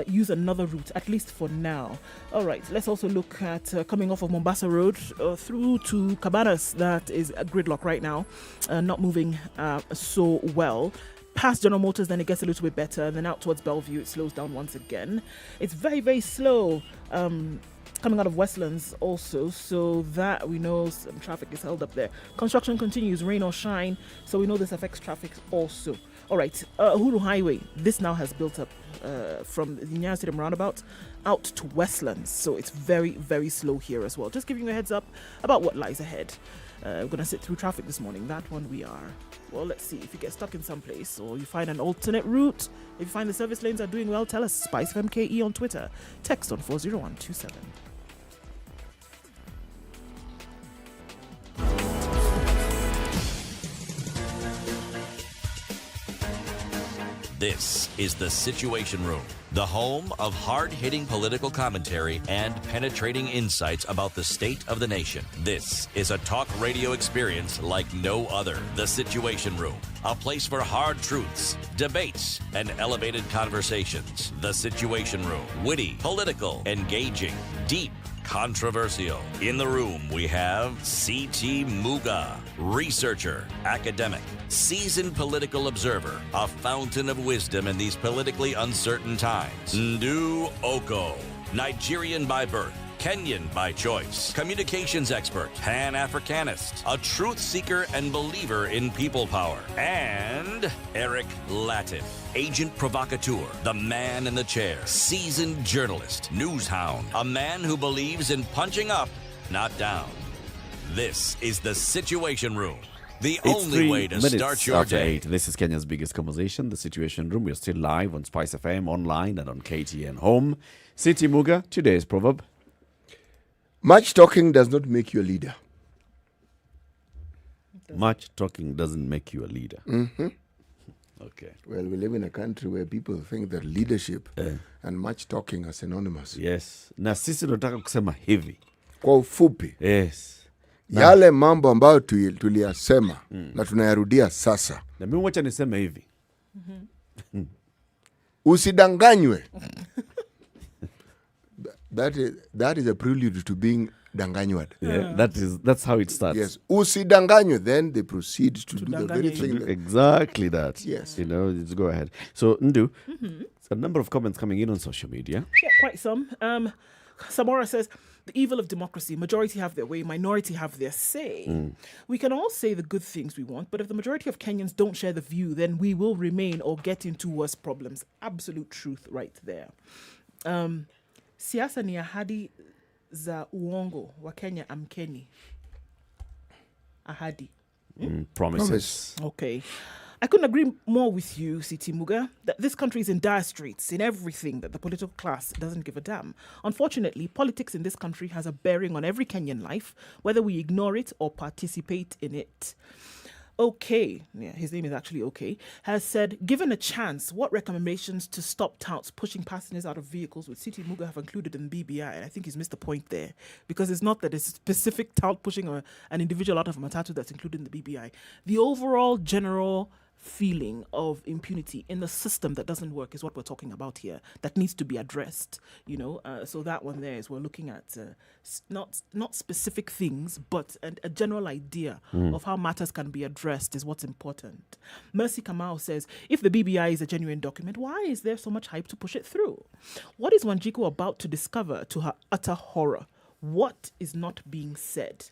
use another route, at least for now. All right, let's also look at coming off of Mombasa Road through to Cabanas. That is a gridlock right now, not moving so well. Past General Motors, then it gets a little bit better. Then out towards Bellevue, it slows down once again. It's very, very slow coming out of Westlands also, so that we know some traffic is held up there. Construction continues, rain or shine, so we know this affects traffic also. All right, Uhuru Highway, this now has built up from the Nyeri Stadium roundabout out to Westlands, so it's very, very slow here as well. Just giving you a heads up about what lies ahead. We're going to sit through traffic this morning. That one we are. Well, let's see. If you get stuck in some place or you find an alternate route, if you find the service lanes are doing well, tell us. Spice FMKE on Twitter. Text on 40127. This is the Situation Room, the home of hard-hitting political commentary and penetrating insights about the state of the nation. This is a talk radio experience like no other. The Situation Room, a place for hard truths, debates, and elevated conversations. The Situation Room, witty, political, engaging, deep, controversial. In the room, we have C.T. Muga, researcher, academic, seasoned political observer, a fountain of wisdom in these politically uncertain times. Ndu Oko, Nigerian by birth, Kenyan by choice, communications expert, Pan-Africanist, a truth seeker and believer in people power, and Eric Latif, agent provocateur, the man in the chair, seasoned journalist, news hound, a man who believes in punching up, not down. This is the Situation Room. The It's only way to start your after day. 8. This is Kenya's biggest conversation, The Situation Room. We're still live on Spice FM, online and on KTN Home. City Muga, today's proverb. Much talking does not make you a leader. Much talking doesn't make you a leader. Mm-hmm. Okay. Well, we live in a country where people think that leadership and much talking are synonymous. Yes. Na sisi tunataka kusema hivi. Kwa ufupi. Yes. Yale mambo ambayo tuliyasema na tunayarudia sasa. Na mimi wacha niseme hivi. Usidanganywe. That is a prelude to being danganywad. Yeah, that's how it starts. Yes. Usidanganywe, then they proceed to do the very thing. Exactly that. Yes. You know, let's go ahead. So, Ndu, a number of comments coming in on social media. Yeah, quite some. Samora says, the evil of democracy, majority have their way, minority have their say. We can all say the good things we want, but if the majority of Kenyans don't share the view, then we will remain or get into worse problems. Absolute truth right there. Siasa ni ahadi za uongo wa Kenya amkeni. Ahadi. Promises. Okay. I couldn't agree more with you, Siti Muga, that this country is in dire straits in everything, that the political class doesn't give a damn. Unfortunately, politics in this country has a bearing on every Kenyan life, whether we ignore it or participate in it. Okay, yeah, his name is actually Okay, has said, given a chance, what recommendations to stop touts pushing passengers out of vehicles would Siti Muga have included in BBI? And I think he's missed the point there, because it's not that it's specific tout pushing an individual out of a matatu that's included in the BBI. The overall general feeling of impunity in the system that doesn't work is what we're talking about here, that needs to be addressed, so that one there is we're looking at not specific things, but a general idea of how matters can be addressed is what's important. Mercy Kamau says, if the BBI is a genuine document, why is there so much hype to push it through? What is Wanjiku about to discover to her utter horror? What is not being said?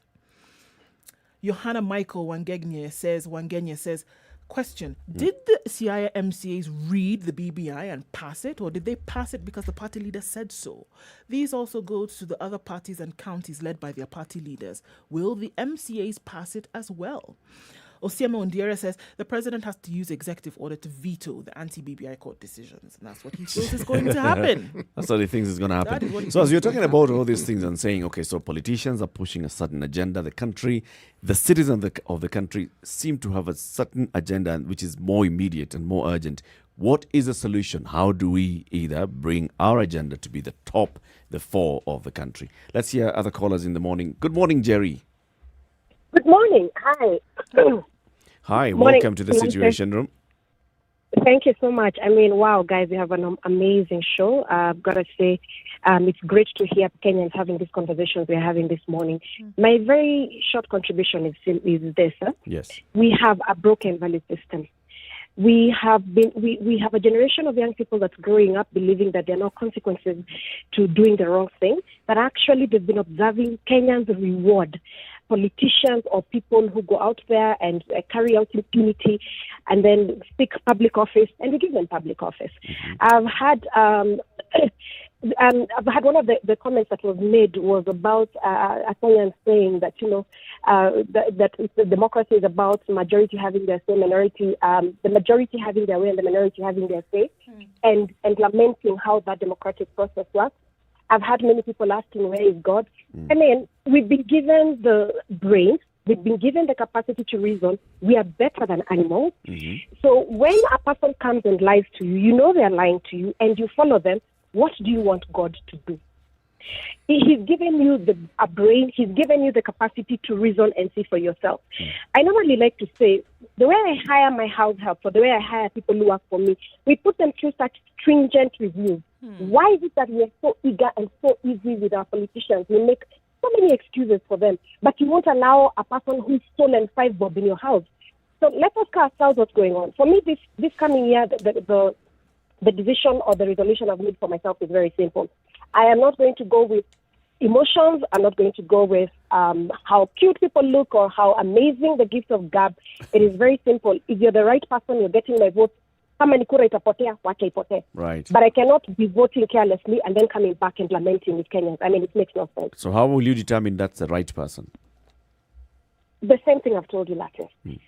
Johanna Michael Wangenye says, question, did the CIA MCAs read the BBI and pass it, or did they pass it because the party leader said so? These also go to the other parties and counties led by their party leaders. Will the MCAs pass it as well? Osiema Ondiera says the president has to use executive order to veto the anti-BBI court decisions. And that's what he feels is going to happen. That's what he thinks is going to happen. So as you're talking about all these things and saying, okay, so politicians are pushing a certain agenda, the citizens of the country seem to have a certain agenda which is more immediate and more urgent. What is the solution? How do we either bring our agenda to be the fore of the country? Let's hear other callers in the morning. Good morning, Jerry. Good morning. Hi. Hi, welcome to the Situation Room. Thank you so much. I mean, wow, guys, you have an amazing show. I've got to say, it's great to hear Kenyans having these conversations we're having this morning. My very short contribution is this. Yes. We have a broken value system. We have a generation of young people that's growing up believing that there are no consequences to doing the wrong thing, but actually they've been observing Kenyans reward politicians or people who go out there and carry out impunity and then seek public office, and we give them public office. I've had one of the comments that was made was about a Kenyan saying that, that the democracy is about majority having their say, the majority having their way and the minority having their say, and lamenting how that democratic process works. I've had many people asking, where is God? I mean, we've been given the brain, we've been given the capacity to reason. We are better than animals. So when a person comes and lies to you, you know they're lying to you, and you follow them. What do you want God to do? He's given you a brain. He's given you the capacity to reason and see for yourself. I normally like to say, the way I hire my house help, or the way I hire people who work for me, we put them through such stringent reviews. Why is it that we are so eager and so easy with our politicians? We make so many excuses for them, but you won't allow a person who's stolen 5 bob in your house. So let us ask ourselves what's going on. For me, this coming year, the decision or the resolution I've made for myself is very simple. I am not going to go with emotions. I'm not going to go with how cute people look or how amazing the gift of God. It is very simple. If you're the right person, you're getting my vote. Right. But I cannot be voting carelessly and then coming back and lamenting with Kenyans. I mean, it makes no sense. So how will you determine that's the right person? The same thing I've told you, Latin.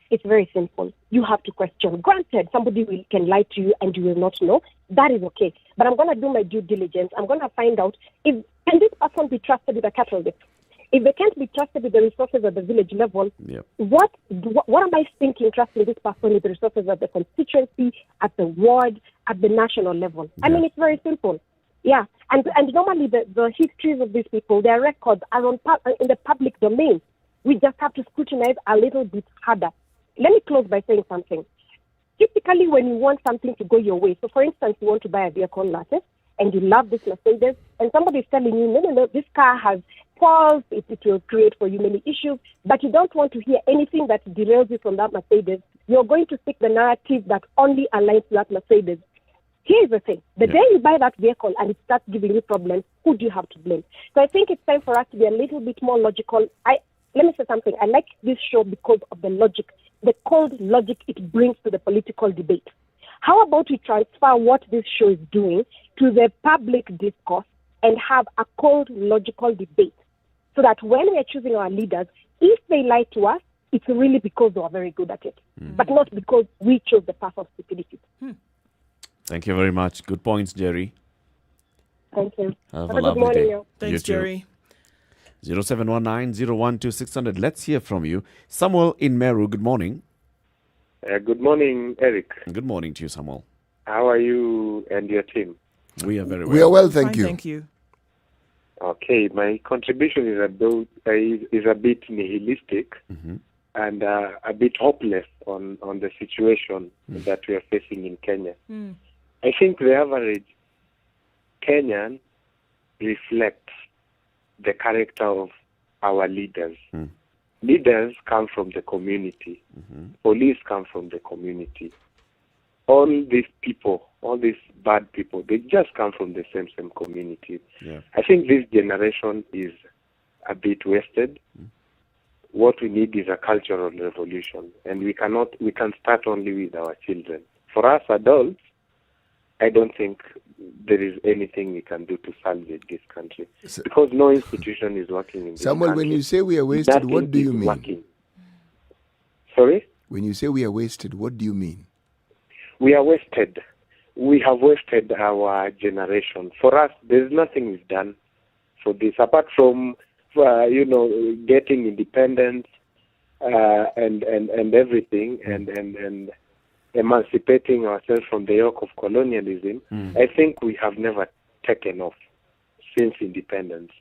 It's very simple. You have to question. Granted, somebody can lie to you and you will not know. That is okay. But I'm going to do my due diligence. I'm going to find out, can this person be trusted with a cattle bit? If they can't be trusted with the resources at the village level, what am I thinking trusting this person with the resources at the constituency, at the ward, at the national level? I mean, it's very simple. Yeah. And normally the histories of these people, their records are in the public domain. We just have to scrutinize a little bit harder. Let me close by saying something. Typically, when you want something to go your way, so for instance, you want to buy a vehicle, Latte, and you love this Mercedes, and somebody is telling you, no, this car has faults, it will create for you many issues, but you don't want to hear anything that derails you from that Mercedes. You're going to pick the narrative that only aligns to that Mercedes. Here's the thing. The day you buy that vehicle and it starts giving you problems, who do you have to blame? So I think it's time for us to be a little bit more logical. Let me say something. I like this show because of the logic, the cold logic it brings to the political debate. How about we transfer what this show is doing to the public discourse and have a cold, logical debate so that when we are choosing our leaders, if they lie to us, it's really because they are very good at it, but not because we chose the path of stupidity. Thank you very much. Good points, Jerry. Thank you. Have a a lovely good morning, day. you. Thanks, You too. Jerry. 0719-012-600. Let's hear from you. Samuel in Meru, good morning. Good morning, Eric. Good morning to you, Samuel. How are you and your team? We are very well. We are well, thank Fine, you. Thank you. Okay, my contribution is a bit nihilistic and a bit hopeless on the situation that we are facing in Kenya. I think the average Kenyan reflects the character of our leaders. Leaders come from the community. Police come from the community. All these people, all these bad people, they just come from the same community. Yeah. I think this generation is a bit wasted. What we need is a cultural revolution, and we can start only with our children. For us adults, I don't think there is anything we can do to salvage this country, because no institution is working in this Samuel, country. when you say we are wasted, Nothing what do you is mean? working. Sorry? When you say we are wasted, what do you mean? We are wasted. We have wasted our generation. For us, there's nothing we've done for this, apart from, getting independence and everything, and emancipating ourselves from the yoke of colonialism. I think we have never taken off since independence.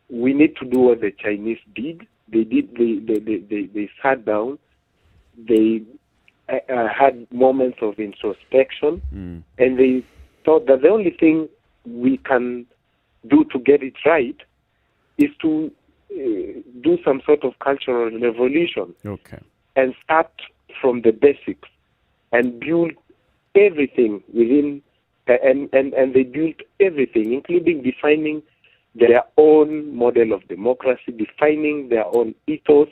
We need to do what the Chinese did. They sat down. They had moments of introspection, and they thought that the only thing we can do to get it right is to do some sort of cultural revolution. Okay. And start from the basics and build everything within, and they built everything, including defining their own model of democracy, defining their own ethos.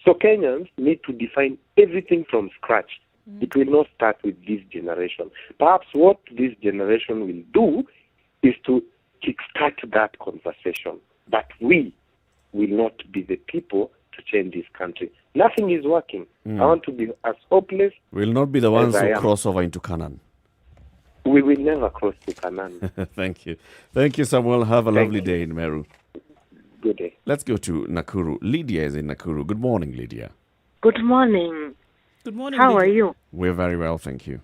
So Kenyans need to define everything from scratch. It will not start with this generation. Perhaps what this generation will do is to kickstart that conversation. But we will not be the people to change this country. Nothing is working. I want to be as hopeless. We'll not be the ones as I who am. cross over into Canaan. We will never cross to Canaan. Thank you. Thank you, Samuel. Have a Thank lovely you. day in Meru. Good day. Let's go to Nakuru. Lydia is in Nakuru. Good morning, Lydia. Good morning. Good morning. How are Lydia. you? We're very well, thank you.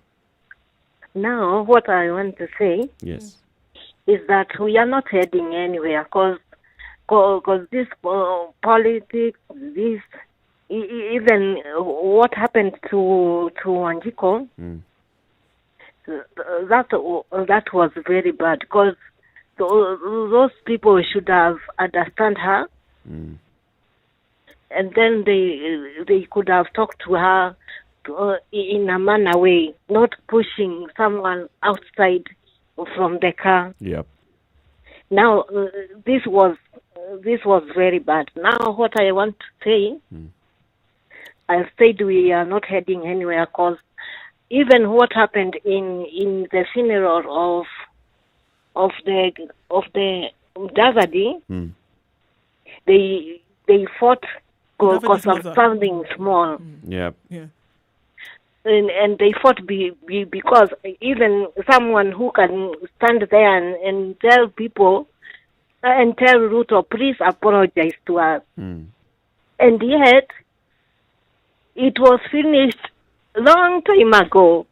Now, what I want to say Yes. is that we are not heading anywhere because this politics, this even what happened to Wanjiku, that was very bad because those people should have understand her, and then they could have talked to her in a manner way, not pushing someone outside from the car. Yep. Now this was very bad. Now what I want to say, I said we are not heading anywhere because even what happened in the funeral of the Davadi, they fought because of something small. Yep. Yeah. And they fought because even someone who can stand there and tell people and tell Ruto, please apologize to us. And yet, it was finished long time ago.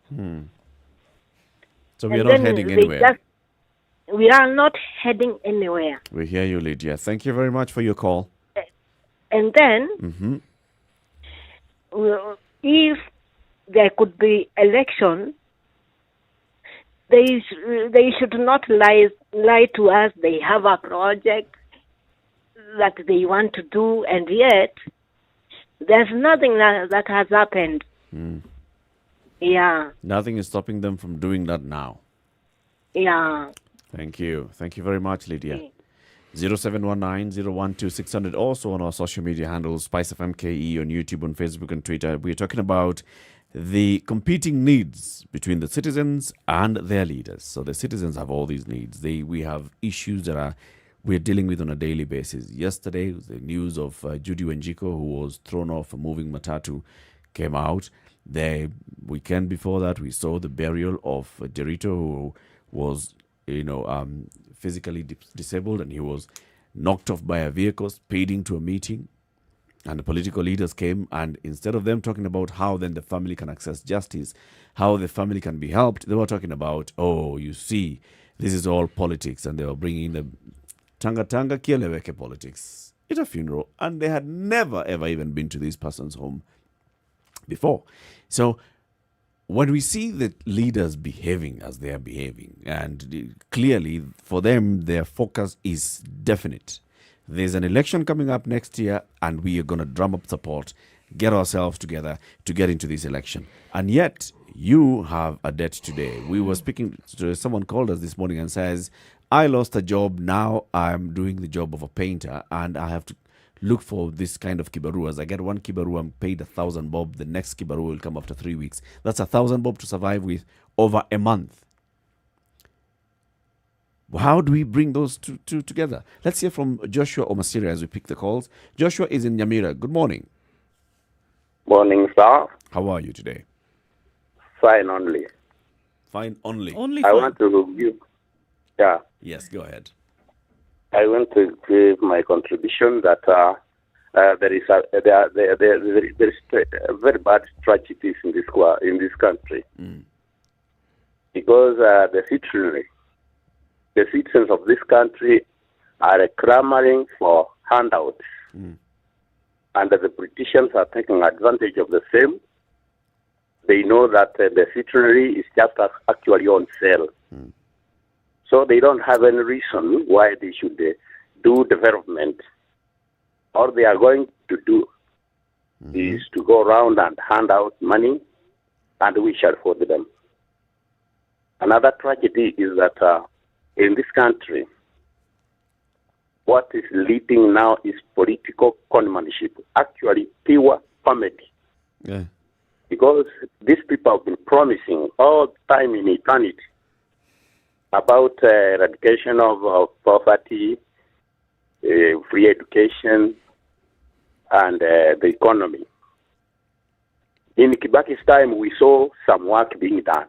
So we are And not then heading they anywhere. We are not heading anywhere. We hear you, Lydia. Thank you very much for your call. And then, if there could be election, they should not lie to us. They have a project that they want to do, and yet there's nothing that has happened. Yeah, Nothing is stopping them from doing that now. yeah. Thank you. Thank you very much, Lydia. 0719-012-600. Also on our social media handles, Spice FM KE on YouTube, on Facebook and Twitter. We're talking about the competing needs between the citizens and their leaders. So the citizens have all these needs. We have issues that are we're dealing with on a daily basis. Yesterday, the news of Judy Wanjiku, who was thrown off a moving matatu, came out. The weekend before that, we saw the burial of Derito, who was, physically disabled, and he was knocked off by a vehicle speeding to a meeting. And the political leaders came, and instead of them talking about how then the family can access justice, how the family can be helped, they were talking about, oh, you see, this is all politics. And they were bringing the Tanga Kieleweke politics at a funeral. And they had never, ever even been to this person's home before. So when we see the leaders behaving as they are behaving, and clearly for them, their focus is definite. There's an election coming up next year, and we are going to drum up support, get ourselves together to get into this election. And yet, you have a debt today. We were speaking to someone called us this morning and says, I lost a job. Now I'm doing the job of a painter, and I have to look for this kind of kibarua. As I get one kibarua, I'm paid 1,000 bob. The next kibarua will come after 3 weeks. That's 1,000 bob to survive with over a month. How do we bring those two together? Let's hear from Joshua Omasiri as we pick the calls. Joshua is in Nyamira. Good morning. Morning, sir. How are you today? Fine only. Fine only. I want to give. Yeah. Yes, go ahead. I want to give my contribution that there is very bad tragedies in this country because the citizens of this country are clamoring for handouts, and the politicians are taking advantage of the same. They know that the citizenry is just actually on sale. So they don't have any reason why they should do development. All they are going to do is to go around and hand out money, and we shall afford them. Another tragedy is that in this country, what is leading now is political conmanship, actually pure family. Yeah. Because these people have been promising all time in eternity about eradication of poverty, free education, and the economy. In Kibaki's time, we saw some work being done.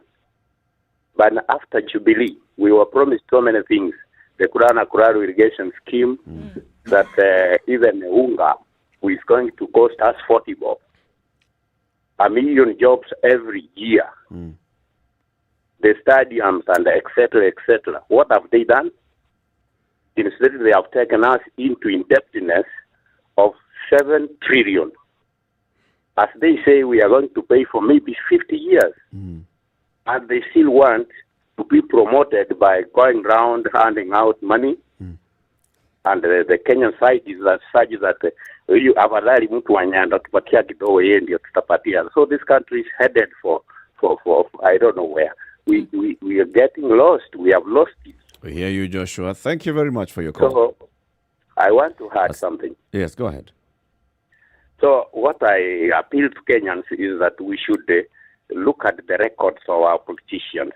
But after Jubilee, we were promised so many things. The Nakuru irrigation scheme that even Unga is going to cost us 40 bob. 1 million jobs every year. The stadiums and etc., etc. What have they done? Instead, they have taken us into indebtedness of 7 trillion. As they say, we are going to pay for maybe 50 years. And they still want to be promoted by going around handing out money. And the Kenyan side is that such that you afadhali mtu wanyanda tupatia kidogo yeye ndio tutapatia. So this country is headed for I don't know where. We are getting lost. We have lost it. We hear you, Joshua. Thank you very much for your call. So I want to add something. Yes, go ahead. So what I appeal to Kenyans is that we should look at the records of our politicians,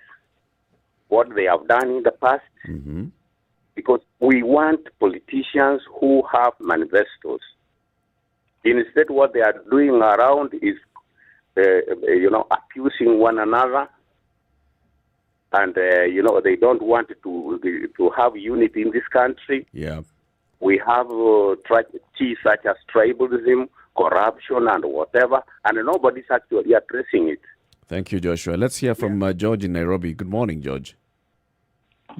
what they have done in the past, because we want politicians who have manifestos. Instead, what they are doing around is, accusing one another, and they don't want to have unity in this country. Yeah, we have tragedies such as tribalism, corruption, and whatever, and nobody's actually addressing it. Thank you, Joshua. Let's hear from George in Nairobi. Good morning, George.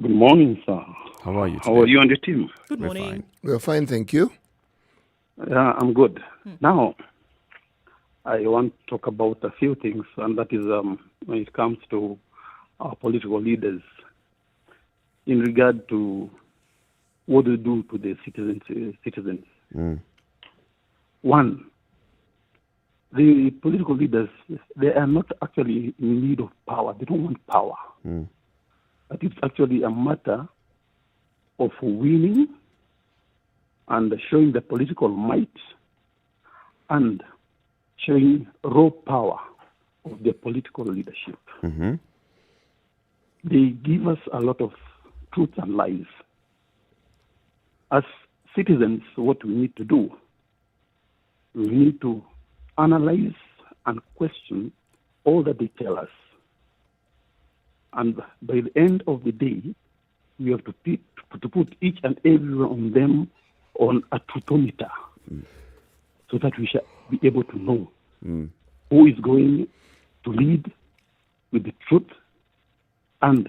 Good morning, sir. How are you today? How are you and the team? Good morning. We're fine, thank you. Yeah, I'm good. Now, I want to talk about a few things, and that is when it comes to our political leaders in regard to what they do to the citizens. One, the political leaders, they are not actually in need of power. They don't want power. But it's actually a matter of winning and showing the political might and showing raw power of the political leadership. They give us a lot of truth and lies. as citizens, what we need to do, we need to analyze and question all that they tell us. And by the end of the day, we have to put each and every one of them on a truthometer so that we shall be able to know who is going to lead with the truth and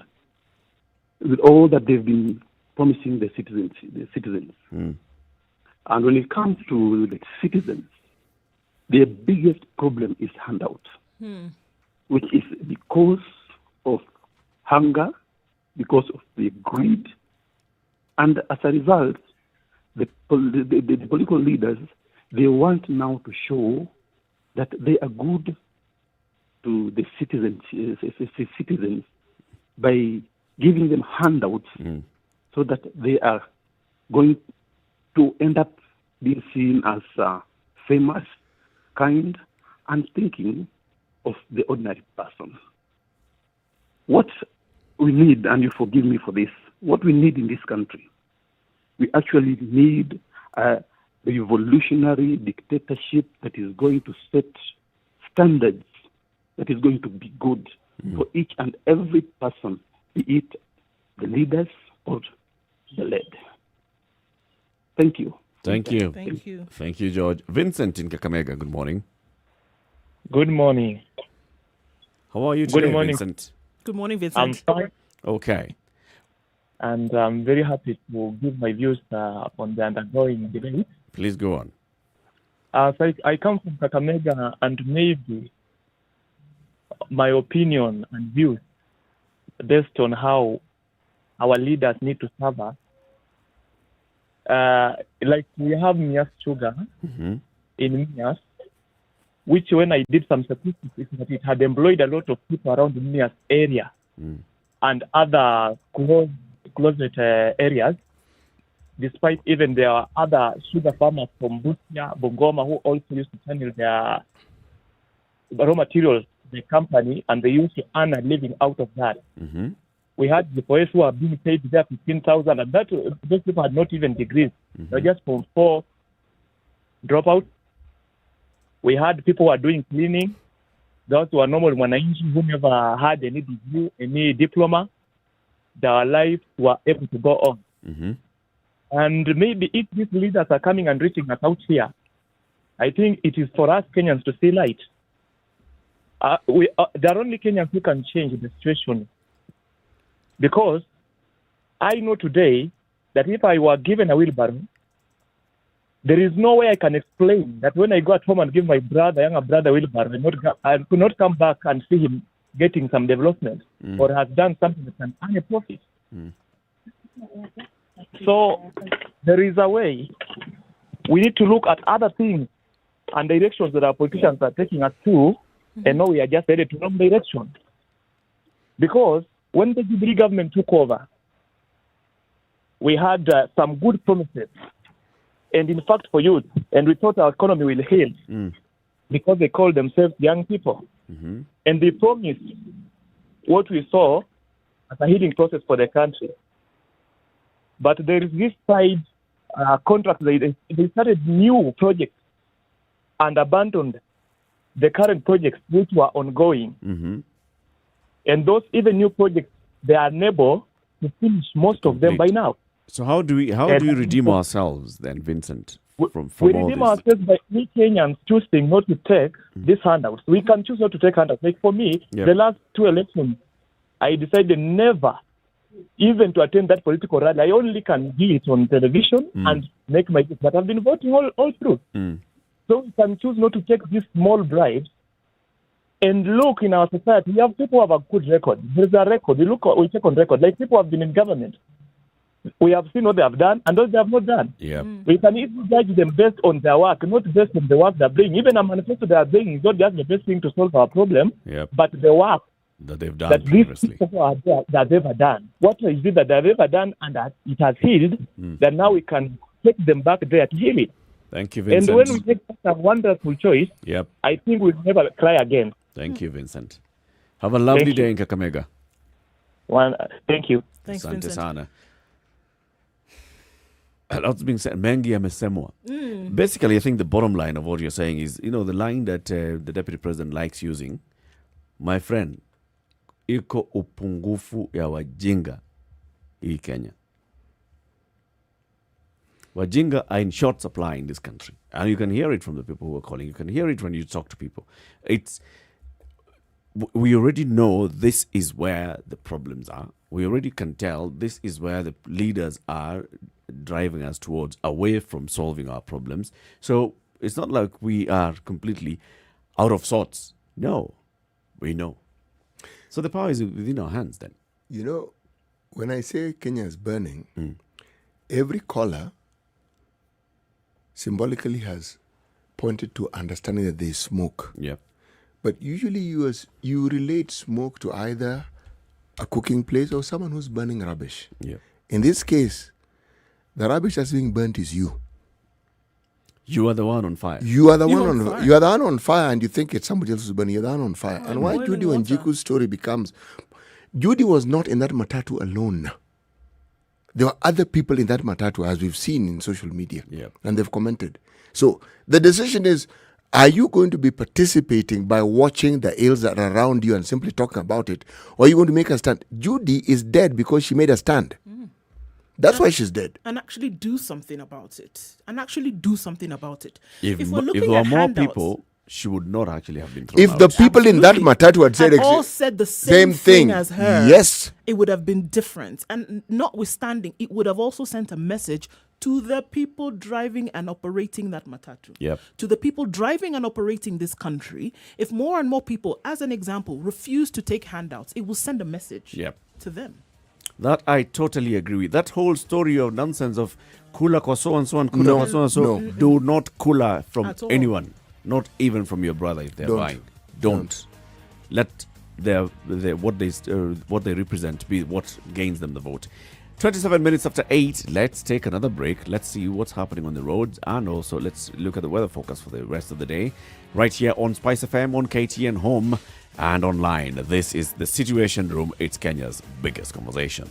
with all that they've been promising the citizens. And when it comes to the citizens, their biggest problem is handouts, which is because of hunger, because of the greed, and as a result, the political leaders, they want now to show that they are good to the citizens by giving them handouts so that they are going to end up being seen as famous, kind, and thinking of the ordinary person. What we need, and you forgive me for this, what we need in this country, we actually need a revolutionary dictatorship that is going to set standards that is going to be good for each and every person, be it the leaders or the led. Thank you. Thank you. Thank you. Thank you, George. Vincent in Kakamega, good morning. Good morning. How are you today, Good morning. Vincent? Good morning, Vincent. I'm fine, Okay. and I'm very happy to give my views on the undergoing debate. Please go on. So I come from Kakamega, and maybe my opinion and views based on how our leaders need to serve us. Like we have Mias Sugar in Mias, which when I did some statistics, that it had employed a lot of people around the Mias area and other closet areas, despite even there are other sugar farmers from Busia, Bongoma, who also used to channel their raw materials to the company, and they used to earn a living out of that. We had the boys who are being paid there 15,000, and that those people had not even degrees. They were just from 4 dropouts. We had people who are doing cleaning. Those who are normal wananchi who never had any degree, any diploma. Their lives were able to go on. And maybe if these leaders are coming and reaching us out here, I think it is for us Kenyans to see light. There are only Kenyans who can change the situation. Because I know today that if I were given a wheelbarrow, there is no way I can explain that when I go at home and give my younger brother a wheelbarrow, I could not come back and see him getting some development or has done something that can earn a profit. So there is a way. We need to look at other things and directions that our politicians are taking us to, and now we are just headed to wrong direction. Because when the Jubilee government took over, we had some good promises, and in fact for youth, and we thought our economy will heal because they called themselves young people. And they promised what we saw as a healing process for the country. But there is this side contract. They started new projects and abandoned the current projects which were ongoing. And those even new projects, they are unable to finish most of them by now. So how do we redeem ourselves then, Vincent? From we all redeem this? ourselves by we Kenyans choosing not to take these handouts. We can choose not to take handouts. Like for me, the last 2 elections, I decided never even to attend that political rally. I only can hear it on television and make my choice. But I've been voting all through. So we can choose not to take these small bribes. And look, in our society, we have people who have a good record. There's a record. We check on record. Like people who have been in government. We have seen what they have done and what they have not done. We can even judge them based on their work, not based on the work they're doing. Even a manifesto they are doing is not just the best thing to solve our problem, but the work that they've done that previously. These people are there, that they've ever done. What is it that they've ever done and that it has healed, that now we can take them back there to heal it. Thank you, Vincent. And when we make such a wonderful choice, I think we'll never cry again. Thank you, Vincent. Have a lovely Thank day you. in Kakamega. Thank you. Thanks, Asante Vincent. sana. A lot's being said. Mengi yamesemwa. Basically, I think the bottom line of what you're saying is, the line that the deputy president likes using, my friend, iko upungufu ya wajinga hii Kenya. Wajinga are in short supply in this country. And you can hear it from the people who are calling. You can hear it when you talk to people. We already know this is where the problems are. We already can tell this is where the leaders are driving us towards, away from solving our problems. So it's not like we are completely out of sorts. No, we know. So the power is within our hands then. When I say Kenya is burning, every caller symbolically has pointed to understanding that there is smoke. Yeah. But usually you relate smoke to either a cooking place or someone who's burning rubbish. Yeah. In this case, the rubbish that's being burnt is you. You are the one on fire. You are the one on fire, and you think it's somebody else who's burning. You're the one on fire. And why Judy Wanjiku's story becomes, Judy was not in that matatu alone. There were other people in that matatu, as we've seen in social media, and they've commented. So the decision is, are you going to be participating by watching the ills that are around you and simply talking about it, or are you going to make a stand? Judy is dead because she made a stand. That's why she's dead. And actually do something about it. If we're looking there were at more handouts, people, she would not actually have been thrown If out. the people in that matatu had said, all said the same thing as her, yes, it would have been different. And notwithstanding, it would have also sent a message to the people driving and operating that matatu. Yep. To the people driving and operating this country. If more and more people, as an example, refuse to take handouts, it will send a message to them. That I totally agree with. That whole story of nonsense of kula kwa so and so and kula kwa so and so. Do not kula from anyone, not even from your brother if they're buying. Don't. Let what they represent be what gains them the vote. 27 minutes after 8, let's take another break. Let's see what's happening on the roads, and also let's look at the weather forecast for the rest of the day. Right here on Spice FM, on KTN Home, and online. This is The Situation Room. It's Kenya's biggest conversation.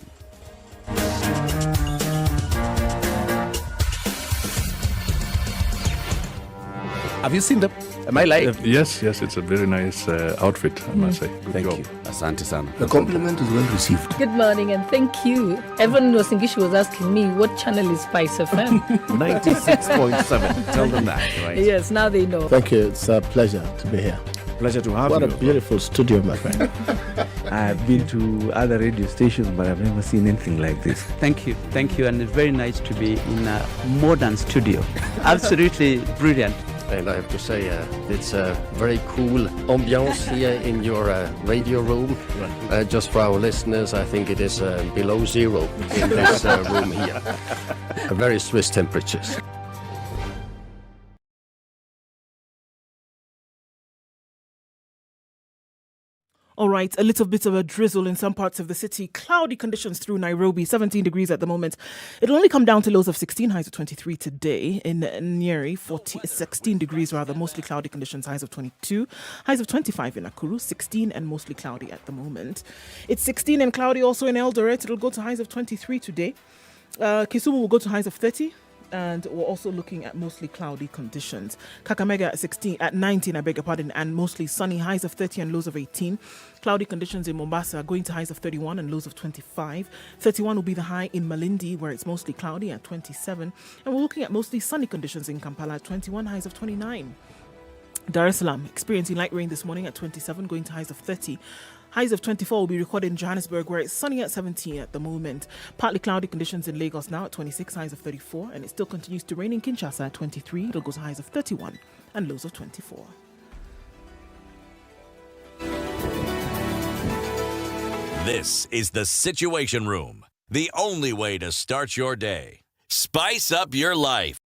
Have you seen them? Am I lying? Yes, it's a very nice outfit, I must say. Good job. Asante sana. The compliment is well received. Good morning and thank you. Everyone in Wasingishu was asking me, what channel is Spice FM? 96.7. Tell them that, right? Yes, now they know. Thank you. It's a pleasure to be here. Pleasure to have you. What a beautiful studio, my friend. I've been to other radio stations, but I've never seen anything like this. Thank you. And it's very nice to be in a modern studio. Absolutely brilliant. And I have to say, it's a very cool ambiance here in your radio room. Just for our listeners, I think it is below zero in this room here. Very Swiss temperatures. All right, a little bit of a drizzle in some parts of the city. Cloudy conditions through Nairobi, 17 degrees at the moment. It'll only come down to lows of 16, highs of 23 today. In Nyeri, 16 degrees rather, mostly cloudy conditions, highs of 22. Highs of 25 in Nakuru, 16 and mostly cloudy at the moment. It's 16 and cloudy also in Eldoret. It'll go to highs of 23 today. Kisumu will go to highs of 30. And we're also looking at mostly cloudy conditions. Kakamega at 19, and mostly sunny, highs of 30 and lows of 18. Cloudy conditions in Mombasa going to highs of 31 and lows of 25. 31 will be the high in Malindi, where it's mostly cloudy, at 27. And we're looking at mostly sunny conditions in Kampala at 21, highs of 29. Dar es Salaam experiencing light rain this morning at 27, going to highs of 30. Highs of 24 will be recorded in Johannesburg, where it's sunny at 17 at the moment. Partly cloudy conditions in Lagos now at 26, highs of 34. And it still continues to rain in Kinshasa at 23. It'll go to highs of 31 and lows of 24. This is The Situation Room, the only way to start your day. Spice up your life.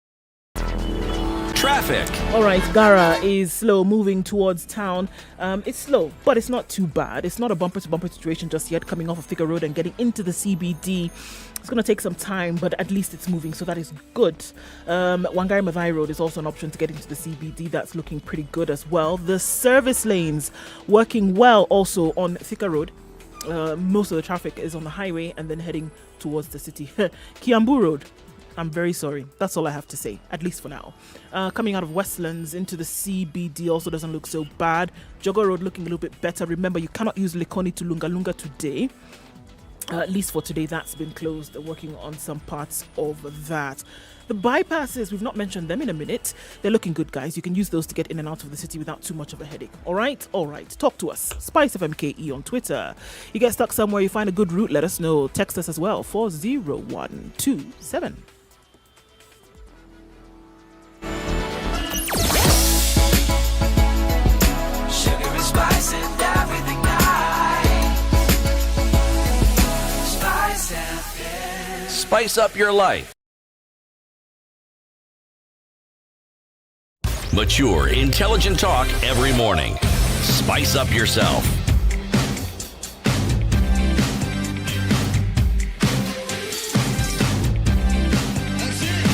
Traffic. All right, Gara is slow moving towards town. It's slow, but it's not too bad. It's not a bumper-to-bumper situation just yet, coming off of Thika Road and getting into the CBD. It's going to take some time, but at least it's moving, so that is good. Wangari Maathai Road is also an option to get into the CBD. That's looking pretty good as well. The service lanes working well also on Thika Road. Most of the traffic is on the highway and then heading towards the city. Kiambu Road I'm very sorry. That's all I have to say, at least for now. Coming out of Westlands into the CBD also doesn't look so bad. Jogo Road looking a little bit better. Remember, you cannot use Likoni to Lunga Lunga today. At least for today, that's been closed. They're working on some parts of that. The bypasses, we've not mentioned them in a minute. They're looking good, guys. You can use those to get in and out of the city without too much of a headache. All right? Talk to us. SpiceFMKE on Twitter. You get stuck somewhere, you find a good route, let us know. Text us as well, 40127. Sugar and spice and everything nice. Spice FM. Spice up your life. Mature, intelligent talk every morning. Spice up yourself.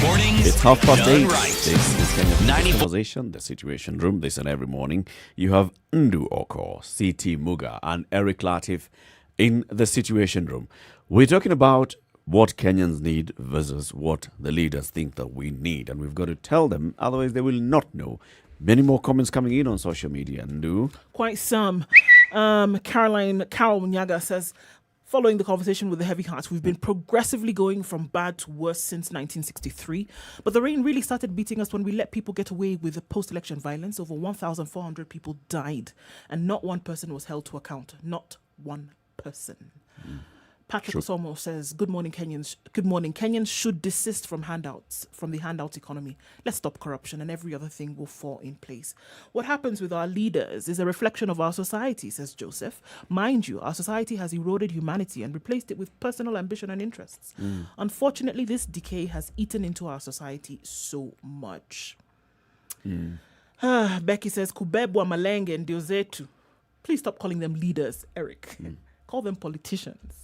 Mornings It's 8:30. right. This is kind of conversation, the Situation Room. This and every morning. You have Ndu Oko, CT Muga, and Eric Latif in the Situation Room. We're talking about what Kenyans need versus what the leaders think that we need. And we've got to tell them, otherwise they will not know. Many more comments coming in on social media. Ndu? Quite some. Carol Munyaga says, following the conversation with the heavy heart, we've been progressively going from bad to worse since 1963. But the rain really started beating us when we let people get away with the post-election violence. Over 1,400 people died, and not one person was held to account. Not one person. Patrick Osomo says, good morning, Kenyans. Good morning. Kenyans should desist from handouts, from the handout economy. Let's stop corruption and every other thing will fall in place. What happens with our leaders is a reflection of our society, says Joseph. Mind you, our society has eroded humanity and replaced it with personal ambition and interests. Unfortunately, this decay has eaten into our society so much. Becky says, Kubebwa Malenge and Diozetu. Please stop calling them leaders, Eric. Call them politicians.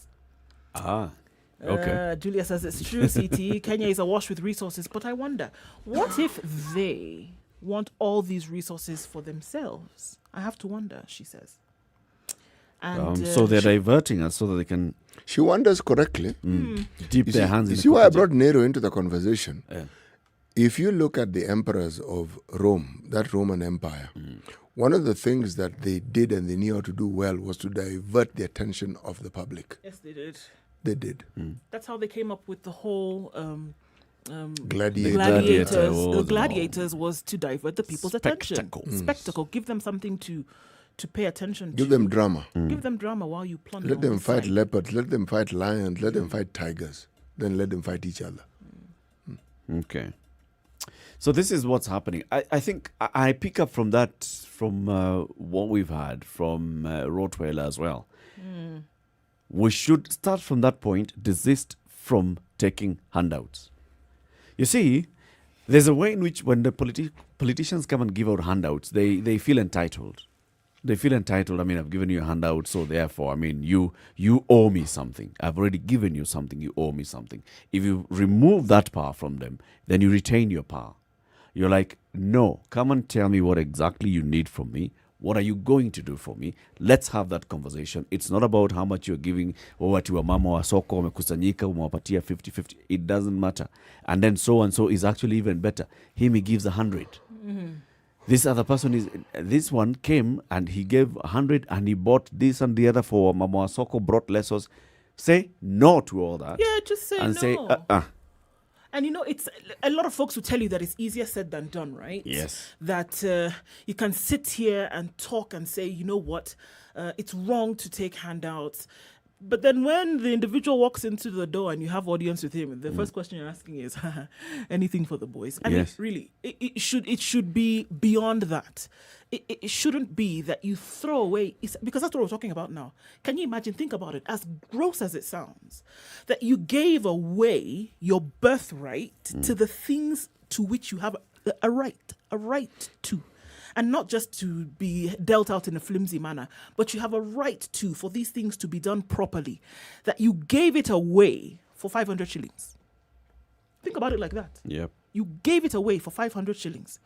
Okay. Julia says it's true, CT. Kenya is awash with resources, but I wonder, what if they want all these resources for themselves? I have to wonder, she says. And so they're diverting us so that they can... She wonders correctly. Dip their hands in You the see why I cocktail. brought Nero into the conversation? If you look at the emperors of Rome, that Roman Empire, one of the things that they did and they knew how to do well was to divert the attention of the public. Yes, they did. They did. That's how they came up with the whole Gladiators. The gladiators was to divert the people's attention. Spectacle. Give them something to pay attention to. Give them drama. Give them drama while you plunder. Let them on the fight side. leopards. Let them fight lions. Let them fight tigers. Then let them fight each other. Okay. So this is what's happening. I think I pick up from that, from what we've had from Rottweiler as well. We should start from that point, desist from taking handouts. You see, there's a way in which when the politicians come and give out handouts, they feel entitled. They feel entitled. I mean, I've given you a handout, so therefore, I mean, you owe me something. I've already given you something, you owe me something. If you remove that power from them, then you retain your power. You're like, no, come and tell me what exactly you need from me. What are you going to do for me? Let's have that conversation. It's not about how much you're giving, or ati wa mama wa soko wamekusanyika umewapatia 50-50. It doesn't matter. And then so and so is actually even better. Him, he gives 100. This other person this one came and he gave 100 and he bought this and the other for mama wa soko, brought lessons. Say no to all that. Yeah, just say and no. say, And you know, it's a lot of folks will tell you that it's easier said than done, right? Yes. That you can sit here and talk and say, you know what, it's wrong to take handouts. But then when the individual walks into the door and you have audience with him, the first question you're asking is, anything for the boys? I mean, really, it should be beyond that. It shouldn't be that you throw away, because that's what we're talking about now. Can you imagine, think about it, as gross as it sounds, that you gave away your birthright to the things to which you have a right to. And not just to be dealt out in a flimsy manner, but you have a right to, for these things to be done properly, that you gave it away for 500 shillings. Think about it like that. Yep. You gave it away for 500 shillings.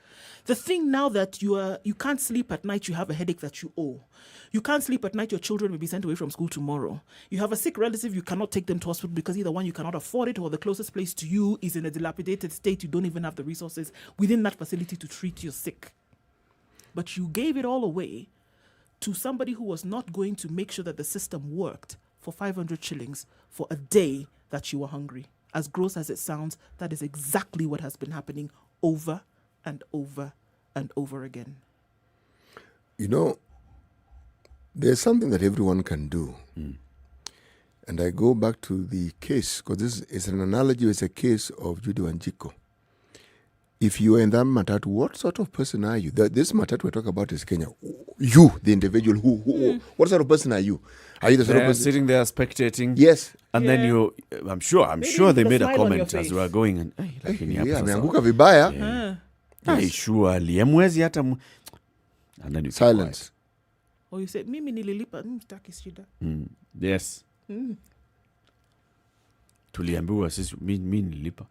The thing now that you can't sleep at night, you have a headache that you owe. You can't sleep at night, your children will be sent away from school tomorrow. You have a sick relative, you cannot take them to hospital because either one, you cannot afford it, or the closest place to you is in a dilapidated state. You don't even have the resources within that facility to treat your sick. But you gave it all away to somebody who was not going to make sure that the system worked for 500 shillings for a day that you were hungry. As gross as it sounds, that is exactly what has been happening over and over and over again. You know, there's something that everyone can do. And I go back to the case, because this is an analogy, it's a case of Judy Wanjiku. If you are in that matatu, what sort of person are you? This matatu we're talking about is Kenya. You, the individual, what sort of person are you? Are you the sort of person sitting there spectating? Yes. And then you, I'm sure they made a comment as we were going. And ameanguka vibaya. Surely, and then you silence. Or you say, mimi nililipa, sitaki shida. Yes. Tuliambiwa sisi mimi nililipa.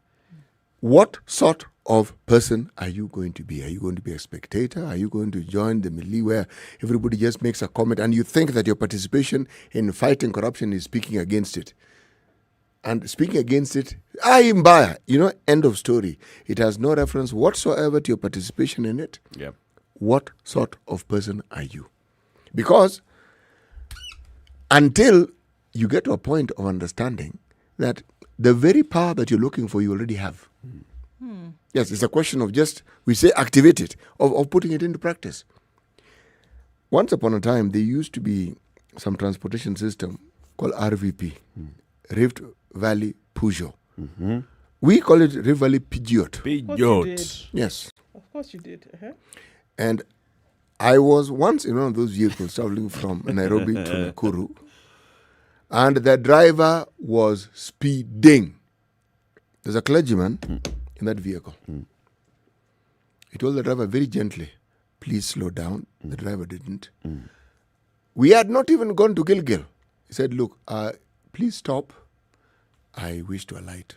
What sort of person are you going to be? Are you going to be a spectator? Are you going to join the milieu where everybody just makes a comment and you think that your participation in fighting corruption is speaking against it? And speaking against it, mbaya, end of story. It has no reference whatsoever to your participation in it. Yep. What sort of person are you? Because until you get to a point of understanding that the very power that you're looking for, you already have. Yes, it's a question of just, we say activate it, of putting it into practice. Once upon a time, there used to be some transportation system called RVP, Rift Valley Peugeot. We call it Rift Valley Peugeot. Peugeot. Yes. Of course you did. And I was once in one of those vehicles traveling from Nairobi to Nakuru, and the driver was speeding. There's a clergyman in that vehicle. He told the driver very gently, please slow down. The driver didn't. We had not even gone to Gilgil. He said, look, please stop. I wish to alight.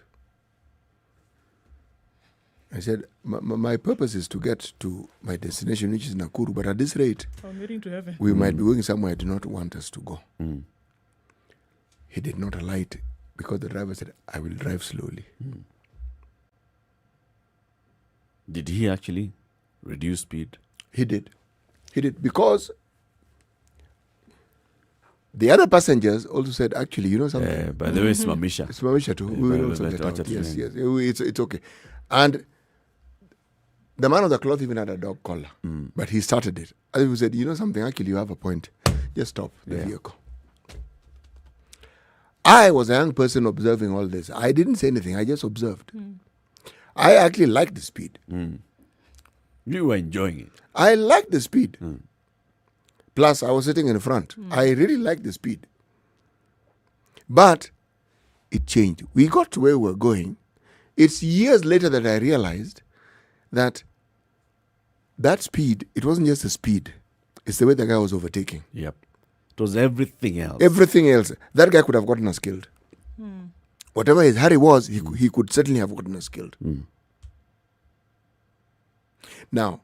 I said, my purpose is to get to my destination, which is Nakuru, but at this rate, I'm heading to heaven. We might be going somewhere I do not want us to go. He did not alight because the driver said, I will drive slowly. Did he actually reduce speed? He did. Because the other passengers also said, actually, you know something? By the way, it's Mamisha. It's Mamisha too. We will also get out. Yes. It's okay. And the man of the cloth even had a dog collar. But he started it. And he said, you know something? Actually, you have a point. Just stop the vehicle. I was a young person observing all this. I didn't say anything. I just observed. I actually liked the speed. You were enjoying it. I liked the speed. Plus, I was sitting in front. I really liked the speed. But it changed. We got to where we were going. It's years later that I realized that speed, it wasn't just the speed. It's the way the guy was overtaking. Yep. It was everything else. Everything else. That guy could have gotten us killed. Whatever his hurry was, he could certainly have gotten us killed. Now,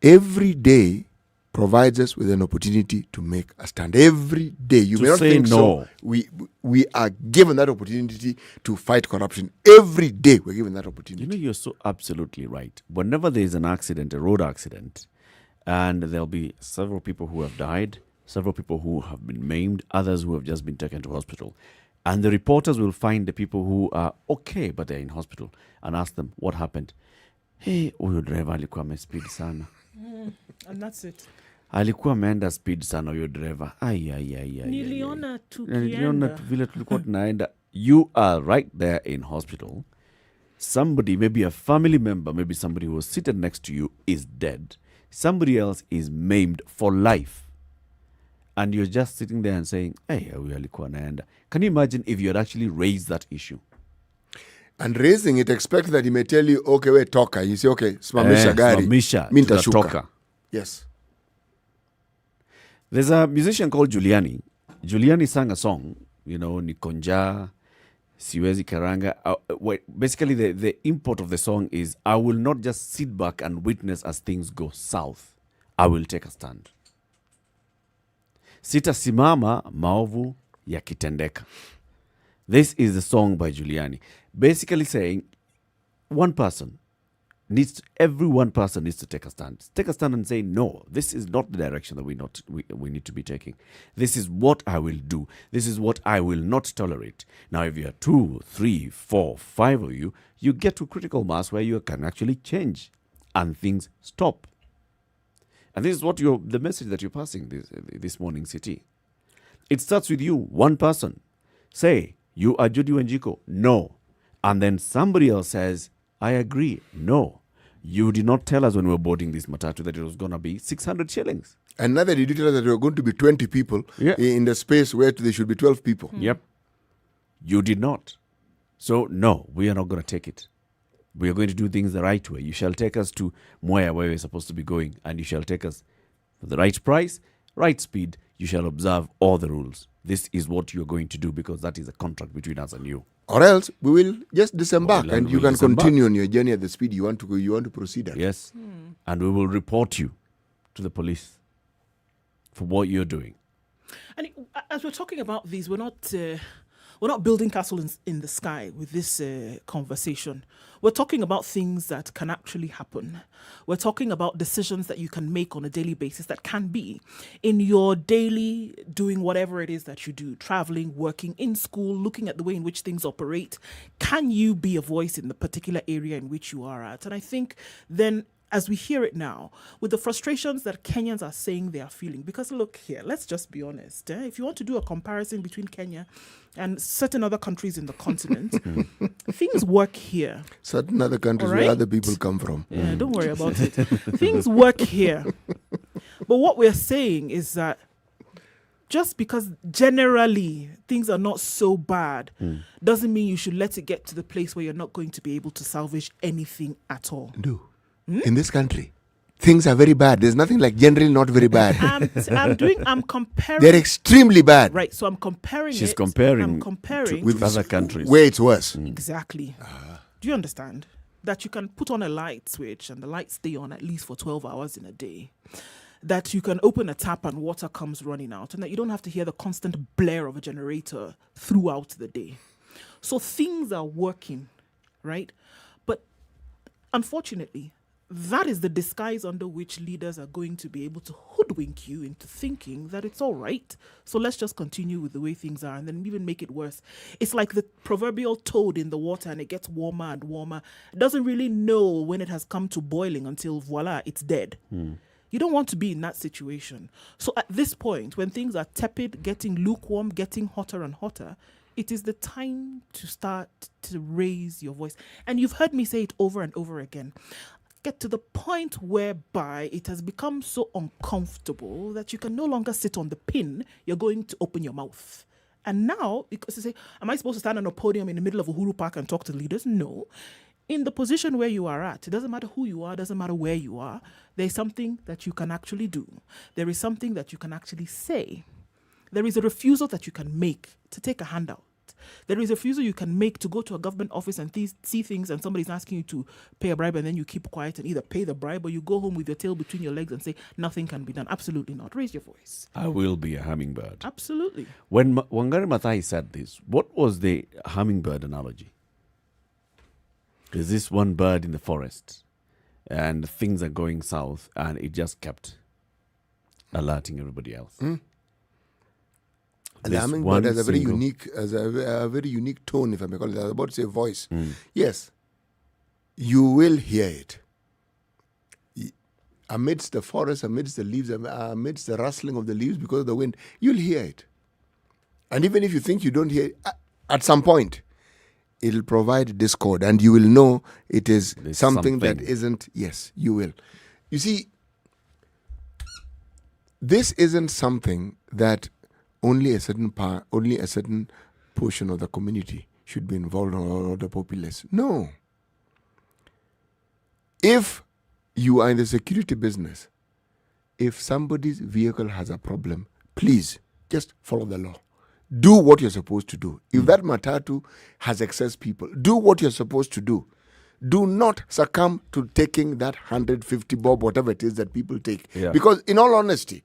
every day provides us with an opportunity to make a stand. Every day. You may not think so. We are given that opportunity to fight corruption. Every day we're given that opportunity. You know, you're so absolutely right. Whenever there is an accident, a road accident, and there'll be several people who have died, several people who have been maimed, others who have just been taken to hospital. And the reporters will find the people who are okay, but they're in hospital, and ask them, what happened? Hey, huyo driver alikuwa amespeed sana. And that's it. Alikuwa ameenda speed sana huyo driver. Niliona vile tulikuwa tunaenda. You are right there in hospital. Somebody, maybe a family member, maybe somebody who was seated next to you is dead. Somebody else is maimed for life. And you're just sitting there and saying, hey, huyo alikuwa anaenda. Can you imagine if you had actually raised that issue? And raising it, expect that he may tell you, okay, wait, toka. You say, okay, simamisha gari. Minta shuka. Yes. There's a musician called Juliani. Juliani sang a song, Nikonja, Siwezi karanga. Basically, the import of the song is, I will not just sit back and witness as things go south. I will take a stand. Sitasimama maovu yakitendeka. This is the song by Giuliani. Basically saying, every one person needs to take a stand. Take a stand and say, no, this is not the direction that we need to be taking. This is what I will do. This is what I will not tolerate. Now, if you are 2, 3, 4, 5 of you, you get to critical mass where you can actually change and things stop. And this is what the message that you're passing this morning, City. It starts with you, one person. Say, you are Judy Wanjiku. No. And then somebody else says, I agree. No. You did not tell us when we were boarding this matatu that it was going to be 600 shillings. And neither did you tell us that there were going to be 20 people in the space where there should be 12 people. Yep. You did not. So, no, we are not going to take it. We are going to do things the right way. You shall take us to Mwea, where we're supposed to be going, and you shall take us for the right price, right speed. You shall observe all the rules. This is what you're going to do, because that is a contract between us and you. Or else we will just disembark and you can continue on your journey at the speed you want to go. You want to proceed at. Yes. And we will report you to the police for what you're doing. And as we're talking about these, we're not building castles in the sky with this conversation. We're talking about things that can actually happen. We're talking about decisions that you can make on a daily basis that can be in your daily doing whatever it is that you do, traveling, working, in school, looking at the way in which things operate. Can you be a voice in the particular area in which you are at? And I think then, as we hear it now, with the frustrations that Kenyans are saying they are feeling, because look here, let's just be honest. If you want to do a comparison between Kenya and certain other countries in the continent, things work here. Certain other countries where other people come from. Yeah, don't worry about it. Things work here. But what we're saying is that just because generally things are not so bad doesn't mean you should let it get to the place where you're not going to be able to salvage anything at all. In this country, things are very bad. There's nothing like generally not very bad. I'm comparing. They're extremely bad. Right, so I'm comparing. She's comparing with other countries where it's worse. Exactly. Do you understand that you can put on a light switch and the lights stay on at least for 12 hours in a day? That you can open a tap and water comes running out, and that you don't have to hear the constant blare of a generator throughout the day. So things are working, right? But unfortunately, that is the disguise under which leaders are going to be able to hoodwink you into thinking that it's all right. So let's just continue with the way things are and then even make it worse. It's like the proverbial toad in the water, and it gets warmer and warmer. It doesn't really know when it has come to boiling until voila, it's dead. You don't want to be in that situation. So at this point, when things are tepid, getting lukewarm, getting hotter and hotter, it is the time to start to raise your voice. And you've heard me say it over and over again. Get to the point whereby it has become so uncomfortable that you can no longer sit on the pin. You're going to open your mouth. And now, because you say, am I supposed to stand on a podium in the middle of Uhuru Park and talk to leaders? No. In the position where you are at, it doesn't matter who you are, doesn't matter where you are, there's something that you can actually do. There is something that you can actually say. There is a refusal that you can make to take a handout. There is a refusal you can make to go to a government office and see things and somebody's asking you to pay a bribe, and then you keep quiet and either pay the bribe or you go home with your tail between your legs and say nothing can be done. Absolutely not. Raise your voice. I will be a hummingbird. Absolutely. When Wangari Maathai said this, what was the hummingbird analogy? There's this one bird in the forest and things are going south, and it just kept alerting everybody else. And the hummingbird has a very unique tone, if I may call it. I was about to say voice. Yes, you will hear it. Amidst the forest, amidst the leaves, amidst the rustling of the leaves because of the wind, you'll hear it. And even if you think you don't hear it, at some point, it'll provide discord, and you will know it is something that isn't. Yes, you will. You see, this isn't something that only a certain portion of the community should be involved in, or the populace. No. If you are in the security business, if somebody's vehicle has a problem, please just follow the law. do what you're supposed to do. If that matatu has excess people, do what you're supposed to do. Do not succumb to taking that 150 bob, whatever it is that people take. Yeah. Because in all honesty,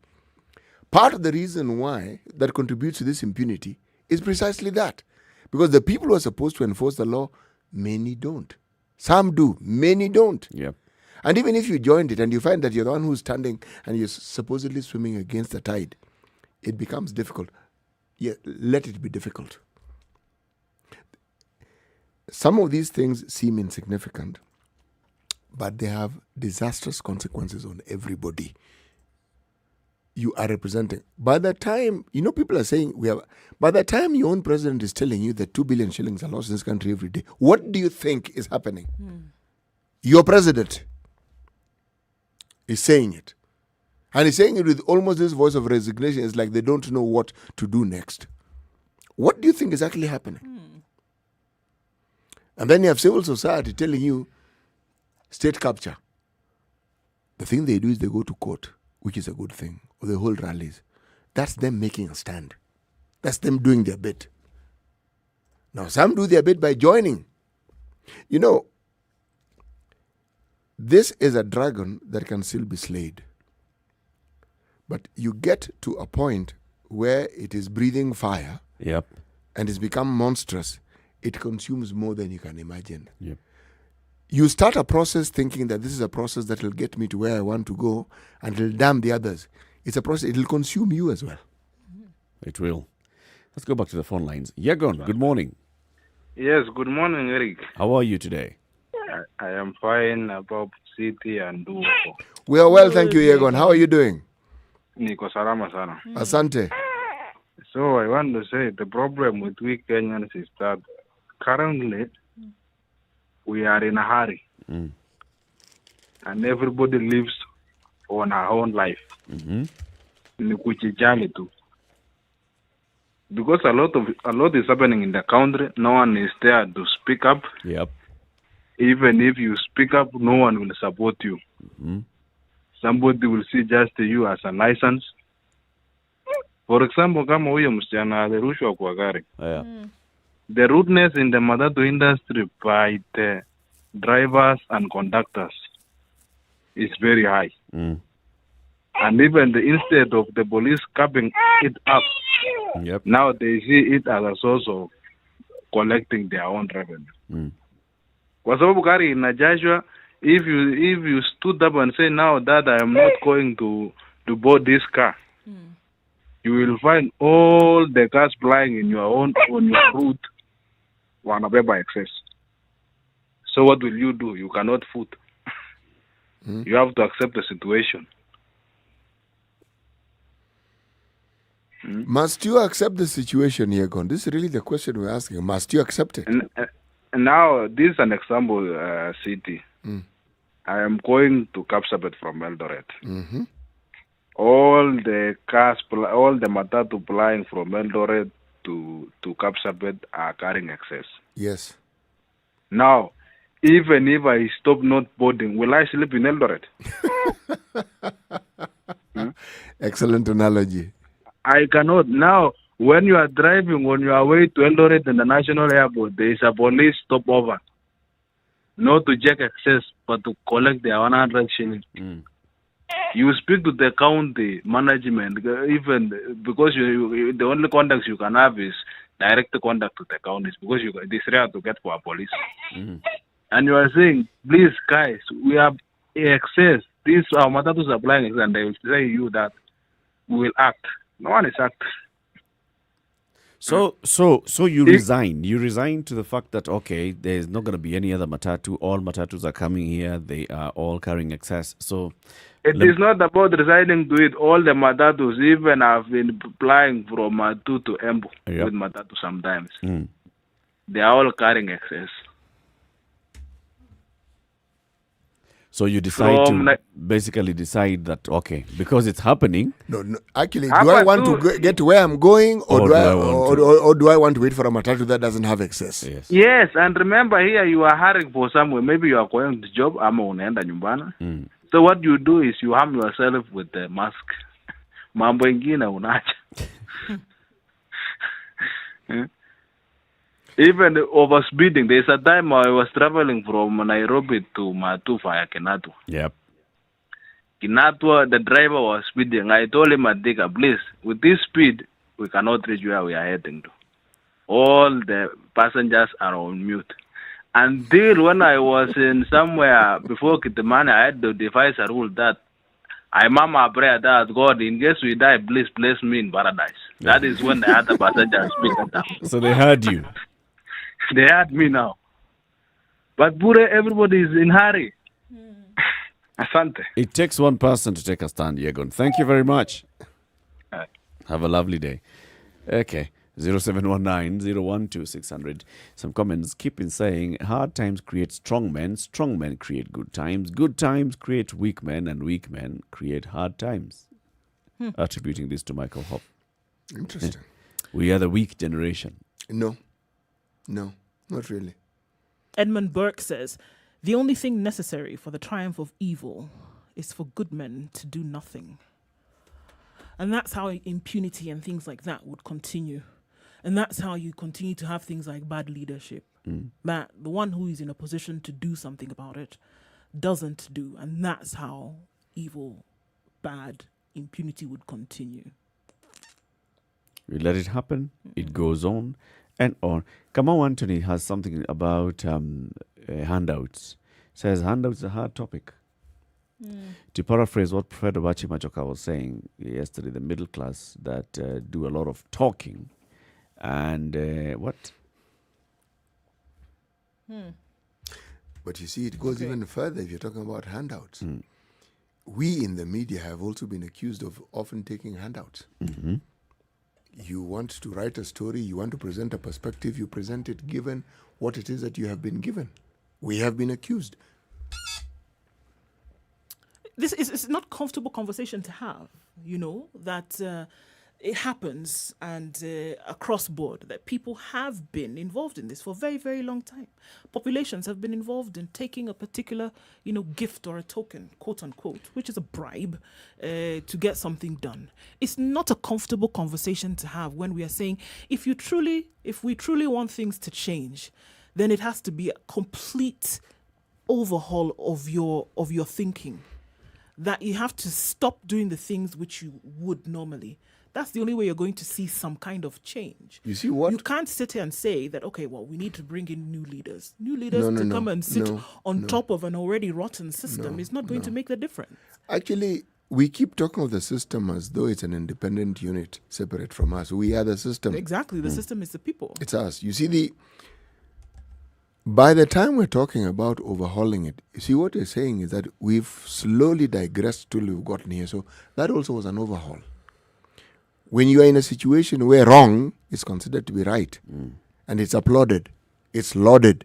part of the reason why that contributes to this impunity is precisely that. Because the people who are supposed to enforce the law, many don't. Some do, many don't. Yeah. And even if you joined it and you find that you're the one who's standing and you're supposedly swimming against the tide, it becomes difficult. Yeah, let it be difficult. Some of these things seem insignificant, but they have disastrous consequences on everybody you are representing. By the time, people are saying by the time your own president is telling you that 2 billion shillings are lost in this country every day, what do you think is happening? Your president is saying it. And he's saying it with almost this voice of resignation. It's like they don't know what to do next. What do you think is actually happening? And then you have civil society telling you state capture. The thing they do is they go to court, which is a good thing, or they hold rallies. That's them making a stand. That's them doing their bit. Now, some do their bit by joining. This is a dragon that can still be slayed. But you get to a point where it is breathing fire. Yep. And it's become monstrous. It consumes more than you can imagine. Yep. You start a process thinking that this is a process that will get me to where I want to go and it'll damn the others. It's a process. It'll consume you as well. It will. Let's go back to the phone lines. Yegon, good morning. Yes, good morning, Eric. How are you today? I am fine about city and Duko. We are well, thank you, Yegon. How are you doing? Niko salama sana. Asante. So I want to say the problem with we Kenyans is that currently we are in a hurry. And everybody lives on our own life. Nikuchijali tu. Because a lot is happening in the country, no one is there to speak up. Yep. Even if you speak up, no one will support you. Somebody will see just you as a license. For example, kama huyo msichana alirushwa kwa gari. The rudeness in the matatu industry by the drivers and conductors is very high. And even instead of the police capping it up, now they see it as a source of collecting their own revenue. Kwa sababu gari inajashwa, if you stood up and say now that I am not going to board this car, you will find all the cars flying on your route wanabeba excess. So what will you do? You cannot foot. You have to accept the situation. Must you accept the situation, Yegon? This is really the question we're asking. Must you accept it? And now, this is an example city. I am going to Kapsabet from Eldoret. All the cars, all the matatu flying from Eldoret to Kapsabet are carrying excess. Yes. Now, even if I stop not boarding, will I sleep in Eldoret? Excellent analogy. I cannot. Now, when you are driving on your way to Eldoret International Airport, there is a police stopover. Not to check access, but to collect their 100 shillings. You speak to the county management, even because the only contact you can have is direct contact to the counties, because it is rare to get for a police. And you are saying, please, guys, we have excess. These are matatus applying excess, and they will say you that we will act. No one is acting. So you resign. You resign to the fact that, okay, there's not going to be any other matatu. All matatus are coming here. They are all carrying excess. So it is not about resigning to it. All the matatus, even have been flying from Matu to Embu with matatu sometimes. They are all carrying excess. So you decide basically decide that, okay, because it's happening. No, actually, do I want to get to where I'm going, or do I want to wait for a matatu that doesn't have excess? Yes, and remember here you are hurrying for somewhere. Maybe you are going to job, ama unaenda nyumbani. So what you do is you harm yourself with the mask. Mambo ingine unacha. Even over speeding, there's a time I was traveling from Nairobi to Matu via Kenatwa. Yep. Kenatwa, the driver was speeding. I told him, Adika, please, with this speed, we cannot reach where we are heading to. All the passengers are on mute. Until when I was in somewhere before Kitamani, I had to devise a rule that I mama prayer that God, in case we die, please place me in paradise. That is when the other passengers speak up. So they heard you. They heard me now. But Bure, everybody is in hurry. Asante. It takes one person to take a stand, Yegon. Thank you very much. Have a lovely day. Okay. 0719-012-600. Some comments keep in saying, hard times create strong men create good times create weak men, and weak men create hard times. Attributing this to Michael Hoff. Interesting. We are the weak generation. No, not really. Edmund Burke says, the only thing necessary for the triumph of evil is for good men to do nothing. And that's how impunity and things like that would continue. And that's how you continue to have things like bad leadership. That the one who is in a position to do something about it doesn't do. And that's how evil, bad impunity would continue. We let it happen. It goes on and on. Kamau Anthony has something about handouts. Says handouts is a hard topic. To paraphrase what Professor Bachi Machoka was saying yesterday, the middle class that do a lot of talking. And what? But you see, it goes even further if you're talking about handouts. We in the media have also been accused of often taking handouts. You want to write a story, you want to present a perspective, you present it given what it is that you have been given. We have been accused. This is not comfortable conversation to have, that it happens and across board that people have been involved in this for a very, very long time. Populations have been involved in taking a particular, gift or a token, quote unquote, which is a bribe to get something done. It's not a comfortable conversation to have when we are saying, if we truly want things to change, then it has to be a complete overhaul of your thinking. That you have to stop doing the things which you would normally. That's the only way you're going to see some kind of change. You see what? You can't sit here and say that, okay, well, we need to bring in new leaders. New leaders to come and sit on top of an already rotten system is not going to make the difference. Actually, we keep talking of the system as though it's an independent unit separate from us. We are the system. Exactly. The system is the people. It's us. You see, by the time we're talking about overhauling it, you see what we're saying is that we've slowly digressed till we've gotten here. So that also was an overhaul. When you are in a situation where wrong is considered to be right, and it's applauded, it's lauded.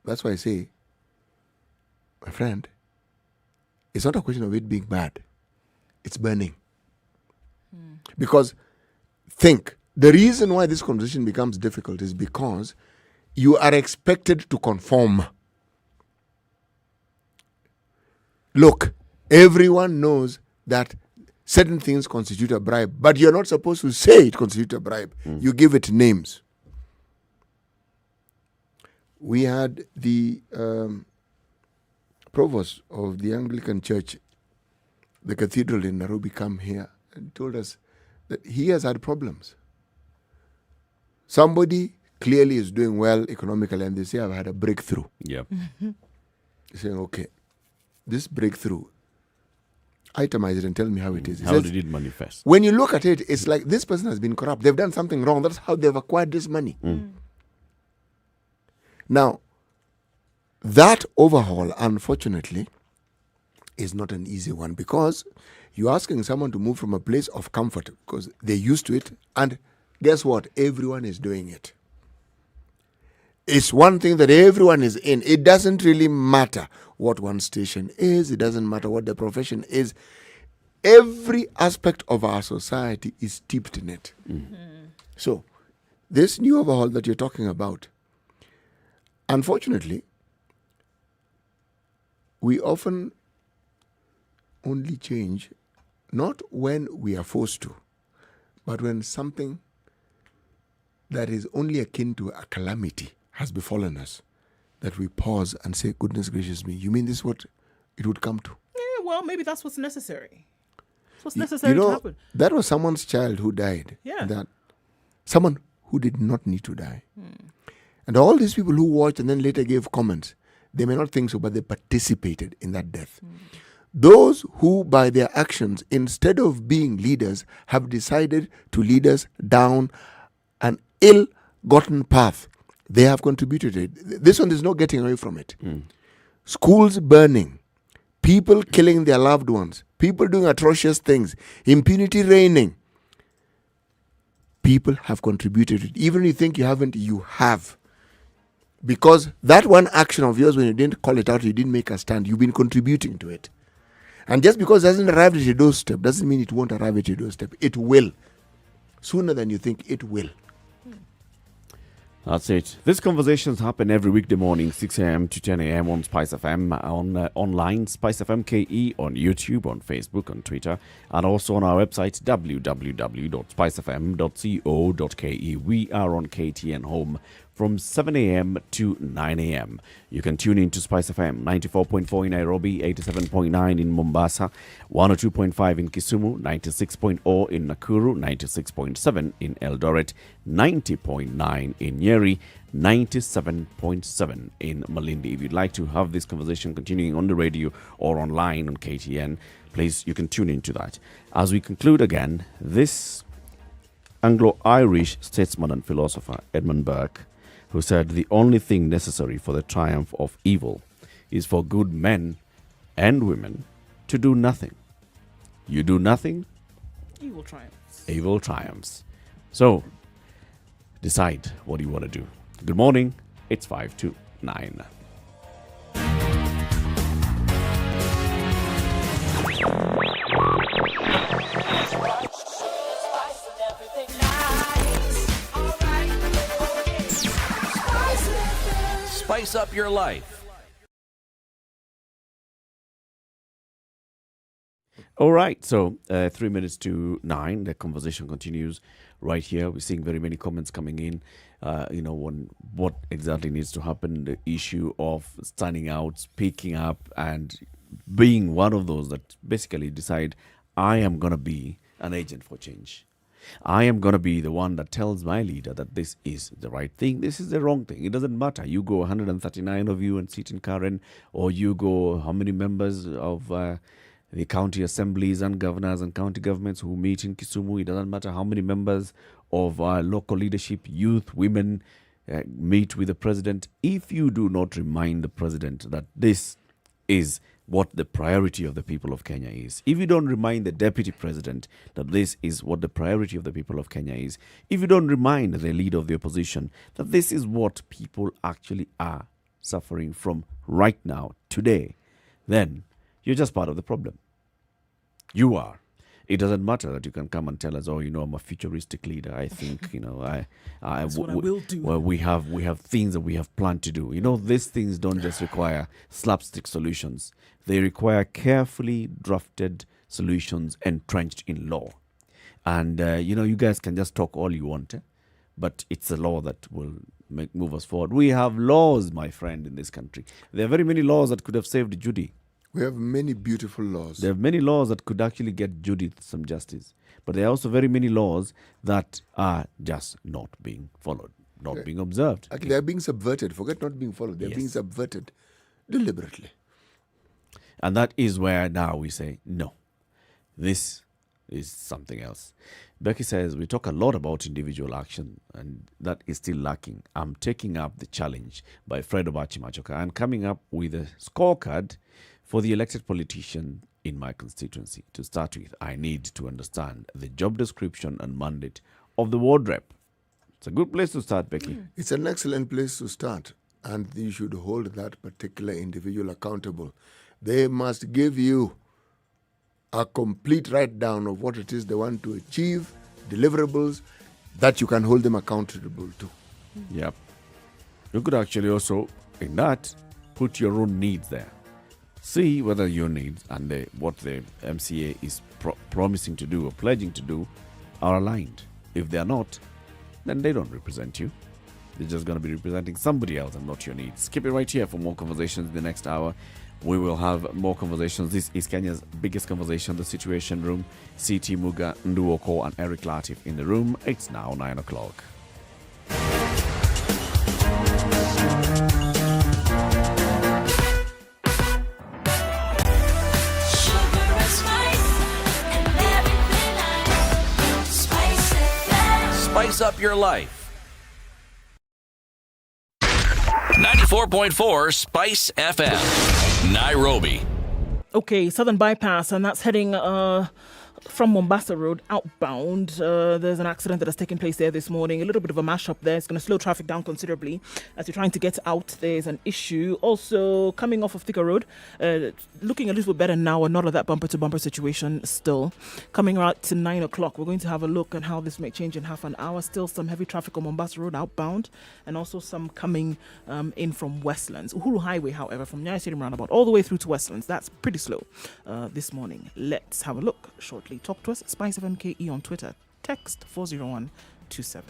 That's why I say, my friend, it's not a question of it being bad. It's burning. Because think, the reason why this conversation becomes difficult is because you are expected to conform. Look, everyone knows that certain things constitute a bribe, but you're not supposed to say it constitutes a bribe. You give it names. We had the provost of the Anglican Church, the cathedral in Nairobi, come here and told us that he has had problems. Somebody clearly is doing well economically, and they say, I've had a breakthrough. Yep. Saying, okay, this breakthrough, itemize it and tell me how it is. How did it manifest? When you look at it, it's like this person has been corrupt. They've done something wrong. That's how they've acquired this money. Now, that overhaul, unfortunately, is not an easy one, because you're asking someone to move from a place of comfort because they're used to it, and guess what? Everyone is doing it. It's one thing that everyone is in. It doesn't really matter what one station is. It doesn't matter what the profession is. Every aspect of our society is steeped in it. So, this new overhaul that you're talking about, unfortunately, we often only change not when we are forced to, but when something that is only akin to a calamity has befallen us, that we pause and say, goodness gracious me, you mean this is what it would come to? Yeah, well, maybe that's what's necessary. That's what's necessary to happen. That was someone's child who died. Yeah. That someone who did not need to die. And all these people who watched and then later gave comments, they may not think so, but they participated in that death. Those who, by their actions, instead of being leaders, have decided to lead us down an ill-gotten path, they have contributed to it. This one, there's no getting away from it. Schools burning, people killing their loved ones, people doing atrocious things, impunity reigning. People have contributed to it. Even if you think you haven't, you have. Because that one action of yours, when you didn't call it out, you didn't make a stand, you've been contributing to it. And just because it hasn't arrived at your doorstep doesn't mean it won't arrive at your doorstep. It will. Sooner than you think, it will. That's it. These conversations happen every weekday morning, 6 a.m. to 10 a.m. on Spice FM, on online, Spice FM KE, on YouTube, on Facebook, on Twitter, and also on our website, www.spicefm.co.ke. We are on KTN Home from 7 a.m. to 9 a.m. You can tune in to Spice FM, 94.4 in Nairobi, 87.9 in Mombasa, 102.5 in Kisumu, 96.0 in Nakuru, 96.7 in Eldoret, 90.9 in Nyeri, 97.7 in Malindi. If you'd like to have this conversation continuing on the radio or online on KTN, please, you can tune into that. As we conclude again, this Anglo-Irish statesman and philosopher, Edmund Burke, who said the only thing necessary for the triumph of evil is for good men and women to do nothing. You do nothing, Evil triumphs. evil triumphs. So, decide what you want to do. Good morning. It's 5 to 9. Spice up your life. All right, so 3 minutes to 9. The conversation continues right here. We're seeing very many comments coming in. On what exactly needs to happen, the issue of standing out, speaking up, and being one of those that basically decide, I am going to be an agent for change. I am going to be the one that tells my leader that this is the right thing, this is the wrong thing. It doesn't matter. You go 139 of you and sit in Karen, or you go how many members of the county assemblies and governors and county governments who meet in Kisumu. It doesn't matter how many members of local leadership, youth, women meet with the president. If you do not remind the president that this is what the priority of the people of Kenya is, if you don't remind the deputy president that this is what the priority of the people of Kenya is, if you don't remind the leader of the opposition that this is what people actually are suffering from right now, today, then you're just part of the problem. You are. It doesn't matter that you can come and tell us, I'm a futuristic leader. I think, That's what I will do. Well, we have things that we have planned to do. These things don't just require slapstick solutions. They require carefully drafted solutions entrenched in law. And, you guys can just talk all you want, but it's a law that will move us forward. We have laws, my friend, in this country. There are very many laws that could have saved Judy. We have many beautiful laws. There are many laws that could actually get Judy some justice. But there are also very many laws that are just not being followed, not being observed. Actually, they're being subverted. Forget not being followed. They're being subverted deliberately. And that is where now we say, no, this is something else. Becky says, we talk a lot about individual action, and that is still lacking. I'm taking up the challenge by Fred Obachi-Machoka and coming up with a scorecard for the elected politician in my constituency. To start with, I need to understand the job description and mandate of the ward rep. It's a good place to start, Becky. It's an excellent place to start, and you should hold that particular individual accountable. They must give you a complete write-down of what it is they want to achieve, deliverables, that you can hold them accountable to. Yep. You could actually also, in that, put your own needs there. See whether your needs and what the MCA is promising to do or pledging to do are aligned. If they are not, then they don't represent you. They're just going to be representing somebody else and not your needs. Keep it right here for more conversations in the next hour. We will have more conversations. This is Kenya's biggest conversation, The Situation Room. CT Muga, Nduoko, and Eric Latif in the room. It's now 9 o'clock. Spice up your life. 94.4 Spice FM, Nairobi. Okay, Southern Bypass, and that's heading from Mombasa Road outbound. There's an accident that has taken place there this morning. A little bit of a mashup there. It's going to slow traffic down considerably as you're trying to get out. There's an issue. Also, coming off of Thika Road, looking a little better now and not at that bumper-to-bumper situation still. Coming out to 9 o'clock, we're going to have a look at how this may change in half an hour. Still some heavy traffic on Mombasa Road outbound, and also some coming in from Westlands. Uhuru Highway, however, from Nyeri Stadium roundabout all the way through to Westlands. That's pretty slow this morning. Let's have a look shortly. Talk to us, Spice of MKE on Twitter. Text 40127.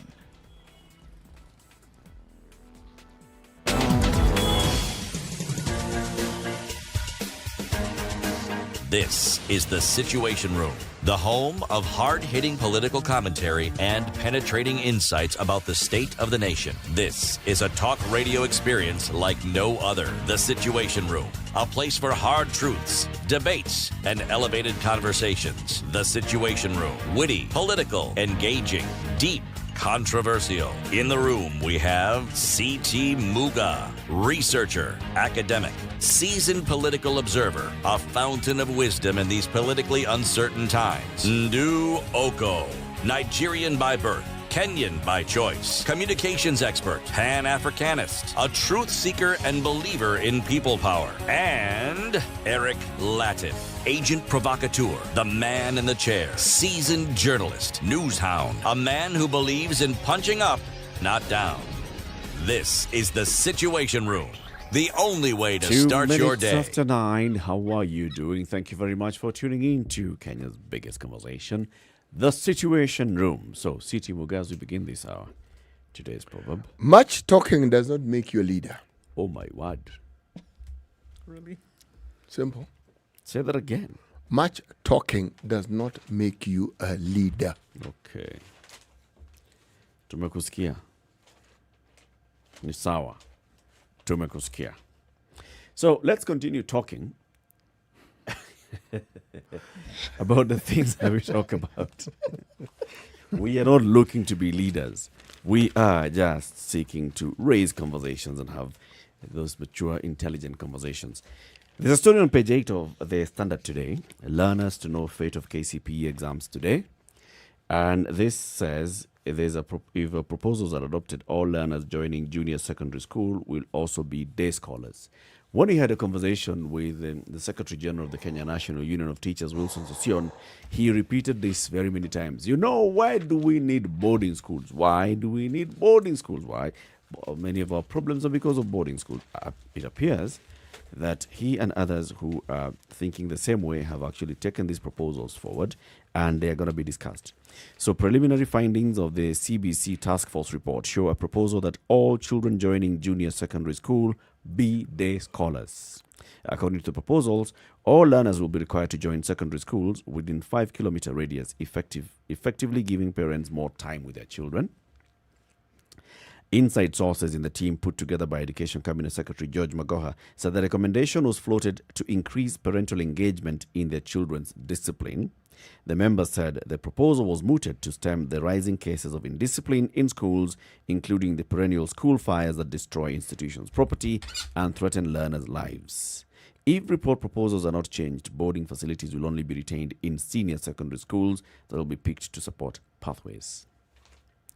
This is The Situation Room, the home of hard-hitting political commentary and penetrating insights about the state of the nation. This is a talk radio experience like no other. The Situation Room, a place for hard truths, debates, and elevated conversations. The Situation Room, witty, political, engaging, deep, controversial. In the room, we have C.T. Muga, researcher, academic, seasoned political observer, a fountain of wisdom in these politically uncertain times. Ndu Oko, Nigerian by birth, Kenyan by choice, communications expert, Pan-Africanist, a truth seeker and believer in people power, and Eric Latif, agent provocateur, the man in the chair, seasoned journalist, news hound, a man who believes in punching up, not down. This is The Situation Room, the only way to start your day. 2 minutes after 9, how are you doing? Thank you very much for tuning in to Kenya's biggest conversation, The Situation Room. So, CT Muga, as we begin this hour, today's proverb. Much talking does not make you a leader. Oh my word. Really? Simple. Say that again. Much talking does not make you a leader. Okay. Tumekusikia. Ni sawa. Tumekusikia. So, let's continue talking about the things that we talk about. We are not looking to be leaders. We are just seeking to raise conversations and have those mature, intelligent conversations. There's a story on page 8 of the Standard today. Learners to know fate of KCPE exams today. And this says if proposals are adopted, all learners joining junior secondary school will also be day scholars. When he had a conversation with the Secretary General of the Kenya National Union of Teachers, Wilson Sossion, he repeated this very many times. You know, why do we need boarding schools? Why do we need boarding schools? Why? Many of our problems are because of boarding schools. It appears that he and others who are thinking the same way have actually taken these proposals forward, and they are going to be discussed. So preliminary findings of the CBC Task Force report show a proposal that all children joining junior secondary school be day scholars. According to the proposals, all learners will be required to join secondary schools within 5-kilometer radius, effectively giving parents more time with their children. Inside sources in the team put together by Education Cabinet Secretary George Magoha said the recommendation was floated to increase parental engagement in their children's discipline. The members said the proposal was mooted to stem the rising cases of indiscipline in schools, including the perennial school fires that destroy institutions' property and threaten learners' lives. If report proposals are not changed, boarding facilities will only be retained in senior secondary schools that will be picked to support pathways.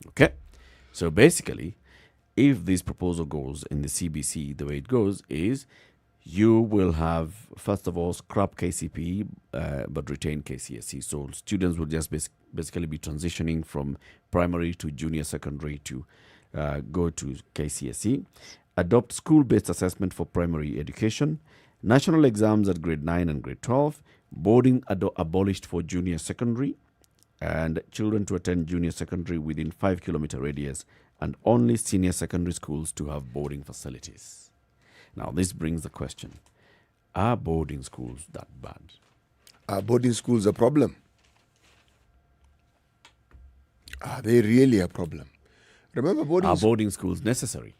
Okay, so basically, if this proposal goes in the CBC, the way it goes is you will have, first of all, scrap KCPE, but retain KCSE. So students will just basically be transitioning from primary to junior secondary to go to KCSE. Adopt school-based assessment for primary education. National exams at grade 9 and grade 12. Boarding abolished for junior secondary. and children to attend junior secondary within 5-kilometer radius, and only senior secondary schools to have boarding facilities. Now, this brings the question, are boarding schools that bad? Are boarding schools a problem? Are they really a problem? Remember, Are boarding schools necessary?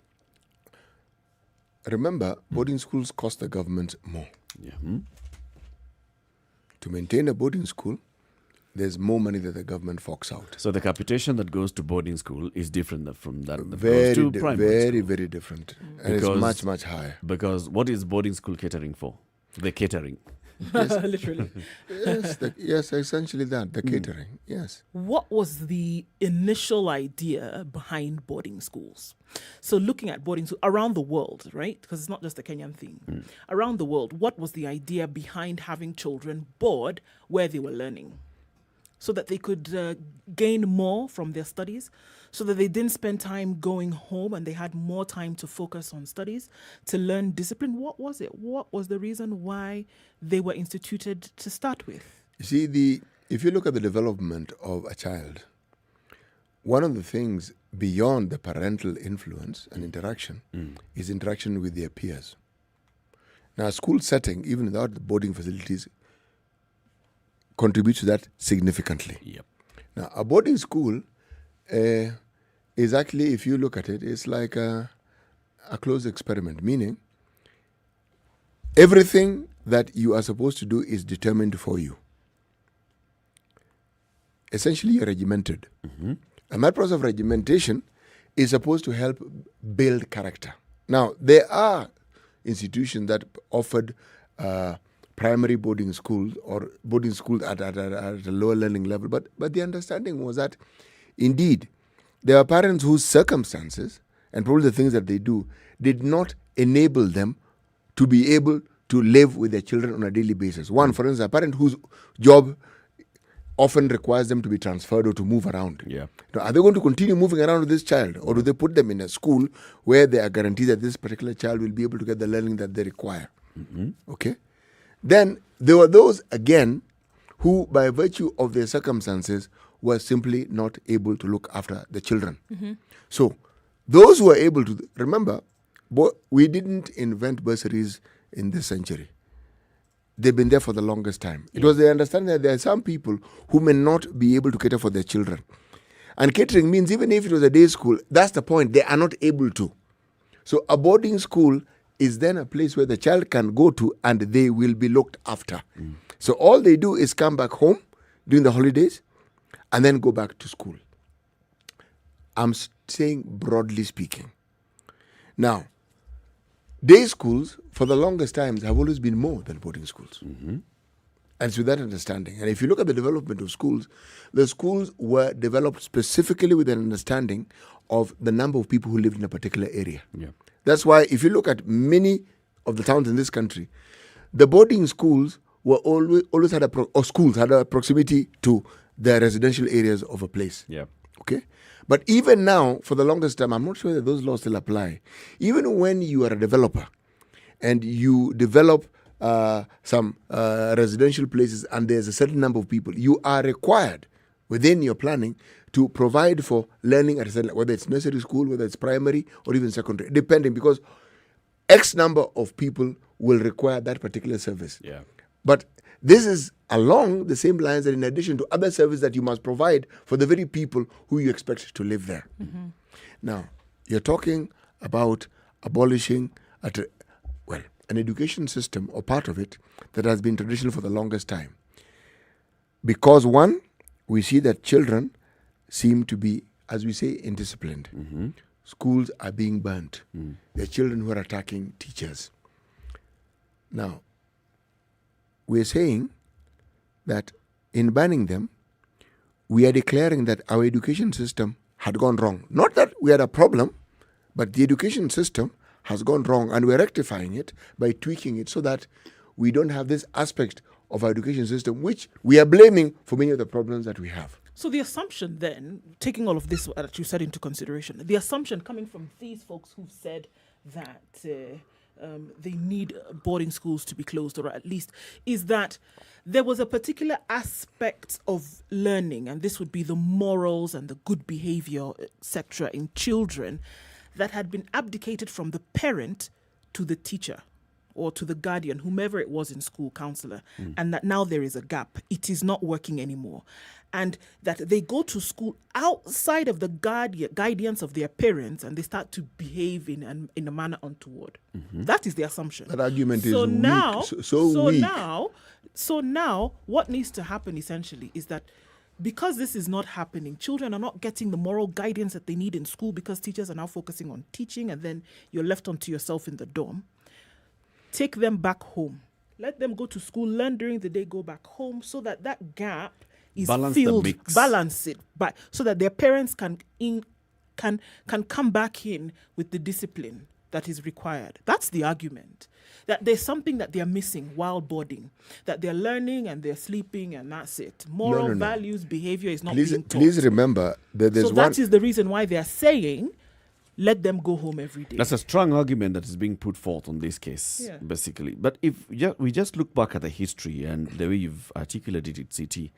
Remember, boarding schools cost the government more. Yeah. To maintain a boarding school, there's more money that the government forks out. So the capitation that goes to boarding school is different from that goes to primary school. Very different. And it's much, much higher. Because what is boarding school catering for? The catering. Yes. Literally. Yes, essentially that, the catering, yes. What was the initial idea behind boarding schools? So looking at boarding schools around the world, right? Because it's not just a Kenyan thing. Around the world, what was the idea behind having children board where they were learning? So that they could gain more from their studies, so that they didn't spend time going home and they had more time to focus on studies, to learn discipline. What was it? What was the reason why they were instituted to start with? You see, if you look at the development of a child, one of the things beyond the parental influence and interaction is interaction with their peers. Now, a school setting, even without the boarding facilities, contributes to that significantly. Yep. Now, a boarding school is actually, if you look at it, it's like a closed experiment, meaning everything that you are supposed to do is determined for you. Essentially, you're regimented. And that process of regimentation is supposed to help build character. Now, there are institutions that offered primary boarding schools or boarding schools at a lower learning level. But the understanding was that, indeed, there are parents whose circumstances and probably the things that they do did not enable them to be able to live with their children on a daily basis. One, for instance, a parent whose job often requires them to be transferred or to move around. Yeah. Now, are they going to continue moving around with this child, or do they put them in a school where they are guaranteed that this particular child will be able to get the learning that they require? Okay? Then there were those, again, who, by virtue of their circumstances, were simply not able to look after the children. So, those who were able to, remember, we didn't invent bursaries in this century. They've been there for the longest time. It was the understanding that there are some people who may not be able to cater for their children. And catering means even if it was a day school, that's the point, they are not able to. So, a boarding school is then a place where the child can go to and they will be looked after. So all they do is come back home during the holidays and then go back to school. I'm saying broadly speaking. Now, day schools for the longest times have always been more than boarding schools. And it's with that understanding. And if you look at the development of schools, the schools were developed specifically with an understanding of the number of people who lived in a particular area. Yeah. That's why if you look at many of the towns in this country, the boarding schools were always had schools had a proximity to the residential areas of a place. Yeah. Okay? But even now, for the longest time, I'm not sure that those laws still apply. Even when you are a developer and you develop some residential places and there's a certain number of people, you are required within your planning to provide for learning at a certain, whether it's nursery school, whether it's primary or even secondary, depending, because X number of people will require that particular service. Yeah. But this is along the same lines that in addition to other services that you must provide for the very people who you expect to live there. Now, you're talking about abolishing an education system or part of it that has been traditional for the longest time. Because one, we see that children seem to be, as we say, indisciplined. Schools are being burnt. There are children who are attacking teachers. Now, we're saying that in banning them, we are declaring that our education system had gone wrong. Not that we had a problem, but the education system has gone wrong, and we're rectifying it by tweaking it so that we don't have this aspect of our education system, which we are blaming for many of the problems that we have. So the assumption then, taking all of this that you said into consideration, the assumption coming from these folks who've said that they need boarding schools to be closed, or at least, is that there was a particular aspect of learning, and this would be the morals and the good behavior, etc., in children that had been abdicated from the parent to the teacher or to the guardian, whomever it was in school, counselor, and that now there is a gap. It is not working anymore. And that they go to school outside of the guidance of their parents, and they start to behave in a manner untoward. That is the assumption. That argument is so weak. Now, So weak. So now, what needs to happen essentially is that because this is not happening, children are not getting the moral guidance that they need in school because teachers are now focusing on teaching, and then you're left onto yourself in the dorm. Take them back home. Let them go to school, learn during the day, go back home, so that gap is filled. Balance it, so that their parents can come back in with the discipline that is required. That's the argument. That there's something that they're missing while boarding, that they're learning and they're sleeping, and that's it. Moral values, behavior is not being taught. Please remember that there's that is the reason why they're saying, let them go home every day. That's a strong argument that is being put forth on this case, basically. But if we just look back at the history and the way you've articulated it, CT,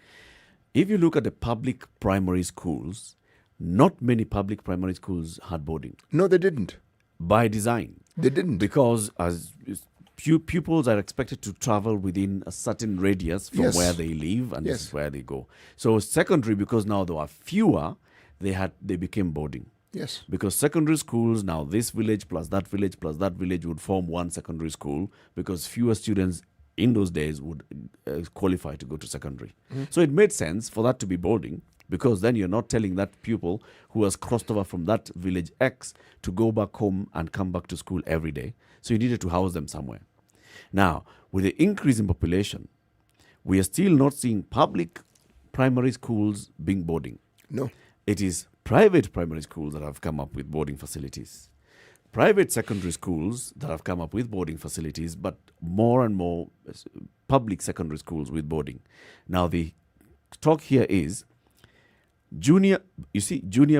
if you look at the public primary schools, not many public primary schools had boarding. No, they didn't. By design. They didn't. Because as pupils are expected to travel within a certain radius from where they live, and this is where they go. So secondary, because now there are fewer, they became boarding. Yes. Because secondary schools, now this village plus that village would form one secondary school, because fewer students in those days would qualify to go to secondary. So it made sense for that to be boarding, because then you're not telling that pupil who has crossed over from that village X to go back home and come back to school every day. So you needed to house them somewhere. Now, with the increase in population, we are still not seeing public primary schools being boarding. No. It is private primary schools that have come up with boarding facilities. Private secondary schools that have come up with boarding facilities, but more and more public secondary schools with boarding. Now, the talk here is junior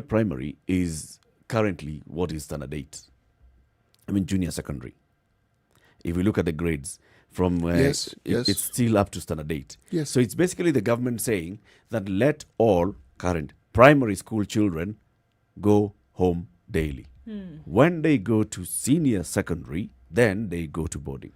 primary is currently what is standard 8. Junior secondary. If we look at the grades from yes. It's still up to standard 8. Yes. So it's basically the government saying that let all current primary school children go home daily. When they go to senior secondary, then they go to boarding.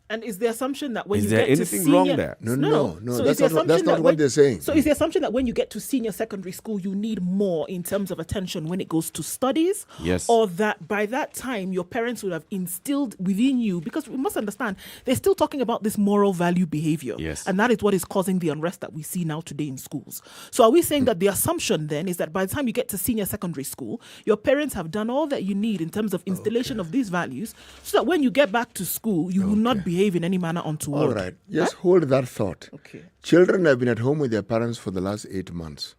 And is the assumption that when is you there get to anything senior... wrong there? No. So That's not what they're saying. So is the assumption that when you get to senior secondary school, you need more in terms of attention when it goes to studies? Yes. Or that by that time, your parents would have instilled within you, because we must understand, they're still talking about this moral value behavior. Yes. And that is what is causing the unrest that we see now today in schools. So are we saying that the assumption then is that by the time you get to senior secondary school, your parents have done all that you need in terms of installation of these values, so that when you get back to school, you will not behave in any manner untoward. All right. Just hold that thought. Okay. Children have been at home with their parents for the last 8 months.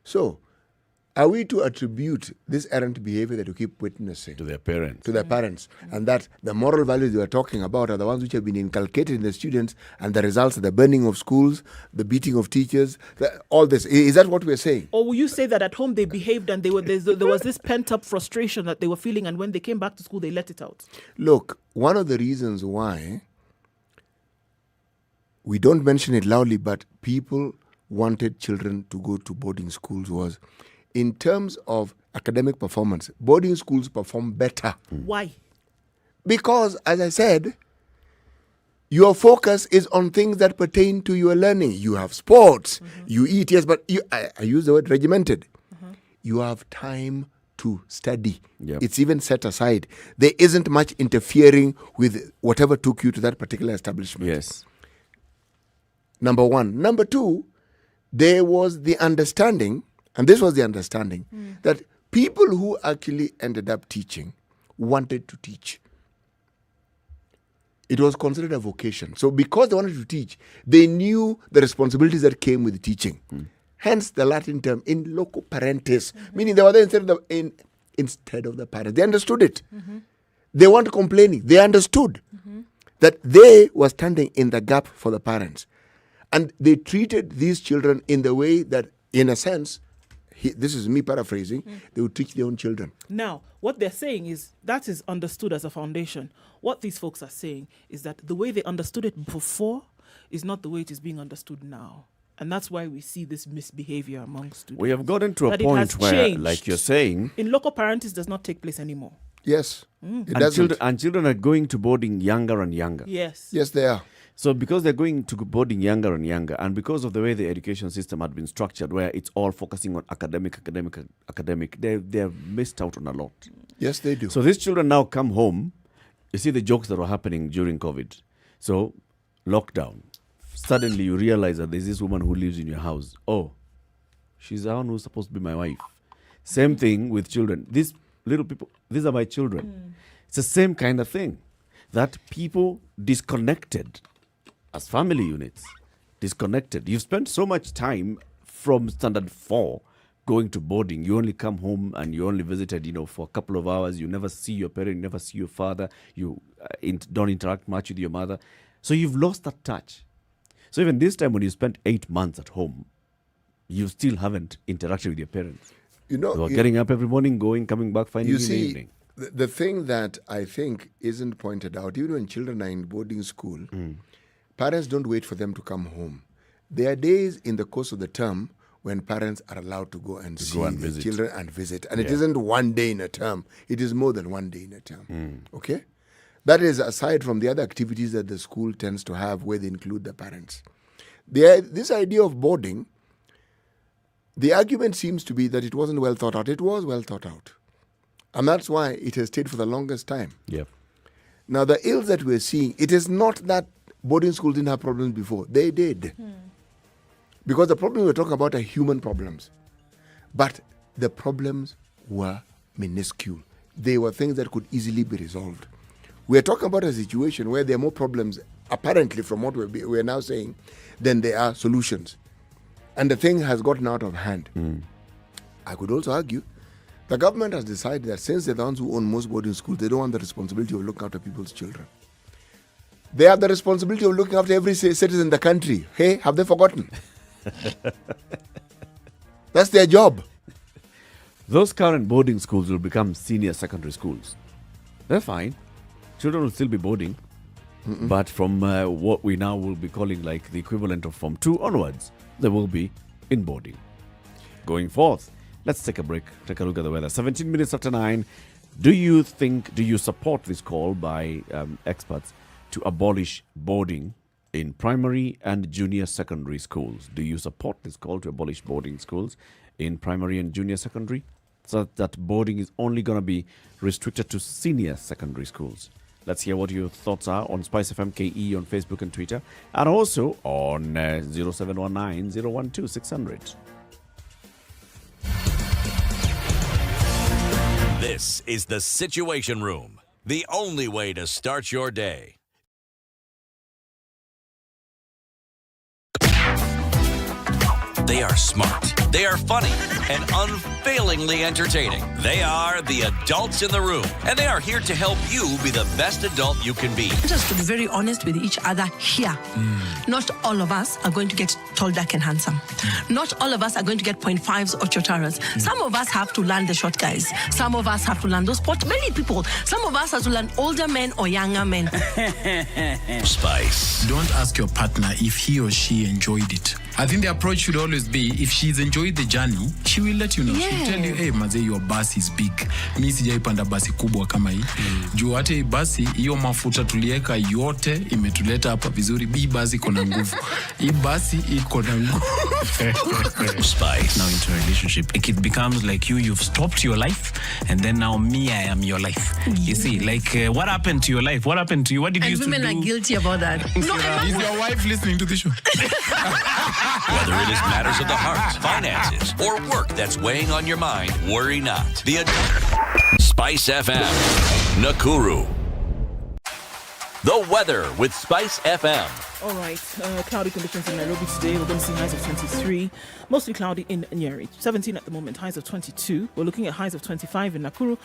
So, are we to attribute this errant behavior that we keep witnessing to their parents? To their parents. And that the moral values we are talking about are the ones which have been inculcated in the students, and the results are the burning of schools, the beating of teachers, all this. Is that what we're saying? Or will you say that at home they behaved and there was this pent-up frustration that they were feeling, and when they came back to school, they let it out? Look, one of the reasons why we don't mention it loudly, but people wanted children to go to boarding schools was, in terms of academic performance, boarding schools perform better. Why? Because, as I said, your focus is on things that pertain to your learning. You have sports, you eat, yes, but I use the word regimented. You have time to study. Yep. It's even set aside. There isn't much interfering with whatever took you to that particular establishment. Yes. Number one. Number two, there was the understanding, and this was the understanding, that people who actually ended up teaching wanted to teach. It was considered a vocation. So because they wanted to teach, they knew the responsibilities that came with teaching. Hence the Latin term, in loco parentis, meaning they were there instead of the parents. They understood it. They weren't complaining. They understood that they were standing in the gap for the parents. And they treated these children in the way that, in a sense, this is me paraphrasing, they would teach their own children. Now, what they're saying is that is understood as a foundation. What these folks are saying is that the way they understood it before is not the way it is being understood now. And that's why we see this misbehavior among students. We have gotten to a That it point has where, changed. like you're saying, in local parentage does not take place anymore. Yes. and children are going to boarding younger and younger. Yes. Yes, they are. So because they're going to boarding younger and younger, and because of the way the education system had been structured, where it's all focusing on academic, they're missed out on a lot. Yes, they do. So these children now come home. You see the jokes that were happening during COVID. So lockdown. Suddenly you realize that there's this woman who lives in your house. Oh, she's the one who's supposed to be my wife. Same thing with children. These little people, these are my children. It's the same kind of thing. That people disconnected as family units, disconnected. You've spent so much time from standard 4 going to boarding. You only come home and you only visited, for a couple of hours. You never see your parent, you never see your father. You don't interact much with your mother. So you've lost that touch. So even this time when you spent 8 months at home, you still haven't interacted with your parents. You're getting up every morning, coming back, finding you in the evening. The thing that I think isn't pointed out, even when children are in boarding school, parents don't wait for them to come home. There are days in the course of the term when parents are allowed to go and see the children and visit. And it isn't one day in a term. It is more than one day in a term. Okay? That is aside from the other activities that the school tends to have where they include the parents. This idea of boarding, the argument seems to be that it wasn't well thought out. It was well thought out. And that's why it has stayed for the longest time. Yep. Now, the ills that we're seeing, it is not that boarding schools didn't have problems before. They did. Because the problems we're talking about are human problems. But the problems were minuscule. They were things that could easily be resolved. We're talking about a situation where there are more problems, apparently from what we're now saying, than there are solutions. And the thing has gotten out of hand. I could also argue the government has decided that since they're the ones who own most boarding schools, they don't want the responsibility of looking after people's children. They have the responsibility of looking after every citizen in the country. Hey, have they forgotten? That's their job. Those current boarding schools will become senior secondary schools. They're fine. Children will still be boarding. But from what we now will be calling like the equivalent of Form 2 onwards, they will be in boarding. Going forth, let's take a break, take a look at the weather. 17 minutes after 9. Do you support this call by experts to abolish boarding in primary and junior secondary schools? Do you support this call to abolish boarding schools in primary and junior secondary? So that boarding is only going to be restricted to senior secondary schools. Let's hear what your thoughts are on Spice FM KE on Facebook and Twitter, and also on 0719 012 600. This is the Situation Room, the only way to start your day. They are smart, they are funny, and unfailingly entertaining. They are the adults in the room, and they are here to help you be the best adult you can be. Just to be very honest with each other here, not all of us are going to get tall, dark, and handsome. Not all of us are going to get 0.5s or chotaras. Some of us have to learn the short guys. Some of us have to learn those many people. Some of us have to learn older men or younger men. Spice. Don't ask your partner if he or she enjoyed it. I think the approach should always be, if she's enjoyed the journey, she will let you know. She'll tell you, hey, maze, your bus is big. Mi sijaipanda basi kubwa kama hii. Juu hata hii basi, hiyo mafuta tulieka yote, imetuleta hapa vizuri. Hii basi iko na nguvu. Hii basi iko na nguvu. Spice. Now into a relationship, it becomes like you've stopped your life, and then now me, I am your life. You see, like, what happened to your life? What happened to you? What did you used to do? And women are guilty about that. Is your wife listening to the show? Whether it is matters of the heart, finances, or work that's weighing on your mind, worry not. Spice FM, Nakuru. The weather with Spice FM. All right, cloudy conditions in Nairobi today. We're going to see highs of 23. Mostly cloudy in Nyeri. 17 at the moment, highs of 22. We're looking at highs of 25 in Nakuru.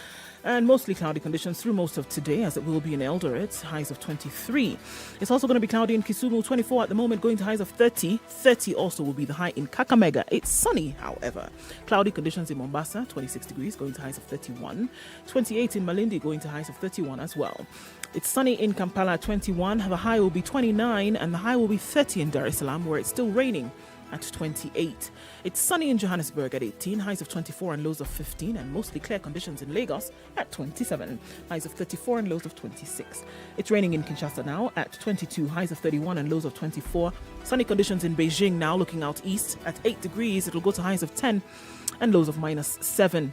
And mostly cloudy conditions through most of today, as it will be in Eldoret, highs of 23. It's also going to be cloudy in Kisumu, 24 at the moment, going to highs of 30. 30 also will be the high in Kakamega. It's sunny, however. Cloudy conditions in Mombasa, 26 degrees, going to highs of 31. 28 in Malindi, going to highs of 31 as well. It's sunny in Kampala, 21. The high will be 29, and the high will be 30 in Dar es Salaam, where it's still raining at 28. It's sunny in Johannesburg at 18, highs of 24 and lows of 15, and mostly clear conditions in Lagos at 27, highs of 34 and lows of 26. It's raining in Kinshasa now at 22, highs of 31 and lows of 24. Sunny conditions in Beijing now, looking out east at 8 degrees. It'll go to highs of 10 and lows of -7.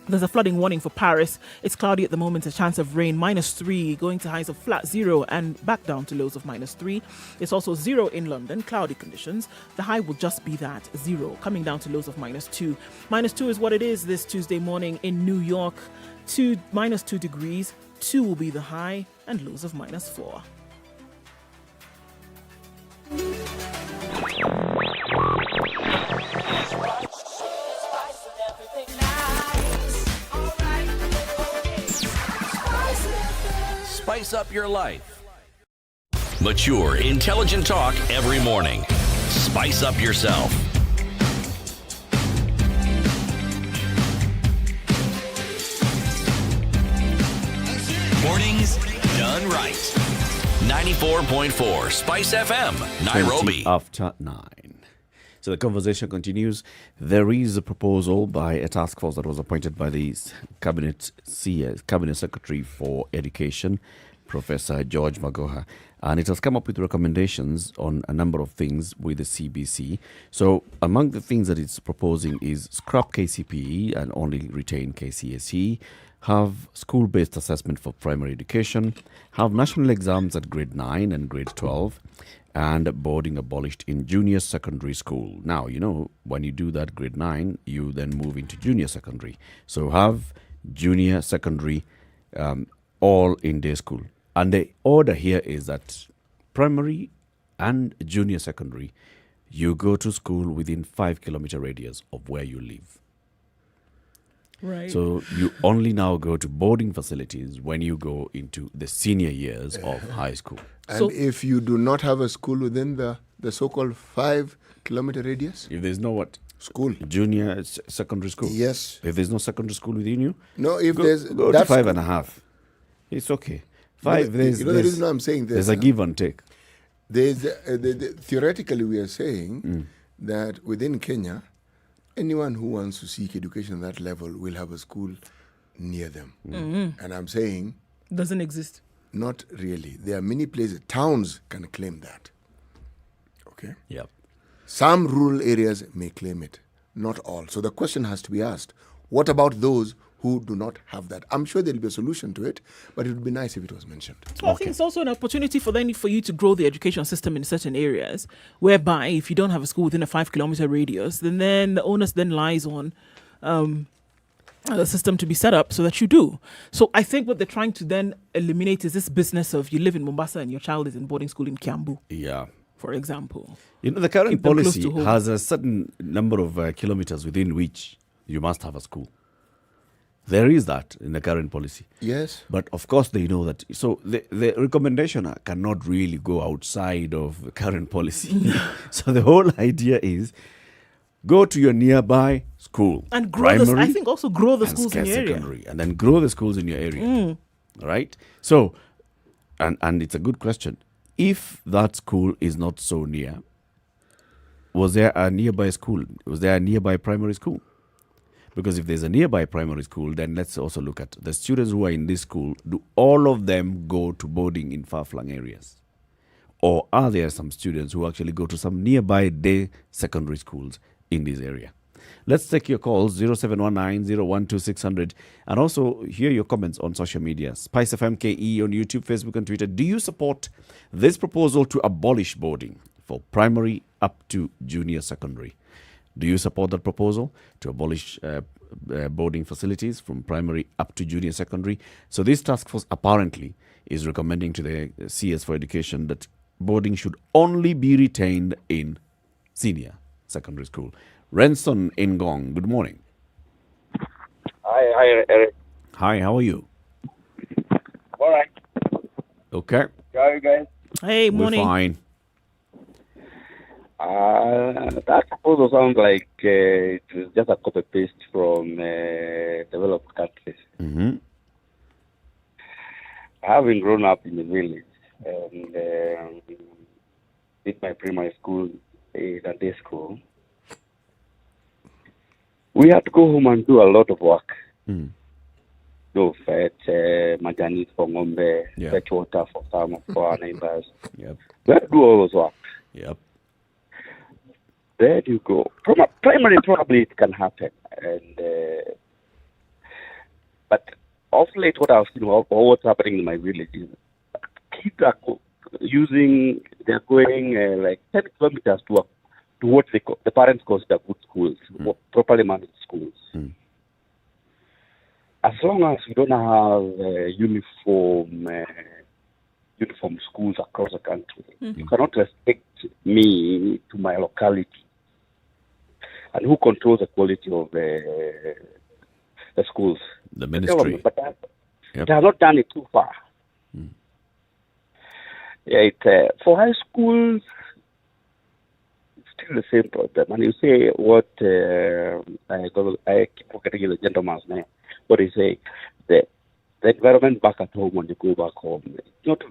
There's a flooding warning for Paris. It's cloudy at the moment, a chance of rain, -3, going to highs of flat 0 and back down to lows of -3. It's also 0 in London, cloudy conditions. The high will just be that, 0, coming down to lows of -2. -2 is what it is this Tuesday morning in New York. -2 degrees, 2 will be the high and lows of -4. Spice up your life. Mature, intelligent talk every morning. Spice up yourself. Mornings done right. 94.4 Spice FM, Nairobi. 20 after 9. So the conversation continues. There is a proposal by a task force that was appointed by the Cabinet Secretary for Education, Professor George Magoha, and it has come up with recommendations on a number of things with the CBC. So among the things that it's proposing is scrap KCPE and only retain KCSE, have school-based assessment for primary education, have national exams at grade 9 and grade 12, and boarding abolished in junior secondary school. Now, you know, when you do that grade 9, you then move into junior secondary. So have junior secondary all in day school. And the order here is that primary and junior secondary, you go to school within 5-kilometer radius of where you live. Right. So you only now go to boarding facilities when you go into the senior years of high school. And if you do not have a school within the so-called 5-kilometer radius? If there's no what? School. Junior secondary school? Yes. If there's no secondary school within you? No, if go, there's... Go to 5.5. It's okay. 5, the reason I'm saying this... There's a give and take. There's theoretically, we are saying that within Kenya, anyone who wants to seek education at that level will have a school near them. And I'm saying... Doesn't exist. Not really. There are many places, towns can claim that. Okay? Yep. Some rural areas may claim it, not all. So the question has to be asked, what about those who do not have that? I'm sure there'll be a solution to it, but it would be nice if it was mentioned. Well, I think it's also an opportunity for you to grow the education system in certain areas, whereby if you don't have a school within a 5-kilometer radius, then the onus then lies on a system to be set up so that you do. So I think what they're trying to then eliminate is this business of you live in Mombasa and your child is in boarding school in Kiambu. Yeah. For example. You know, the current policy has a certain number of kilometers within which you must have a school. There is that in the current policy. Yes. But of course they know that. So the recommendation cannot really go outside of the current policy. So the whole idea is go to your nearby school. And grow I think also grow the schools in your area. And then grow the schools in your area. Right? So, and it's a good question. If that school is not so near, was there a nearby school? Was there a nearby primary school? Because if there's a nearby primary school, then let's also look at the students who are in this school. Do all of them go to boarding in far-flung areas? Or are there some students who actually go to some nearby day secondary schools in this area? Let's take your calls, 0719-012-600, and also hear your comments on social media. Spice FM KE on YouTube, Facebook, and Twitter. Do you support this proposal to abolish boarding for primary up to junior secondary? Do you support that proposal to abolish boarding facilities from primary up to junior secondary? So this task force apparently is recommending to the CS for Education that boarding should only be retained in senior secondary school. Renson Ngong, good morning. Hi, Eric. Hi, how are you? All right. Okay. How are you guys? Hey, We're morning. fine. That proposal sounds like it was just a copy paste from developed countries. Mm-hmm. Having grown up in the village and did my primary school in a day school, we had to go home and do a lot of work. Go fetch majani for ngombe, fetch water for some of our neighbors. Yep. We had to do all those work. Yep. There you go. From a primary, probably it can happen, and but of late, what I've seen, what's happening in my village is kids are they're going like 10 kilometers to what the parents consider good schools, properly managed schools. As long as we don't have uniform schools across the country, you cannot restrict me to my locality. And who controls the quality of the schools? The ministry. But they have not done it too far. Yeah, for high schools, it's still the same problem. And you say what I keep forgetting the gentleman's name. What do you say? The environment back at home when you go back home. It's not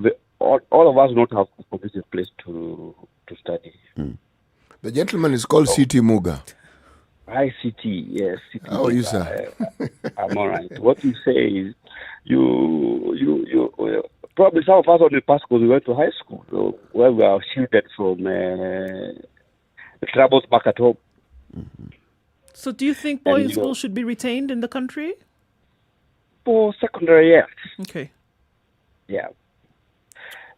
all of us don't have a conducive place to study. The gentleman is called C.T. Muga. ICT, yes. How are you, sir? I'm all right. What you say is, you probably some of us on the past because we went to high school, so where we are shielded from the troubles back at home. So do you think boarding schools should be retained in the country? For secondary, yes. Okay. Yeah.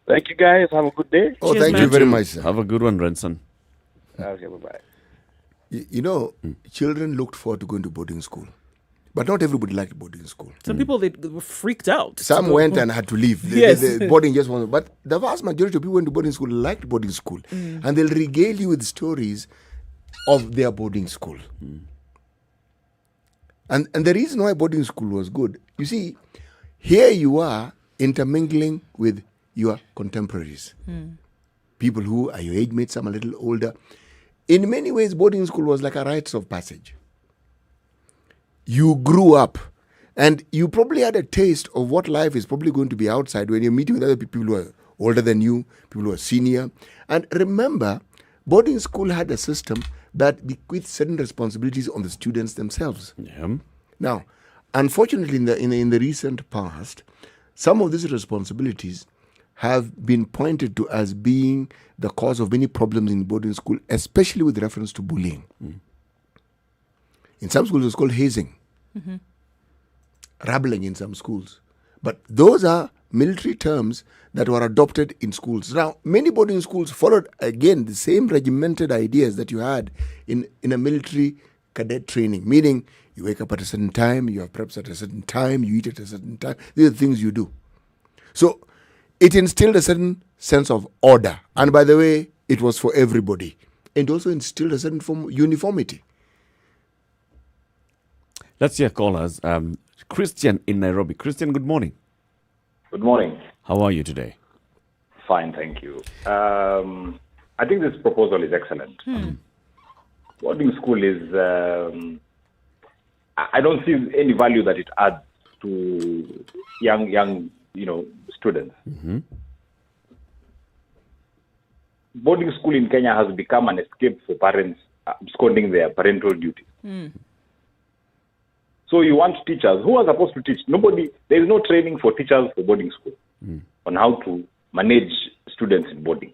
Thank you, guys. Have a good day. Oh, thank you very much, sir. Have a good one, Renson. Okay, bye-bye. You know, children looked forward to going to boarding school. But not everybody liked boarding school. Some people, they were freaked out. Some went and had to leave. The boarding just wasn't. But the vast majority of people who went to boarding school liked boarding school. And they'll regale you with stories of their boarding school. And the reason why boarding school was good, you see, here you are intermingling with your contemporaries. People who are your age mates, some a little older. In many ways, boarding school was like a rites of passage. You grew up and you probably had a taste of what life is probably going to be outside when you're meeting with other people who are older than you, people who are senior. And remember, boarding school had a system that bequeathed certain responsibilities on the students themselves. Now, unfortunately, in the recent past, some of these responsibilities have been pointed to as being the cause of many problems in boarding school, especially with reference to bullying. In some schools, it's called hazing, rabbling in some schools. But those are military terms that were adopted in schools. Now, many boarding schools followed, again, the same regimented ideas that you had in a military cadet training, meaning you wake up at a certain time, you have preps at a certain time, you eat at a certain time. These are the things you do. So it instilled a certain sense of order. And by the way, it was for everybody. And also instilled a certain form of uniformity. Let's hear callers. Christian in Nairobi. Christian, good morning. Good morning. How are you today? Fine, thank you. I think this proposal is excellent. Boarding school is, I don't see any value that it adds to young, students. Boarding school in Kenya has become an escape for parents absconding their parental duties. So you want teachers who are supposed to teach. There is no training for teachers for boarding school on how to manage students in boarding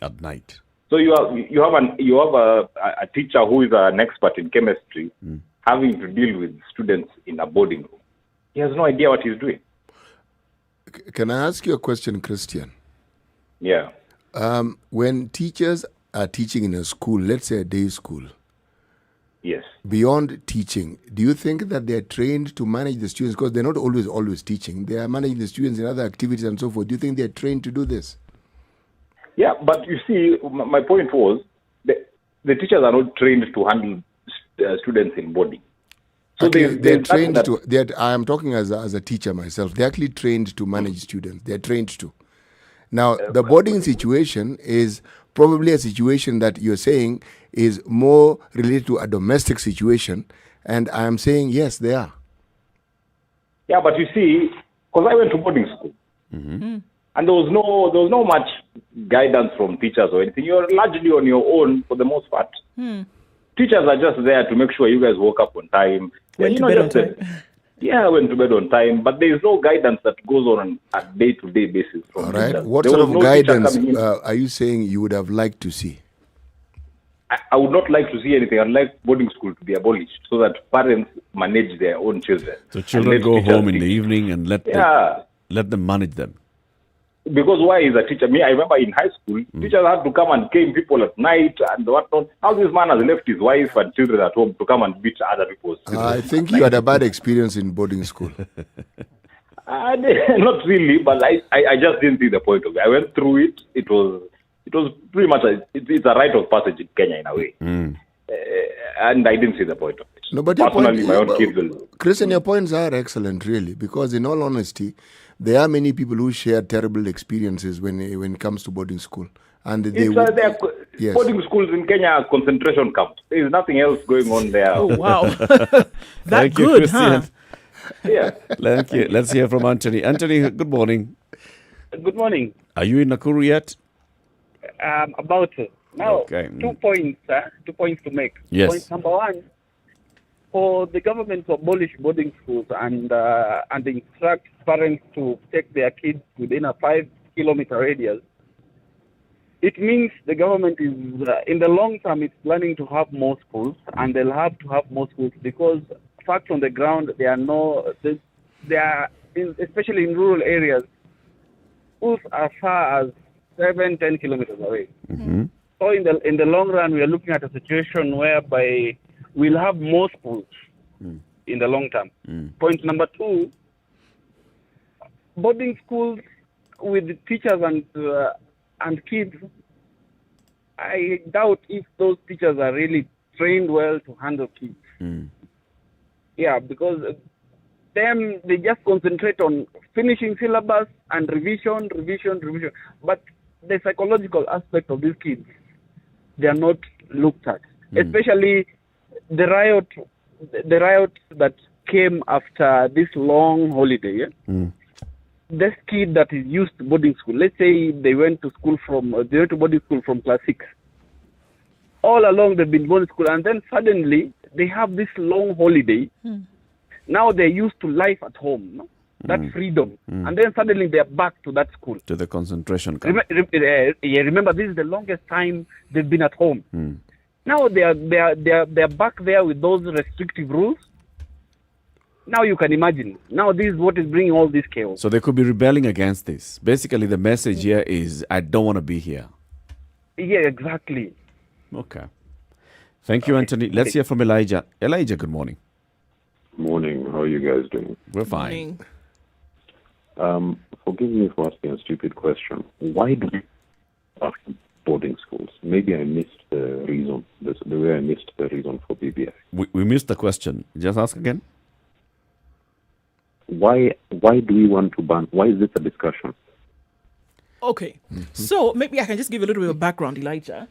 at night. So you have a teacher who is an expert in chemistry having to deal with students in a boarding room. He has no idea what he's doing. Can I ask you a question, Christian? Yeah. When teachers are teaching in a school, let's say a day school, yes. Beyond teaching, do you think that they're trained to manage the students? Because they're not always teaching. They are managing the students in other activities and so forth. Do you think they're trained to do this? Yeah, but you see, my point was the teachers are not trained to handle students in boarding. So they're trained to. I am talking as a teacher myself. They're actually trained to manage students. They're trained to. Now, the boarding situation is probably a situation that you're saying is more related to a domestic situation, and I am saying yes, they are. Yeah, but you see, because I went to boarding school, and there was no much guidance from teachers or anything. You're largely on your own for the most part. Teachers are just there to make sure you guys woke up on time. Went to bed on time. Went to bed on time, but there is no guidance that goes on a day-to-day basis. All right. What sort of guidance are you saying you would have liked to see? I would not like to see anything. I'd like boarding school to be abolished so that parents manage their own children. So children go home in the evening and let them manage them. Because why is a teacher? I remember in high school, teachers had to come and cane people at night and whatnot. Now this man has left his wife and children at home to come and beat other people's children. I think you had a bad experience in boarding school. Not really, but I just didn't see the point of it. I went through it. It was pretty much it's a rite of passage in Kenya in a way. And I didn't see the point of it. No, but personally, my own kids will. Christian, your points are excellent, really, because in all honesty, there are many people who share terrible experiences when it comes to boarding school. And boarding schools in Kenya are concentration camps. There is nothing else going on there. Oh, wow. Thank good, you, Christian. huh? Yeah. Thank you. Let's hear from Anthony. Anthony, good morning. Good morning. Are you in Nakuru yet? About to. Now, Okay. 2 points. 2 points to make. Yes. Point number one, for the government to abolish boarding schools and instruct parents to take their kids within a 5-kilometer radius, it means the government is, in the long term, it's planning to have more schools, and they'll have to have more schools because facts on the ground, especially in rural areas, schools as far as 7-10 kilometers away. So in the long run, we are looking at a situation whereby we'll have more schools in the long term. Point number two, boarding schools with teachers and kids, I doubt if those teachers are really trained well to handle kids. Yeah, because they just concentrate on finishing syllabus and revision. But the psychological aspect of these kids, they are not looked at. Especially the riot that came after this long holiday. This kid that is used to boarding school, let's say they went to boarding school from class 6. All along they've been going to school, and then suddenly they have this long holiday. Now they're used to life at home, no? That freedom, and then suddenly they're back to that school. To the concentration camp. Remember, this is the longest time they've been at home. Now they're back there with those restrictive rules. Now you can imagine. Now this is what is bringing all this chaos. So they could be rebelling against this. Basically, the message here is, I don't want to be here. Yeah, exactly. Okay. Thank you, Anthony. Let's hear from Elijah. Elijah, good morning. Morning. How are you guys doing? We're fine. Forgive me for asking a stupid question. Why do we have boarding schools? Maybe I missed the reason. The way I missed the reason for BBI. We missed the question. Just ask again. Why do we want to ban? Why is this a discussion? Okay, so maybe I can just give a little bit of background, Elijah.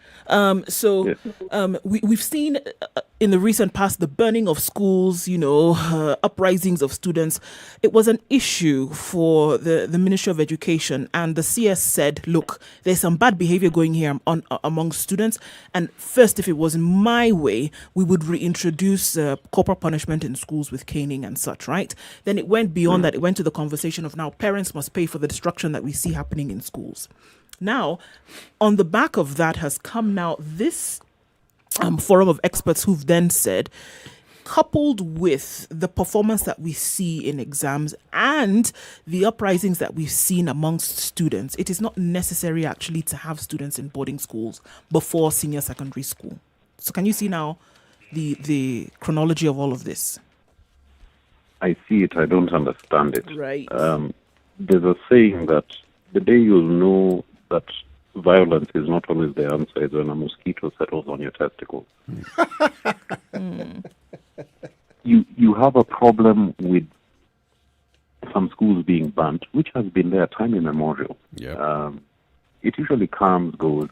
We've seen in the recent past the burning of schools, uprisings of students. It was an issue for the Ministry of Education, and the CS said, look, there's some bad behavior going here among students, and first, if it was my way, we would reintroduce corporal punishment in schools with caning and such, right? Then it went beyond that. It went to the conversation of now parents must pay for the destruction that we see happening in schools. Now, on the back of that has come now this forum of experts who've then said, coupled with the performance that we see in exams and the uprisings that we've seen amongst students, it is not necessary actually to have students in boarding schools before senior secondary school. So can you see now the chronology of all of this? I see it. I don't understand it. Right. There's a saying that the day you'll know that violence is not always the answer. It's when a mosquito settles on your testicles. You have a problem with some schools being banned, which has been there time immemorial. It usually comes, goes.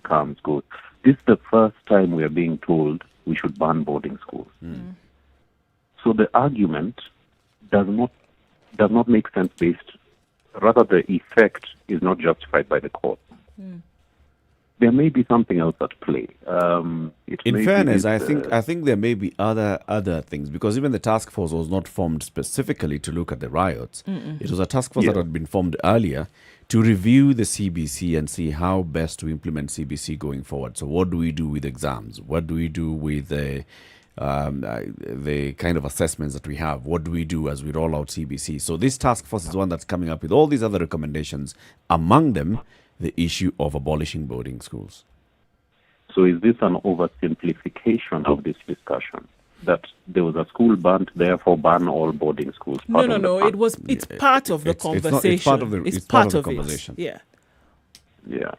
This is the first time we are being told we should ban boarding schools. So the argument does not make sense based. Rather, the effect is not justified by the court. There may be something else at play. In fairness, I think there may be other things, because even the task force was not formed specifically to look at the riots. It was a task force that had been formed earlier to review the CBC and see how best to implement CBC going forward. So what do we do with exams? What do we do with the kind of assessments that we have? What do we do as we roll out CBC? So this task force is one that's coming up with all these other recommendations, among them the issue of abolishing boarding schools. So is this an oversimplification of this discussion? That there was a school banned, therefore ban all boarding schools? No. It's part of the conversation. It's part of the conversation. Yeah. Yeah.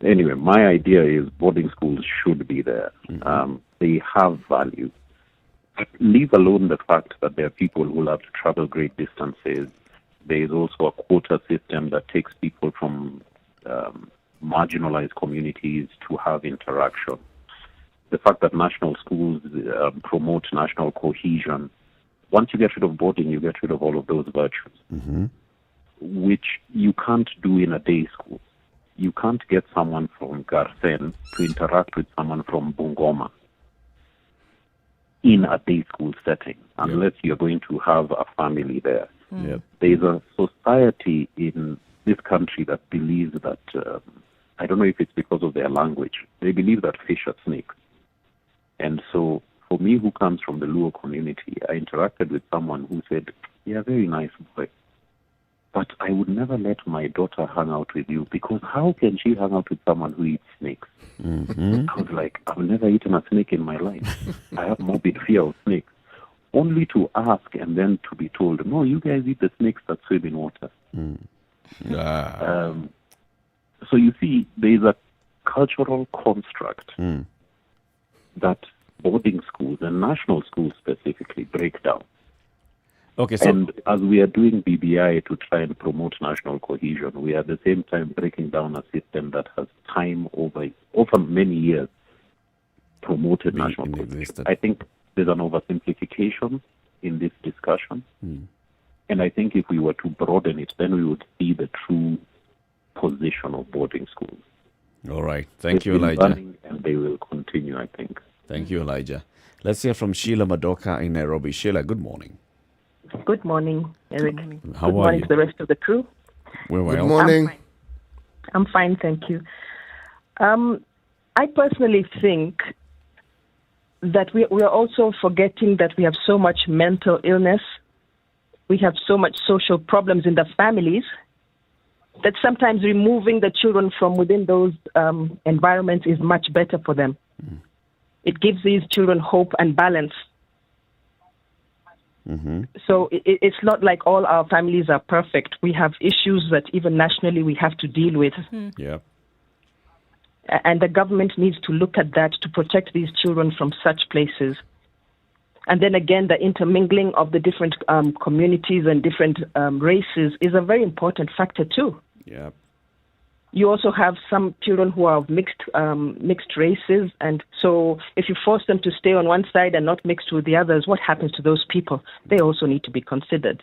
Anyway, my idea is boarding schools should be there. They have value. Leave alone the fact that there are people who have to travel great distances. There is also a quota system that takes people from marginalized communities to have interaction. The fact that national schools promote national cohesion. Once you get rid of boarding, you get rid of all of those virtues, which you can't do in a day school. You can't get someone from Garsen to interact with someone from Bungoma in a day school setting, unless you're going to have a family there. There's a society in this country that believes that, I don't know if it's because of their language, they believe that fish are snakes. And so, for me, who comes from the Luo community, I interacted with someone who said, "You're a very nice boy, but I would never let my daughter hang out with you, because how can she hang out with someone who eats snakes?" I was like, "I've never eaten a snake in my life. I have morbid fear of snakes." Only to ask and then to be told, "No, you guys eat the snakes that swim in water." So you see, there is a cultural construct that boarding schools and national schools specifically break down. And as we are doing BBI to try and promote national cohesion, we are at the same time breaking down a system that has over many years promoted national cohesion. I think there's an oversimplification in this discussion. And I think if we were to broaden it, then we would see the true position of boarding schools. All right. Thank you, Elijah. And they will continue, I think. Thank you, Elijah. Let's hear from Sheila Madoka in Nairobi. Sheila, good morning. Good morning, Eric. How good are morning you? to the rest of the crew. Good morning. I'm fine, thank you. I personally think that we are also forgetting that we have so much mental illness. We have so much social problems in the families that sometimes removing the children from within those environments is much better for them. It gives these children hope and balance. So it's not like all our families are perfect. We have issues that even nationally we have to deal with. And the government needs to look at that to protect these children from such places. And then again, the intermingling of the different communities and different races is a very important factor too. You also have some children who are of mixed races, and so if you force them to stay on one side and not mix with the others, what happens to those people? They also need to be considered.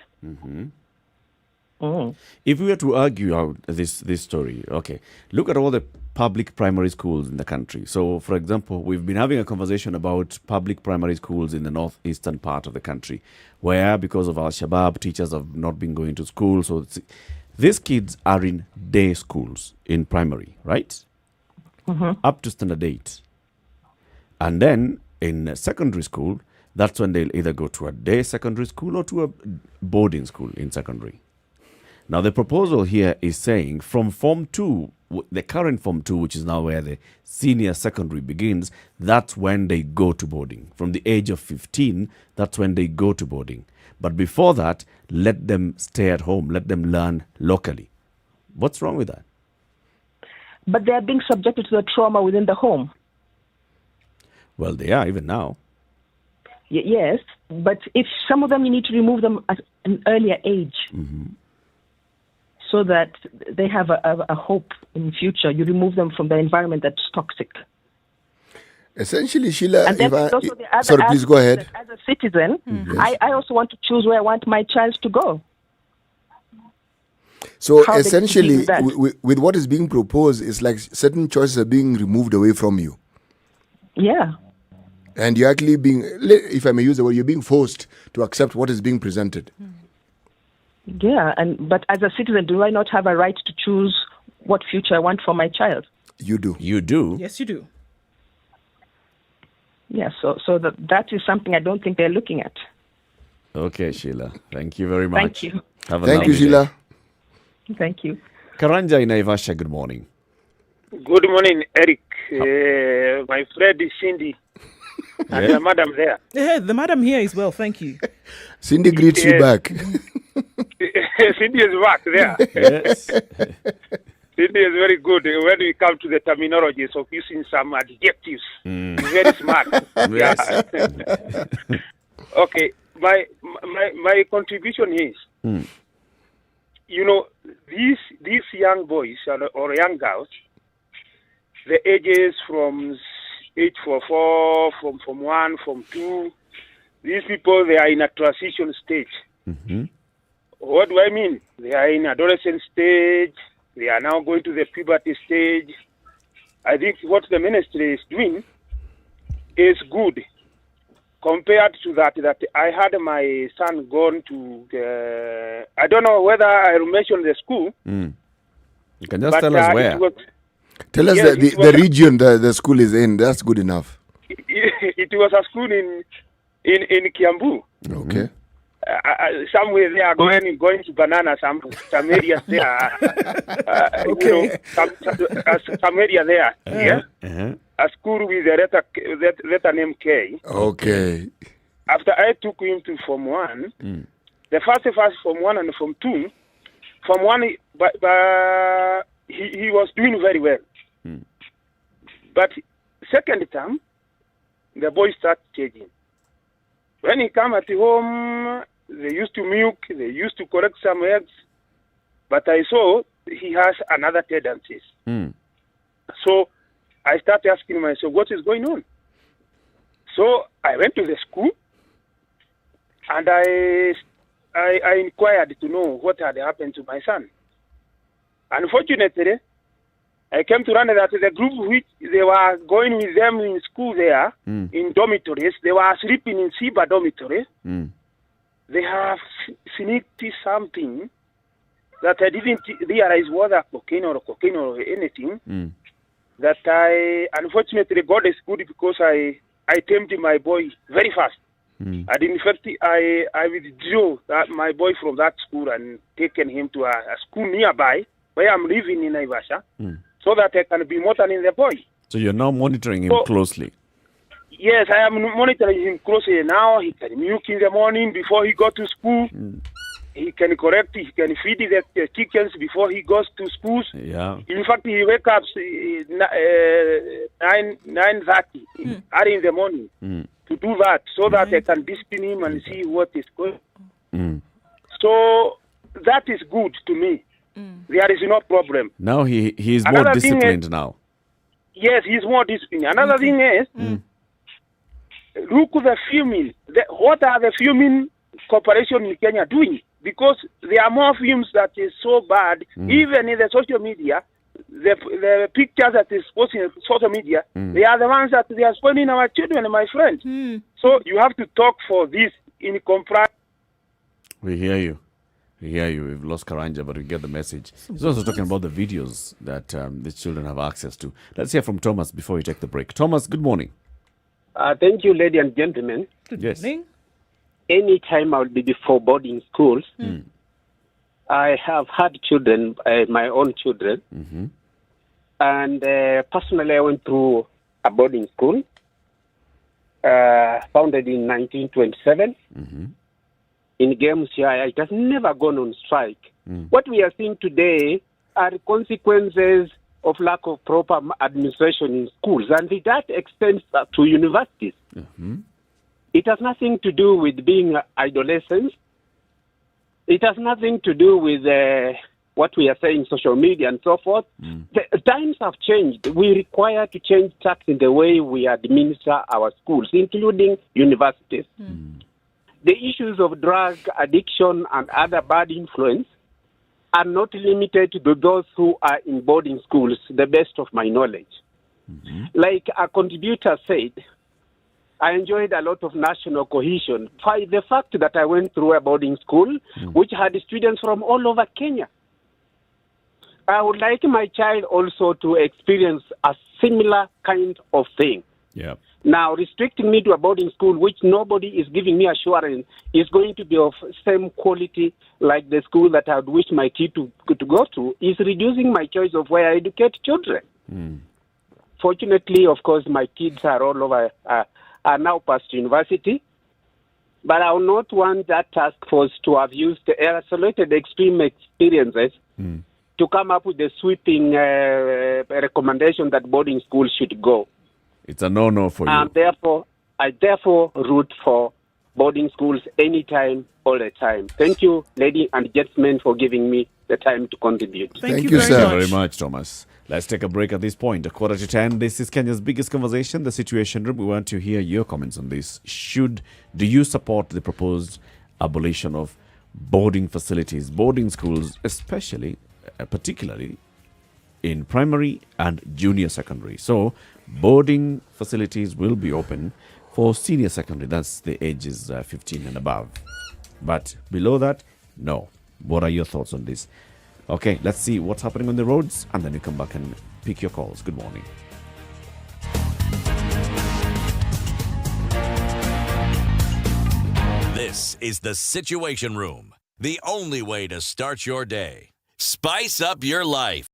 If we were to argue out this story, look at all the public primary schools in the country. So, for example, we've been having a conversation about public primary schools in the northeastern part of the country, where because of Al-Shabaab, teachers have not been going to school. So these kids are in day schools in primary, right? Up to standard 8. And then in secondary school, that's when they'll either go to a day secondary school or to a boarding school in secondary. Now, the proposal here is saying from Form 2, the current Form 2, which is now where the senior secondary begins, that's when they go to boarding. From the age of 15, that's when they go to boarding. But before that, let them stay at home. Let them learn locally. What's wrong with that? but they are being subjected to the trauma within the home. Well, they are even now. Yes, but if some of them, you need to remove them at an earlier age so that they have a hope in future. You remove them from the environment that's toxic. Essentially, Sheila, And then there's also the other sorry, please go ahead. As a citizen, Yes. I also want to choose where I want my child to go. So How they essentially, do that. with what is being proposed, it's like certain choices are being removed away from you. Yeah. And you're actually being, if I may use the word, you're being forced to accept what is being presented. Yeah, but as a citizen, do I not have a right to choose what future I want for my child? You do. You do? Yes, you do. Yeah, so that is something I don't think they're looking at. Okay, Sheila. Thank you very much. Thank you. Have a Thank you, lovely Sheila. day. Thank you. Karanja in Naivasha, good morning. Good morning, Eric. My friend is Cindy. And the madam there. Yeah, the madam here is well, thank you. Cindy greets you back. Cindy is back there. Yes. Cindy is very good when we come to the terminologies of using some adjectives. She's very smart. Yes. Yeah. Okay, my contribution is, you know, these young boys or young girls, the ages from age 4, from 1, from 2, these people, they are in a transition stage. What do I mean? They are in adolescent stage. They are now going to the puberty stage. I think what the ministry is doing is good compared to that I had my son gone to, I don't know whether I will mention the school. You can just tell us where. Tell us the region the school is in. That's good enough. It was a school in Kiambu. Okay. Somewhere they are going to banana some areas there. Okay. You know, some area there. Yeah. A school with a letter name K. Okay. After I took him to Form 1, the first Form 1 and Form 2, Form 1, but he was doing very well. But second term, the boys start changing. When he come at home, they used to milk, they used to collect some eggs, but I saw he has another tendencies. So I started asking myself, what is going on? So I went to the school and I inquired to know what had happened to my son. Unfortunately, I came to learn that the group which they were going with them in school there, in dormitories, they were sleeping in Siba dormitory. They have sneaked something that I didn't realize whether cocaine or anything. That I, unfortunately, God is good because I tamed my boy very fast. And in fact, I withdrew my boy from that school and taken him to a school nearby where I'm living in Naivasha, so that I can be monitoring the boy. So you're now monitoring him closely. Yes, I am monitoring him closely now. He can milk in the morning before he goes to school. He can correct, he can feed the chickens before he goes to school. Yeah. In fact, he wakes up 9:30 early in the morning to do that, so that I can discipline him and see what is going on. So that is good to me. There is no problem. Now he is more disciplined now. Yes, he's more disciplined. Another thing is, look at the filming. What are the filming corporation in Kenya doing? Because there are more films that is so bad, even in the social media, the pictures that is posted in social media, they are the ones that they are spoiling our children, my friends. So you have to talk for this in compliance. We hear you. We hear you. We've lost Karanja, but we get the message. He's also talking about the videos that the children have access to. Let's hear from Thomas before we take the break. Thomas, good morning. Thank you, ladies and gentlemen. Good morning. Anytime I'll be before boarding schools, I have had children, my own children, and personally I went through a boarding school founded in 1927 in Gamusia. It has never gone on strike. What we are seeing today are consequences of lack of proper administration in schools, and that extends to universities. It has nothing to do with being adolescents. It has nothing to do with what we are saying, social media and so forth. The times have changed. We require to change tack in the way we administer our schools, including universities. The issues of drug addiction and other bad influence are not limited to those who are in boarding schools, the best of my knowledge. Like a contributor said, I enjoyed a lot of national cohesion by the fact that I went through a boarding school which had students from all over Kenya. I would like my child also to experience a similar kind of thing. Yeah. Now, restricting me to a boarding school which nobody is giving me assurance is going to be of same quality like the school that I would wish my kid to go to is reducing my choice of where I educate children. Fortunately, of course, my kids are all over, are now past university, but I will not want that task force to have used the isolated extreme experiences to come up with a sweeping recommendation that boarding schools should go. It's a no-no for you. I therefore root for boarding schools anytime, all the time. Thank you, ladies and gentlemen, for giving me the time to contribute. Thank you very much, Thomas. Let's take a break at this point. 9:45. This is Kenya's biggest conversation, the Situation Room. We want to hear your comments on this. Do you support the proposed abolition of boarding facilities, boarding schools, especially, particularly in primary and junior secondary? So, boarding facilities will be open for senior secondary. That's the ages 15 and above. But below that, no. What are your thoughts on this? Okay, let's see what's happening on the roads, and then you come back and pick your calls. Good morning. This is the Situation Room, the only way to start your day. Spice up your life.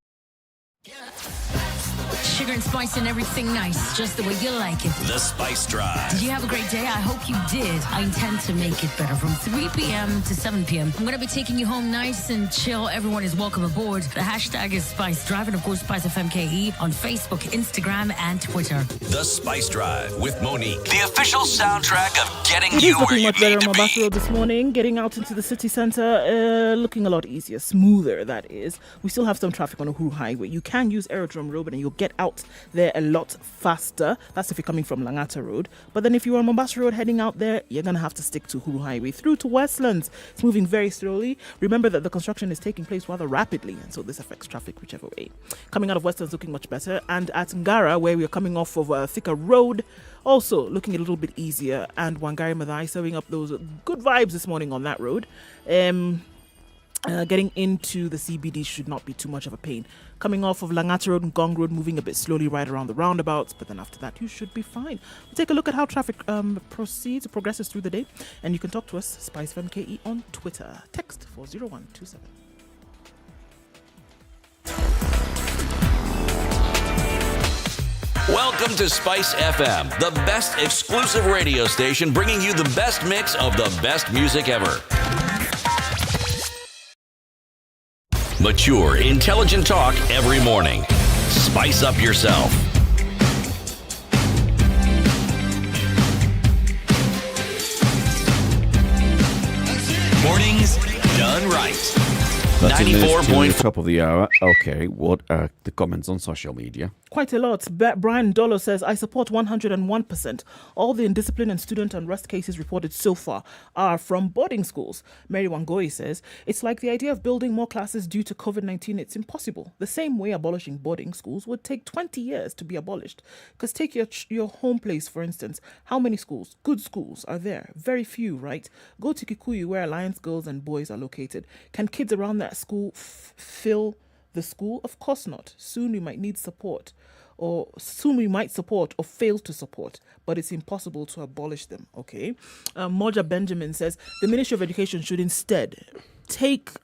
Sugar and spice and everything nice, just the way you like it. The Spice Drive. Did you have a great day? I hope you did. I intend to make it better from 3 p.m. to 7 p.m. I'm going to be taking you home nice and chill. Everyone is welcome aboard. The hashtag is Spice Drive and, of course, Spice FMKE on Facebook, Instagram, and Twitter. The Spice Drive with Monique, the official soundtrack of getting It you is where looking you much better need on to Mombasa be. Road this morning. Getting out into the city centre, looking a lot easier, smoother, that is. We still have some traffic on Uhuru Highway. You can use Aerodrome Road and you'll get out there a lot faster. That's if you're coming from Langata Road. But then if you're on Mombasa Road heading out there, you're going to have to stick to Uhuru Highway through to Westlands. It's moving very slowly. Remember that the construction is taking place rather rapidly, and so this affects traffic whichever way. Coming out of Westlands looking much better. And at Ngara, where we're coming off of Thika Road, also looking a little bit easier. And Wangari Maathai serving up those good vibes this morning on that road. Getting into the CBD should not be too much of a pain. Coming off of Langata Road and Gong Road, moving a bit slowly right around the roundabouts, but then after that, you should be fine. We'll take a look at how traffic progresses through the day, and you can talk to us, Spice FMKE, on Twitter. Text 40127. Welcome to Spice FM, the best exclusive radio station bringing you the best mix of the best music ever. Mature, intelligent talk every morning. Spice up yourself. Mornings done right. 94.4. Top of the hour. Okay, what are the comments on social media? Quite a lot. Brian Dollar says, I support 101%. All the indiscipline and student unrest cases reported so far are from boarding schools. Mary Wangoi says, it's like the idea of building more classes due to COVID-19. It's impossible. The same way abolishing boarding schools would take 20 years to be abolished. Because take your home place, for instance. How many schools, good schools, are there? Very few, right? Go to Kikuyu, where Alliance girls and boys are located. Can kids around that school fill the school? Of course not. Soon we might need support, or soon we might support or fail to support, but it's impossible to abolish them. Okay. Moja Benjamin says the Ministry of Education should instead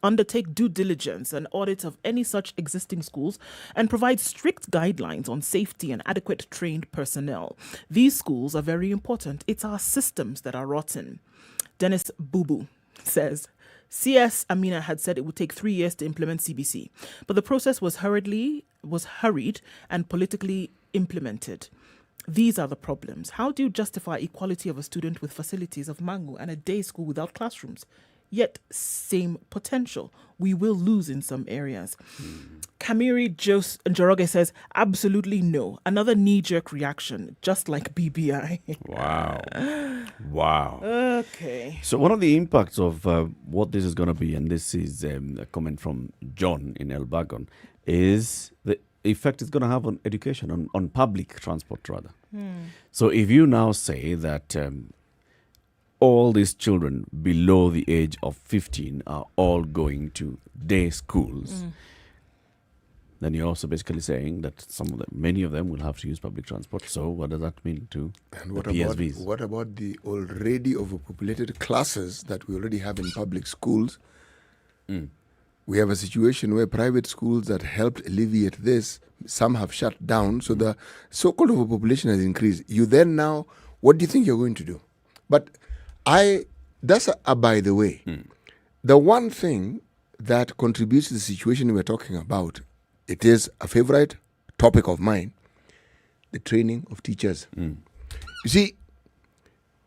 undertake due diligence and audit of any such existing schools and provide strict guidelines on safety and adequate trained personnel. These schools are very important. It's our systems that are rotten. Dennis Bubu says, CS Amina had said it would take 3 years to implement CBC, but the process was hurried and politically implemented. These are the problems. How do you justify equality of a student with facilities of Mangu and a day school without classrooms? Yet same potential. We will lose in some areas. Kamiri Njoroge says, absolutely no. Another knee-jerk reaction, just like BBI. Wow. Okay. So one of the impacts of what this is going to be, and this is a comment from John in Elbagon, is the effect it's going to have on education, on public transport rather. So if you now say that all these children below the age of 15 are all going to day schools, then you're also basically saying that many of them will have to use public transport. So what does that mean to the PSVs? What about the already overpopulated classes that we already have in public schools? We have a situation where private schools that helped alleviate this, some have shut down, so the so-called overpopulation has increased. You then now, what do you think you're going to do? But that's by the way. The one thing that contributes to the situation we're talking about, it is a favorite topic of mine, the training of teachers. You see,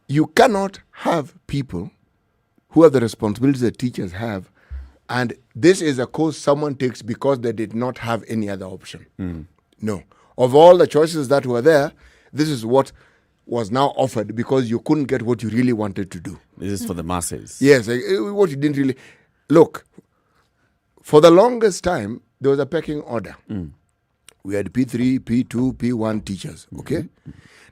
you cannot have people who have the responsibilities that teachers have, and this is a course someone takes because they did not have any other option. No. Of all the choices that were there, this is what was now offered because you couldn't get what you really wanted to do. This is for the masses. Yes, what you didn't really... Look, for the longest time, there was a pecking order. We had P3, P2, P1 teachers, okay?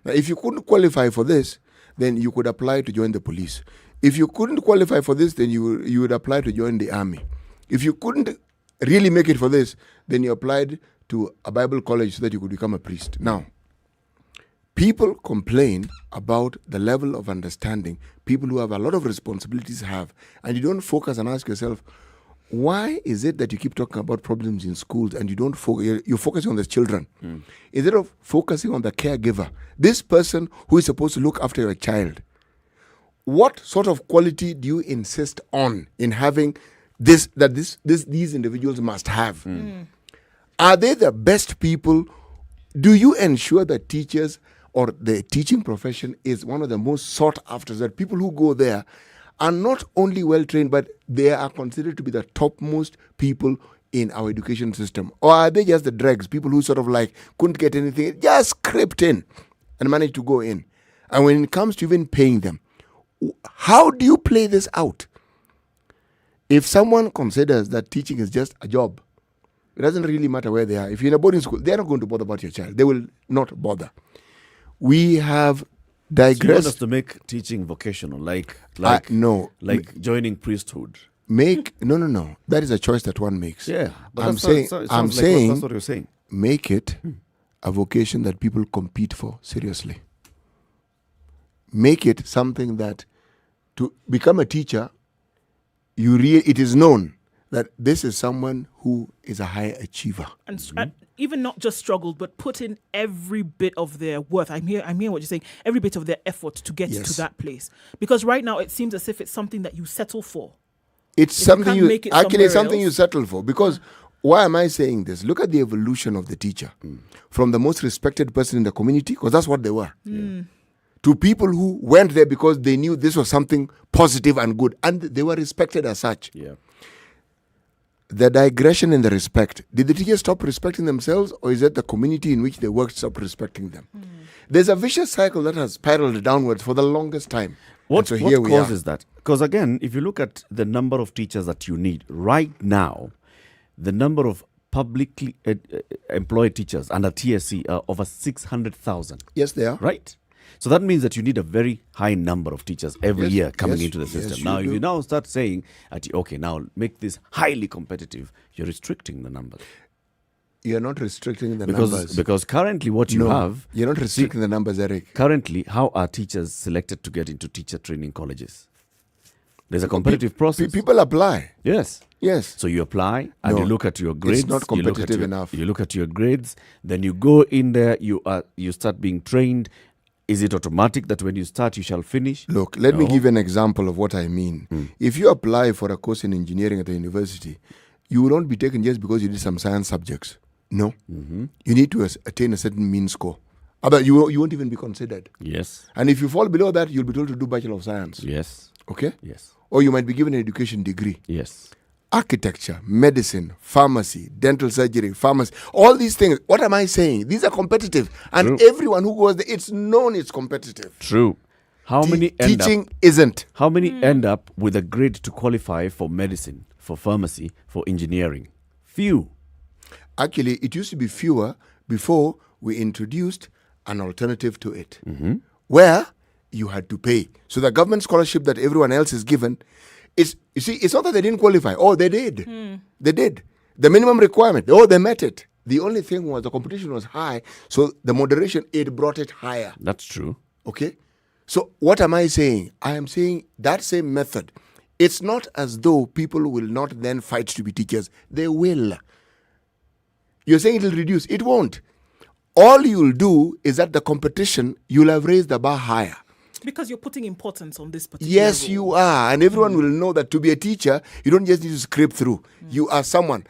Now, if you couldn't qualify for this, then you could apply to join the police. If you couldn't qualify for this, then you would apply to join the army. If you couldn't really make it for this, then you applied to a Bible college so that you could become a priest. Now, people complain about the level of understanding people who have a lot of responsibilities have, and you don't focus and ask yourself, why is it that you keep talking about problems in schools and you don't you're focusing on the children instead of focusing on the caregiver, this person who is supposed to look after your child? What sort of quality do you insist on in having these individuals must have? Are they the best people? Do you ensure that teachers or the teaching profession is one of the most sought after, that people who go there are not only well trained, but they are considered to be the topmost people in our education system? Or are they just the dregs, people who sort of like couldn't get anything, just crept in and managed to go in? And when it comes to even paying them, how do you play this out? If someone considers that teaching is just a job, it doesn't really matter where they are. If you're in a boarding school, they're not going to bother about your child. They will not bother. We have digressed. So you want us to make teaching vocational, no, like joining priesthood. No. That is a choice that one makes. Yeah, but I'm saying that's what you're saying. Make it a vocation that people compete for seriously. Make it something that to become a teacher, it is known that this is someone who is a high achiever. And even not just struggled, but put in every bit of their worth. I'm hearing what you're saying, every bit of their effort to get to that place. Because right now it seems as if it's something that you settle for. It's something you settle for. Because why am I saying this? Look at the evolution of the teacher. From the most respected person in the community, because that's what they were, to people who went there because they knew this was something positive and good, and they were respected as such. The digression in the respect. Did the teachers stop respecting themselves, or is it the community in which they worked stopped respecting them? There's a vicious cycle that has spiraled downwards for the longest time. What causes that? Because again, if you look at the number of teachers that you need right now, the number of publicly employed teachers under TSC are over 600,000. Yes, they are. Right? So that means that you need a very high number of teachers every year coming into the system. Now, if you now start saying, okay, now make this highly competitive, you're restricting the numbers. You're not restricting the numbers. Because currently what you have... You're not restricting the numbers, Eric. Currently, how are teachers selected to get into teacher training colleges? There's a competitive process. People apply. Yes. So you apply and you look at your grades. It's not competitive enough. You look at your grades, then you go in there, you start being trained. Is it automatic that when you start, you shall finish? Look, let me No. give you an example of what I mean. If you apply for a course in engineering at the university, you will not be taken just because you did some science subjects. No. You need to attain a certain mean score. Otherwise, you won't even be considered. Yes. And if you fall below that, you'll be told to do Bachelor of Science. Yes. Okay? Yes. Or you might be given an education degree. Yes. Architecture, medicine, pharmacy, dental surgery, pharmacy, all these things. What am I saying? These are competitive. And everyone who goes there, it's known it's competitive. True. How many end teaching up, isn't. How many end up with a grade to qualify for medicine, for pharmacy, for engineering? Few. Actually, it used to be fewer before we introduced an alternative to it, where you had to pay. So the government scholarship that everyone else is given, you see, it's not that they didn't qualify. Oh, they did. They did. The minimum requirement, they met it. The only thing was the competition was high, so the moderation, it brought it higher. That's true. Okay? So what am I saying? I am saying that same method. It's not as though people will not then fight to be teachers. They will. You're saying it will reduce. It won't. All you'll do is that the competition, you'll have raised the bar higher. Because you're putting importance on this particular Yes, role. you are. And everyone will know that to be a teacher, you don't just need to scrape through. You are someone.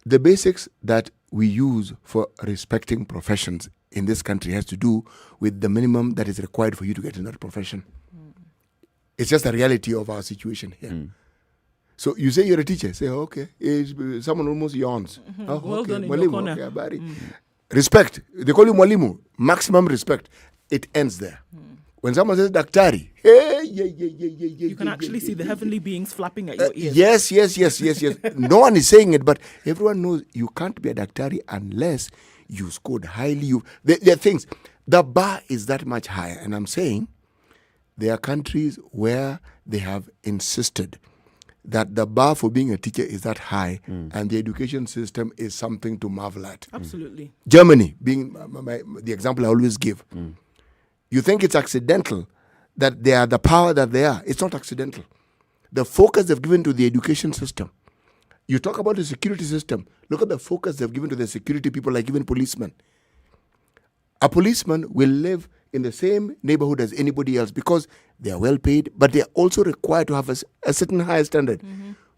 The basics that we use for respecting professions in this country has to do with the minimum that is required for you to get in that profession. It's just a reality of our situation here. So you say you're a teacher. Say, okay. Someone almost yawns. Oh, Well okay. done in your Mwalimu, corner. okay, habari. Respect. They call you mwalimu. Maximum respect. It ends there. When someone says daktari, You can actually see the heavenly beings flapping at your ears. Yes. No one is saying it, but everyone knows you can't be a daktari unless you scored highly. There are things. The bar is that much higher. And I'm saying there are countries where they have insisted that the bar for being a teacher is that high, and the education system is something to marvel at. Absolutely. Germany being the example I always give. You think it's accidental that they are the power that they are. It's not accidental. The focus they've given to the education system. You talk about the security system. Look at the focus they've given to the security people, like even policemen. A policeman will live in the same neighborhood as anybody else because they are well paid, but they are also required to have a certain higher standard.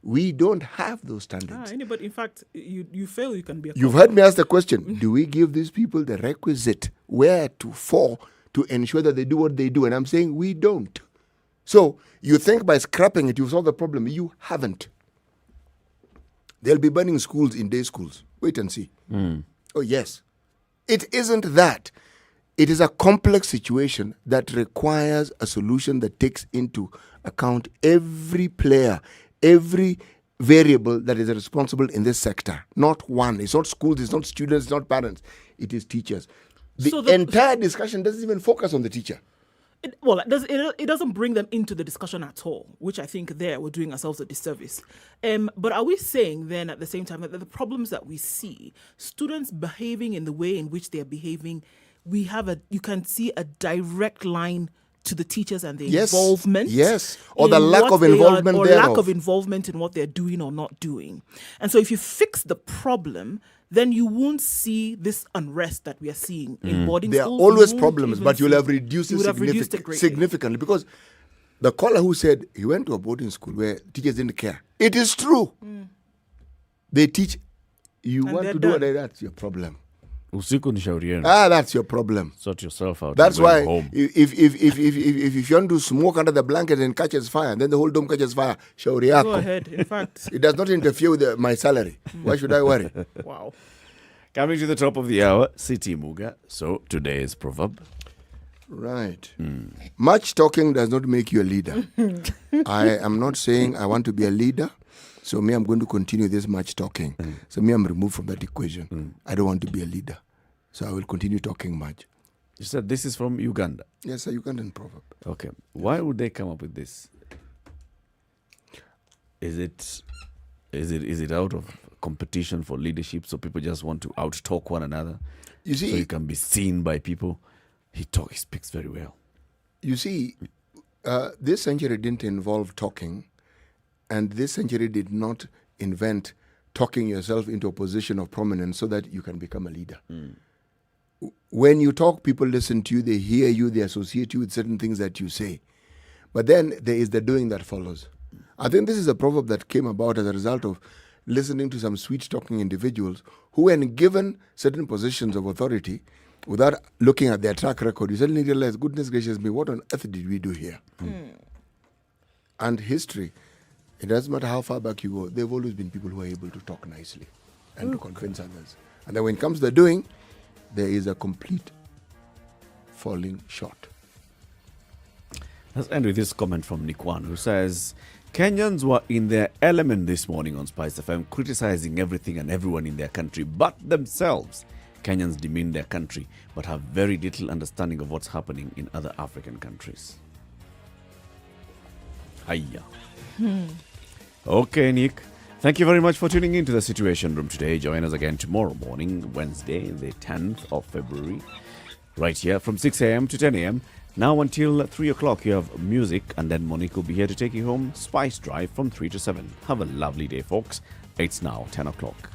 We don't have those standards. Anybody, in fact, you fail, you can be a You've cop. heard me ask the question, do we give these people the requisite where to fall to ensure that they do what they do? And I'm saying we don't. So you think by scrapping it, you solve the problem. You haven't. They'll be burning schools in day schools. Wait and see. Oh, yes. It isn't that. It is a complex situation that requires a solution that takes into account every player, every variable that is responsible in this sector. Not one. It's not schools, it's not students, it's not parents. It is teachers. The entire discussion doesn't even focus on the teacher. It doesn't bring them into the discussion at all, which I think there we're doing ourselves a disservice. But are we saying then at the same time that the problems that we see, students behaving in the way in which they are behaving, you can see a direct line to the teachers and their involvement. Yes, or the in lack what of they are- involvement or thereof. lack of involvement in what they're doing or not doing. And so if you fix the problem, then you won't see this unrest that we are seeing in boarding There are schools. always You won't problems, even but you'll see- have reduced you it would have reduced it greatly. significantly because the caller who said he went to a boarding school where teachers didn't care. It is true. They teach. You And want they're to do done. what that's your problem. Usiku ni shauri yenu. That's your problem. Sort yourself out. That's and go why home. if you want to smoke under the blanket and catches fire, then the whole dome catches fire. Shauri yako. Go ahead. In fact, It does not interfere with my salary. Why should I worry? wow. Coming to the top of the hour, City Muga. So today's proverb. Right. Much talking does not make you a leader. I am not saying I want to be a leader. So me, I'm going to continue this much talking. So me, I'm removed from that equation. I don't want to be a leader. So I will continue talking much. You said this is from Uganda. Yes, a Ugandan proverb. Okay. Why would they come up with this? Is it out of competition for leadership, so people just want to out-talk one another? You see, so you can be seen by people. He speaks very well. You see, this century didn't involve talking, and this century did not invent talking yourself into a position of prominence so that you can become a leader. when you talk, people listen to you, they hear you, they associate you with certain things that you say. But then there is the doing that follows. I think this is a proverb that came about as a result of listening to some sweet-talking individuals who, when given certain positions of authority, without looking at their track record, you suddenly realize, goodness gracious me, what on earth did we do here? And history, it doesn't matter how far back you go, there have always been people who are able to talk nicely and to convince others. And then when it comes to the doing, there is a complete falling short. Let's end with this comment from Nikwan, who says, Kenyans were in their element this morning on Spice FM, criticizing everything and everyone in their country but themselves. Kenyans demean their country but have very little understanding of what's happening in other African countries. Hiya. Okay, Nick. Thank you very much for tuning in to the Situation Room today. Join us again tomorrow morning, Wednesday, the 10th of February, right here from 6 a.m. to 10 a.m. Now until 3 o'clock, you have music, and then Monique will be here to take you home Spice Drive from 3 to 7. Have a lovely day, folks. It's now 10 o'clock.